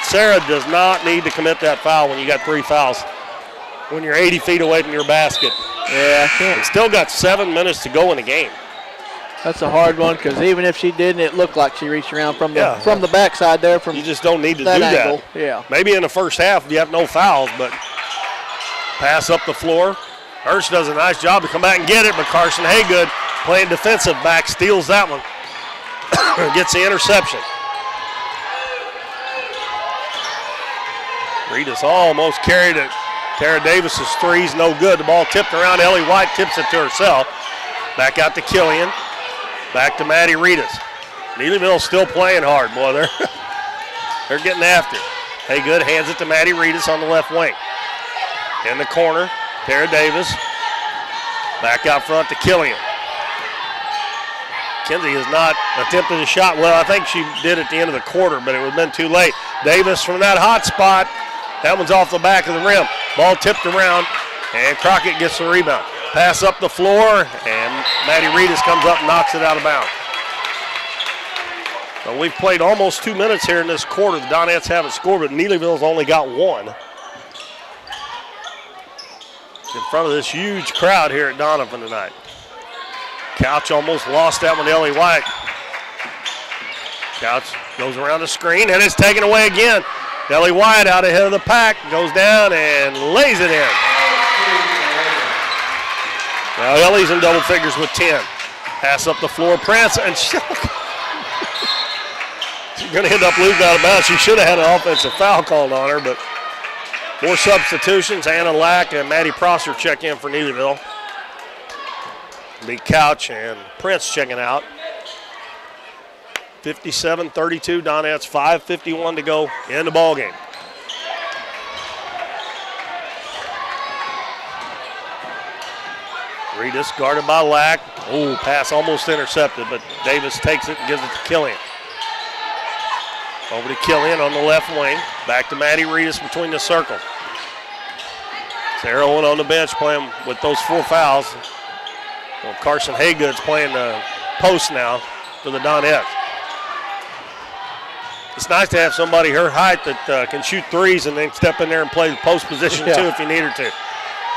A: Sarah does not need to commit that foul when you got 3 fouls. When you're 80 feet away from your basket.
B: Yeah, I can't.
A: Still got 7 minutes to go in the game.
B: That's a hard one because even if she didn't, it looked like she reached around from the backside there. From
A: you just don't need to
B: that
A: do
B: angle.
A: that.
B: Yeah.
A: Maybe in the first half you have no fouls, but pass up the floor. Ernst does a nice job to come back and get it, but Carson Haygood playing defensive back steals that one. Gets the interception. Reedus almost carried it. Tara Davis's 3's no good. The ball tipped around. Ellie White tips it to herself. Back out to Killian. Back to Maddie Reedus. Neelyville's still playing hard, boy. They're getting after it. Haygood hands it to Maddie Reedus on the left wing. In the corner, Tara Davis. Back out front to Killian. Kinsey has not attempted a shot. Well, I think she did at the end of the quarter, but it would have been too late. Davis from that hot spot. That one's off the back of the rim. Ball tipped around, and Crockett gets the rebound. Pass up the floor, and Maddie Reedus comes up and knocks it out of bounds. So we've played almost 2 minutes here in this quarter. The Donettes haven't scored, but Neelyville's only got 1. In front of this huge crowd here at Doniphan tonight. Couch almost lost that one to Ellie White. Couch goes around the screen, and it's taken away again. Ellie White out ahead of the pack, goes down and lays it in. Now Ellie's in double figures with 10. Pass up the floor, Prince, and she's going to end up losing out of bounds. She should have had an offensive foul called on her, but More substitutions. Anna Lack and Maddie Prosser check in for Neelyville. Be Couch and Prince checking out. 57-32 Donettes, 5:51 to go in the ball game. Reedus guarded by Lack. Oh, pass almost intercepted, but Davis takes it and gives it to Killian. Over to Killian on the left wing. Back to Maddie Reedus between the circle. Sarah Owen on the bench playing with those 4 fouls. Well, Carson Haygood's playing the post now for the Donettes. It's nice to have somebody her height that can shoot threes and then step in there and play the post position too if you need her to.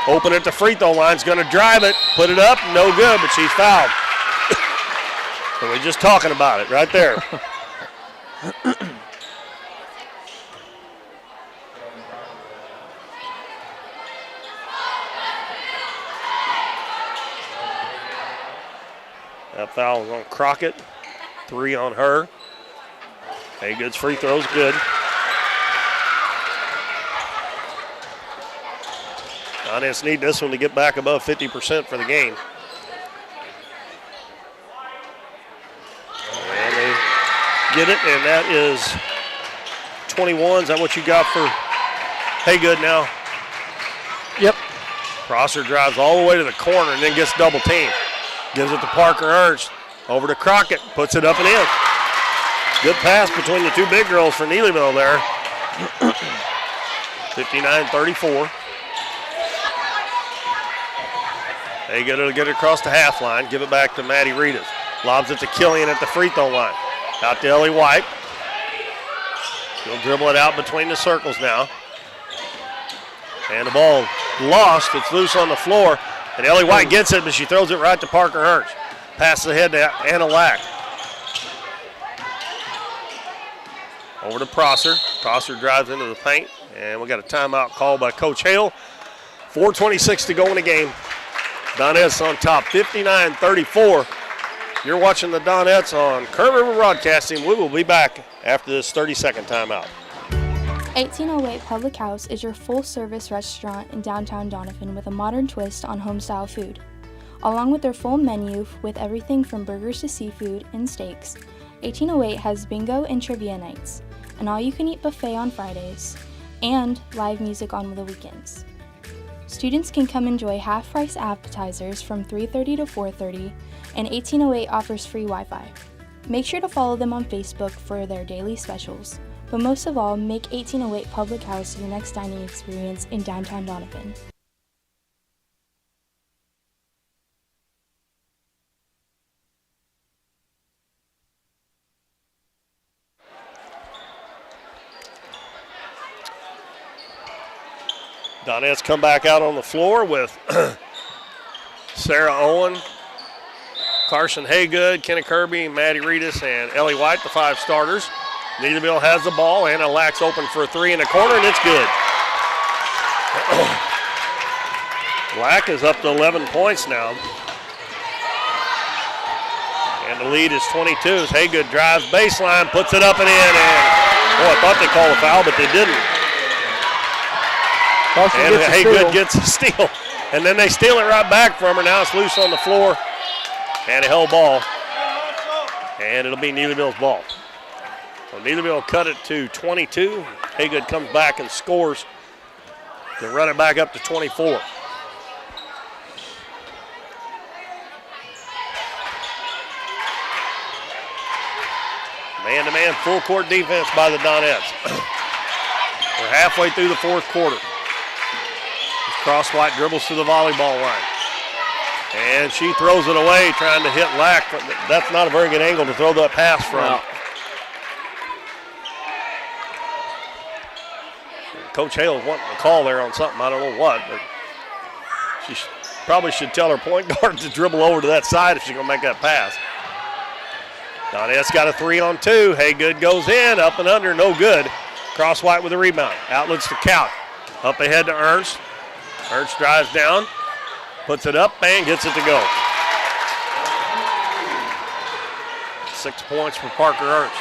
A: Open at the free throw line's going to drive it, put it up, no good, but she's fouled. And we're just talking about it right there. That foul was on Crockett. 3 on her. Haygood's free throw's good. Donettes need this one to get back above 50% for the game. And they get it, and that is 21. Is that what you got for Haygood now?
B: Yep.
A: Prosser drives all the way to the corner and then gets double teamed. Gives it to Parker Ernst. Over to Crockett. Puts it up and in. Good pass between the 2 big girls for Neelyville there. 59-34. They get it across the half line. Give it back to Maddie Reedus. Lobs it to Killian at the free throw line. Out to Ellie White. She'll dribble it out between the circles now. And the ball lost. It's loose on the floor. And Ellie White gets it, but she throws it right to Parker Ernst. Passes ahead to Anna Lack. Over to Prosser. Prosser drives into the paint. And we got a timeout called by Coach Hale. 4:26 to go in the game. Donettes on top, 59-34. You're watching the Donettes on Kern River Broadcasting. We will be back after this 30-second timeout.
Q: 1808 Public House is your full-service restaurant in downtown Doniphan with a modern twist on home-style food. Along with their full menu with everything from burgers to seafood and steaks, 1808 has bingo and trivia nights, an all-you-can-eat buffet on Fridays, and live music on the weekends. Students can come enjoy half-price appetizers from 3:30 to 4:30, and 1808 offers free Wi-Fi. Make sure to follow them on Facebook for their daily specials. But most of all, make 1808 Public House your next dining experience in downtown Doniphan.
A: Donettes come back out on the floor with Sarah Owen, Carson Haygood, Kenna Kirby, Maddie Reedus, and Ellie White, the 5 starters. Neelyville has the ball. Anna Lack's open for a 3 in the corner, and it's good. Lack is up to 11 points now. And the lead is 22 as Haygood drives baseline, puts it up and in. And, I thought they called a foul, but they didn't. And Haygood gets a steal. And then they steal it right back from her. Now it's loose on the floor. And a held ball. And it'll be Neelyville's ball. So Neelyville cut it to 22. Haygood comes back and scores to run it back up to 24. Man-to-man full court defense by the Donettes. We're halfway through the 4th quarter. Cross-White dribbles to the volleyball line. And she throws it away trying to hit Lack. That's not a very good angle to throw that pass from. No. Coach Hale's wanting a call there on something, I don't know what, but she probably should tell her point guard to dribble over to that side if she's going to make that pass. Donettes got a 3-on-2. Haygood goes in, up and under, no good. Cross-White with a rebound. Outlets to Count. Up ahead to Ernst. Ernst drives down, puts it up, and gets it to go. 6 points for Parker Ernst.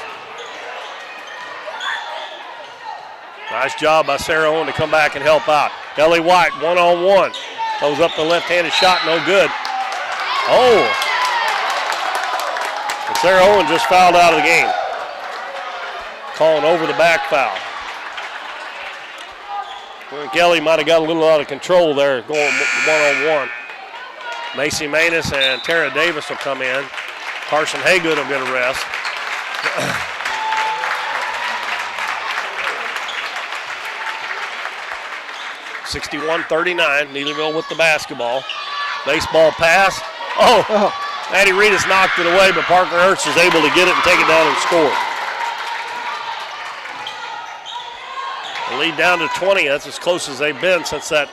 A: Nice job by Sarah Owen to come back and help out. Ellie White, one-on-one. Goes up the left-handed shot, no good. Oh! And Sarah Owen just fouled out of the game. Calling over the back foul. I think Ellie might have got a little out of control there going one-on-one. Macy Manus and Tara Davis will come in. Carson Haygood will get a rest. (61-39), Neelyville with the basketball. Baseball pass. Oh. Maddie Reedus knocked it away, but Parker Ernst is able to get it and take it down and score. The lead down to 20. That's as close as they've been since that.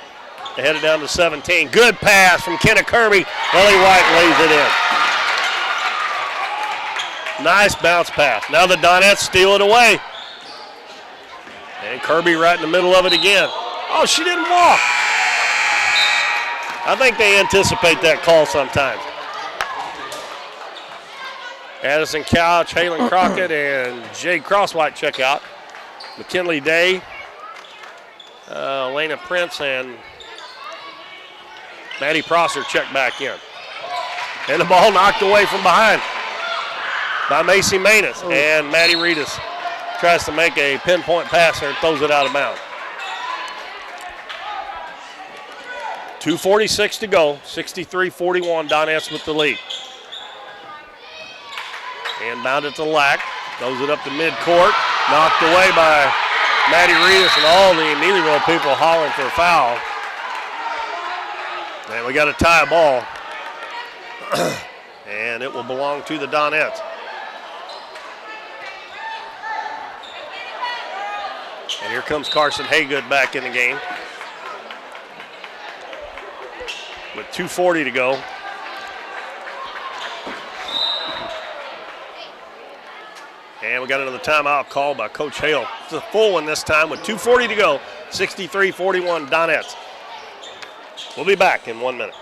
A: They headed down to 17. Good pass from Kenna Kirby. Ellie White lays it in. Nice bounce pass. Now the Donettes steal it away. And Kirby right in the middle of it again. Oh, she didn't walk. I think they anticipate that call sometimes. Addison Couch, Halen Crockett, and Jade Crosswhite check out. McKinley Day, Elena Prince, and Maddie Prosser check back in. And the ball knocked away from behind by Macy Manus. And Maddie Reedus tries to make a pinpoint pass and throws it out of bounds. 2:46 to go, 63-41, Donettes with the lead. Inbound it to Lack, throws it up to midcourt, knocked away by Maddie Reedus and all the Neelyville people hollering for a foul. And we got a tie ball. And it will belong to the Donettes. And here comes Carson Haygood back in the game. With 2:40 to go. And we got another timeout called by Coach Hale. It's a full one this time with 2:40 to go. 63-41 Donettes. We'll be back in 1 minute.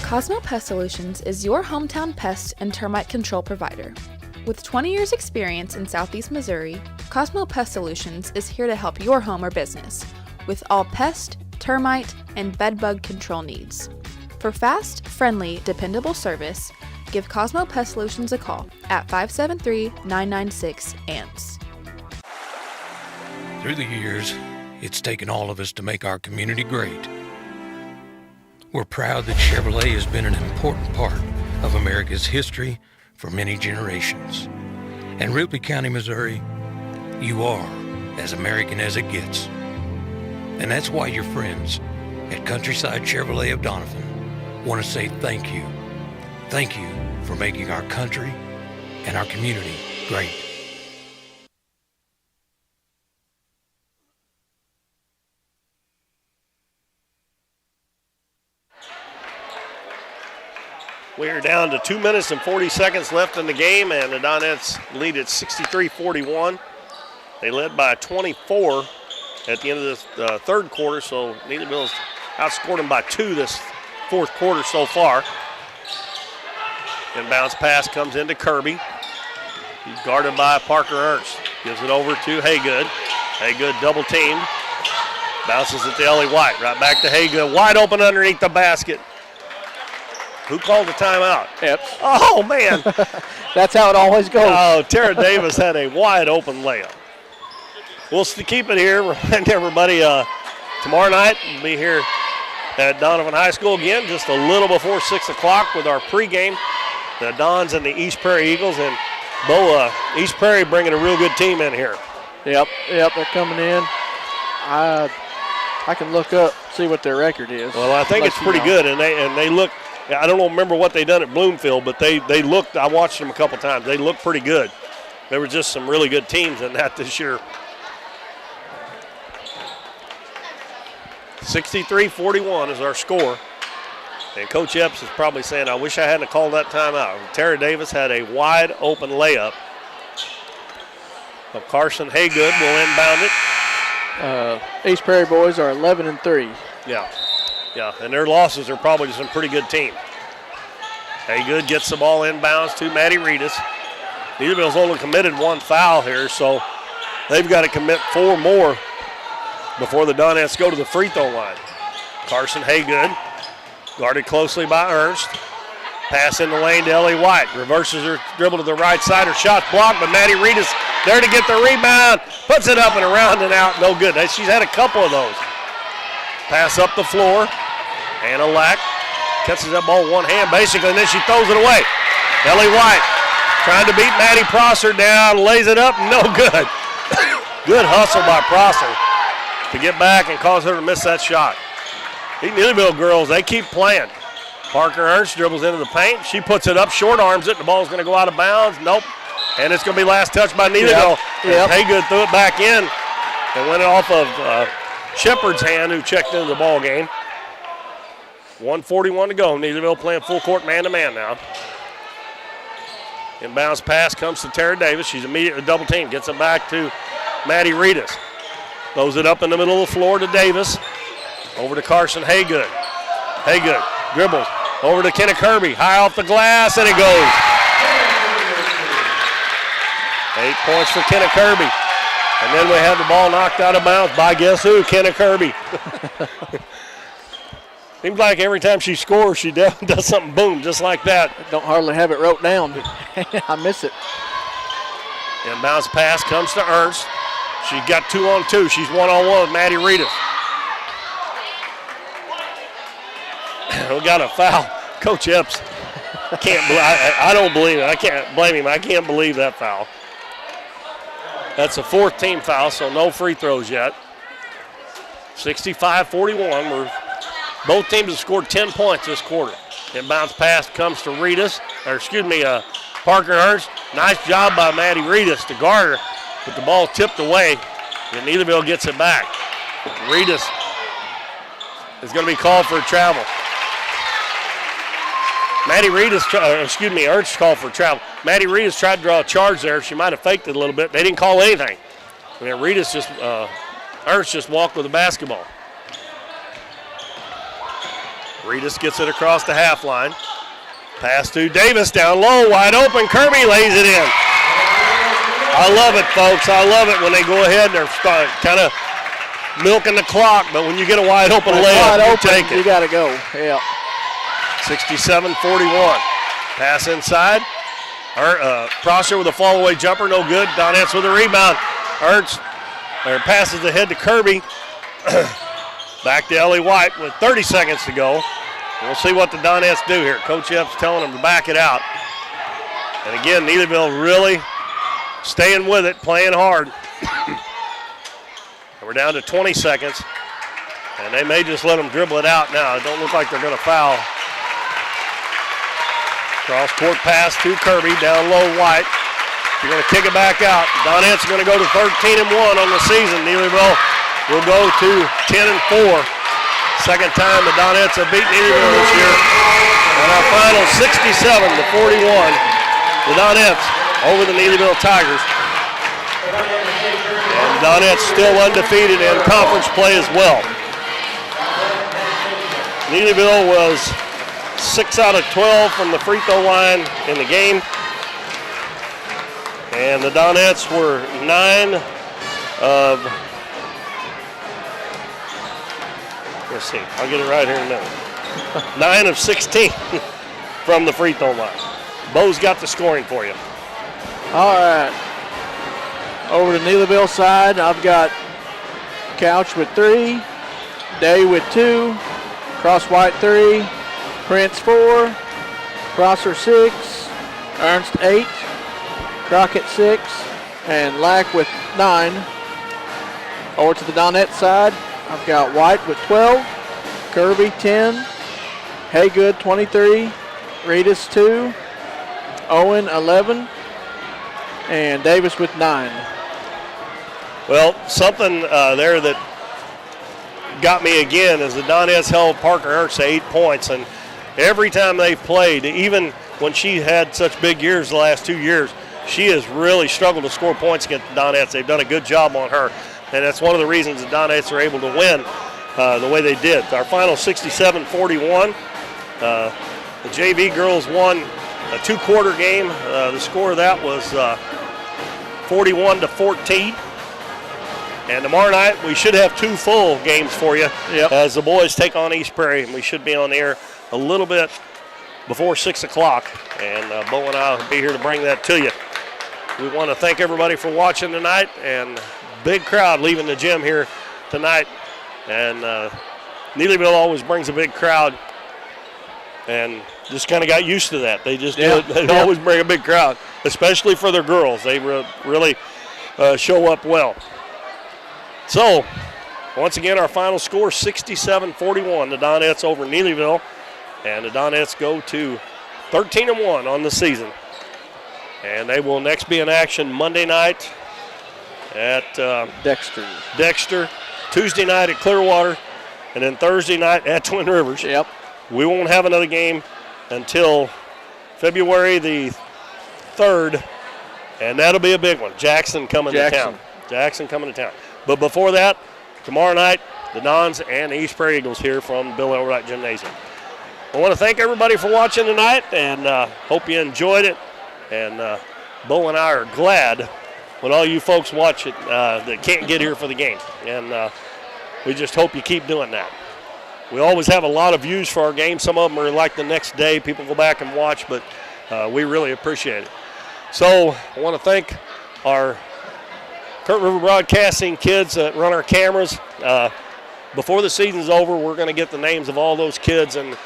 H: Cosmo Pest Solutions is your hometown pest and termite control provider. With 20 years experience in Southeast Missouri, Cosmo Pest Solutions is here to help your home or business with all pest, termite, and bedbug control needs. For fast, friendly, dependable service, give Cosmo Pest Solutions a call at 573-996-ANTS.
R: Through the years, it's taken all of us to make our community great. We're proud that Chevrolet has been an important part of America's history for many generations. And Ripley County, Missouri, you are as American as it gets. And that's why your friends at Countryside Chevrolet of Doniphan want to say thank you. Thank you for making our country and our community great.
A: We are down to 2 minutes and 40 seconds left in the game, and the Donettes lead at 63-41. They led by 24 at the end of this third quarter, so Neelyville's outscored them by 2 this fourth quarter so far. Inbounds pass comes into Kirby. He's guarded by Parker Ernst. Gives it over to Haygood. Haygood double teamed. Bounces it to Ellie White. Right back to Haygood. Wide open underneath the basket. Who called the timeout?
B: Epps.
A: Oh, man.
B: That's how it always goes.
A: Oh, Tara Davis had a wide open layup. We'll keep it here. Remind everybody, tomorrow night we'll be here at Doniphan High School again, just a little before 6 o'clock with our pregame. The Dons and the East Prairie Eagles, and Bo, East Prairie bringing a real good team in here.
B: Yep, they're coming in. I can look up, see what their record is.
A: Well, I think it's pretty good, and they look. I don't remember what they done at Bloomfield, but they looked. I watched them a couple times. They looked pretty good. There were just some really good teams in that this year. 63-41 is our score. And Coach Epps is probably saying, I wish I hadn't called that timeout. Tara Davis had a wide open layup. So Carson Haygood will inbound it.
B: East Prairie boys are 11-3.
A: Yeah, and their losses are probably to some pretty good teams. Haygood gets the ball inbounds to Maddie Reedus. Neelyville's only committed 1 foul here, so they've got to commit 4 more before the Donettes go to the free throw line. Carson Haygood, guarded closely by Ernst. Pass in the lane to Ellie White. Reverses her dribble to the right side. Her shot blocked, but Maddie Reed is there to get the rebound. Puts it up and around and out. No good. She's had a couple of those. Pass up the floor. Anna Lack catches that ball with one hand basically, and then she throws it away. Ellie White trying to beat Maddie Prosser down. Lays it up. No good. Good hustle by Prosser to get back and cause her to miss that shot. These Neelyville girls, they keep playing. Parker Ernst dribbles into the paint. She puts it up, short arms it. The ball's going to go out of bounds. Nope. And it's going to be last touch by Neelyville.
B: Yep.
A: Haygood threw it back in and went off of Shepard's hand, who checked into the ball game. 1:41 to go. Neelyville playing full court man-to-man now. Inbounds pass comes to Tara Davis. She's immediately double teamed. Gets it back to Maddie Reedus. Throws it up in the middle of the floor to Davis. Over to Carson Haygood. Haygood dribbles over to Kenna Kirby. High off the glass, and it goes. 8 points for Kenna Kirby. And then we have the ball knocked out of bounds by guess who? Kenna Kirby. Seems like every time she scores, she does something boom, just like that.
B: Don't hardly have it wrote down. I miss it.
A: Inbounds pass comes to Ernst. She's got 2-on-2. She's 1-on-1 with Maddie Reedus. We got a foul. Coach Epps can't. I don't believe it. I can't blame him. I can't believe that foul. That's a 4th team foul, so no free throws yet. 65-41. Both teams have scored 10 points this quarter. Inbounds pass comes to Parker Ernst. Nice job by Maddie Reedus to guard her, but the ball tipped away, and Neelyville gets it back. Reedus is going to be called for a travel. Ernst called for a travel. Maddie Reedus tried to draw a charge there. She might have faked it a little bit. They didn't call anything. And then Ernst just walked with the basketball. Reedus gets it across the half line. Pass to Davis down low, wide open. Kirby lays it in. I love it, folks. I love it when they go ahead and they're kind of milking the clock, but when you get a wide open layup, you take it.
B: You got to go. Yeah.
A: 67-41. Pass inside. Prosser with a fall-away jumper, no good. Donettes with a rebound. Ernst passes ahead to Kirby. Back to Ellie White with 30 seconds to go. We'll see what the Donettes do here. Coach Epps telling them to back it out. And again, Neelyville really staying with it, playing hard. And we're down to 20 seconds. And they may just let them dribble it out now. It don't look like they're going to foul. Cross-court pass to Kirby, down low White. You're going to kick it back out. Donettes are going to go to 13-1 on the season. Neelyville will go to 10-4. Second time the Donettes have beaten Neelyville this year. And our final 67-41. The Donettes over the Neelyville Tigers. And the Donettes still undefeated in conference play as well. Neelyville was 6 out of 12 from the free throw line in the game. And the Donettes were 9 of, let's see, I'll get it right here in a minute. 9 of 16 from the free throw line. Bo's got the scoring for you.
B: All right. Over to Neelyville side, I've got Couch with 3, Day with 2, Cross White 3, Prince 4, Prosser 6, Ernst 8, Crockett 6, and Lack with 9. Over to the Donette side, I've got White with 12, Kirby 10, Haygood 23, Reedus 2, Owen 11, and Davis with 9.
A: Well, something there that got me again is the Donettes held Parker Ernst to 8 points, and every time they've played, even when she had such big years the last 2 years, she has really struggled to score points against the Donettes. They've done a good job on her, and that's one of the reasons the Donettes are able to win the way they did. Our final 67-41. The JV girls won a 2-quarter game. The score of that was 41-14. And tomorrow night we should have 2 full games for you as the boys take on East Prairie, and we should be on the air a little bit before 6 o'clock. And Bo and I will be here to bring that to you. We want to thank everybody for watching tonight, and big crowd leaving the gym here tonight. And Neelyville always brings a big crowd, and just kind of got used to that. They just do it. They always bring a big crowd, especially for their girls. They really show up well. So, once again, our final score, 67-41. The Donettes over Neelyville, and the Donettes go to 13-1 on the season. And they will next be in action Monday night at Dexter, Tuesday night at Clearwater, and then Thursday night at Twin Rivers.
B: Yep.
A: We won't have another game until February the 3rd, and that'll be a big one. Jackson coming to town. But before that, tomorrow night, the Dons and the East Prairie Eagles here from Bill Elwright Gymnasium. I want to thank everybody for watching tonight, and hope you enjoyed it. And Bo and I are glad when all you folks watch it that can't get here for the game. And we just hope you keep doing that. We always have a lot of views for our games. Some of them are like the next day. People go back and watch, but we really appreciate it. So I want to thank our Kurt River Broadcasting kids that run our cameras. Before the season's over, we're going to get the names of all those kids and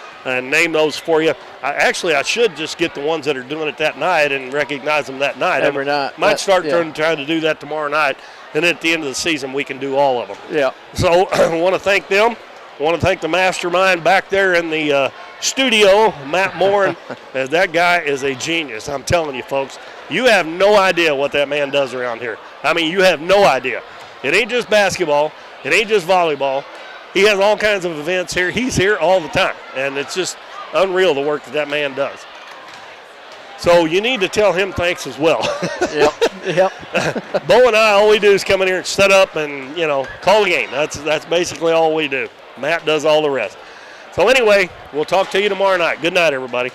A: name those for you. I should just get the ones that are doing it that night and recognize them that night.
B: Every night.
A: Might start trying to do that tomorrow night, and at the end of the season, we can do all of them.
B: Yeah.
A: So I want to thank them. I want to thank the mastermind back there in the studio, Matt Moore. That guy is a genius. I'm telling you, folks. You have no idea what that man does around here. I mean, you have no idea. It ain't just basketball. It ain't just volleyball. He has all kinds of events here. He's here all the time, and it's just unreal the work that man does. So you need to tell him thanks as well.
B: Yep.
A: Bo and I, all we do is come in here and set up and, call the game. That's basically all we do. Matt does all the rest. So anyway, we'll talk to you tomorrow night. Good night, everybody.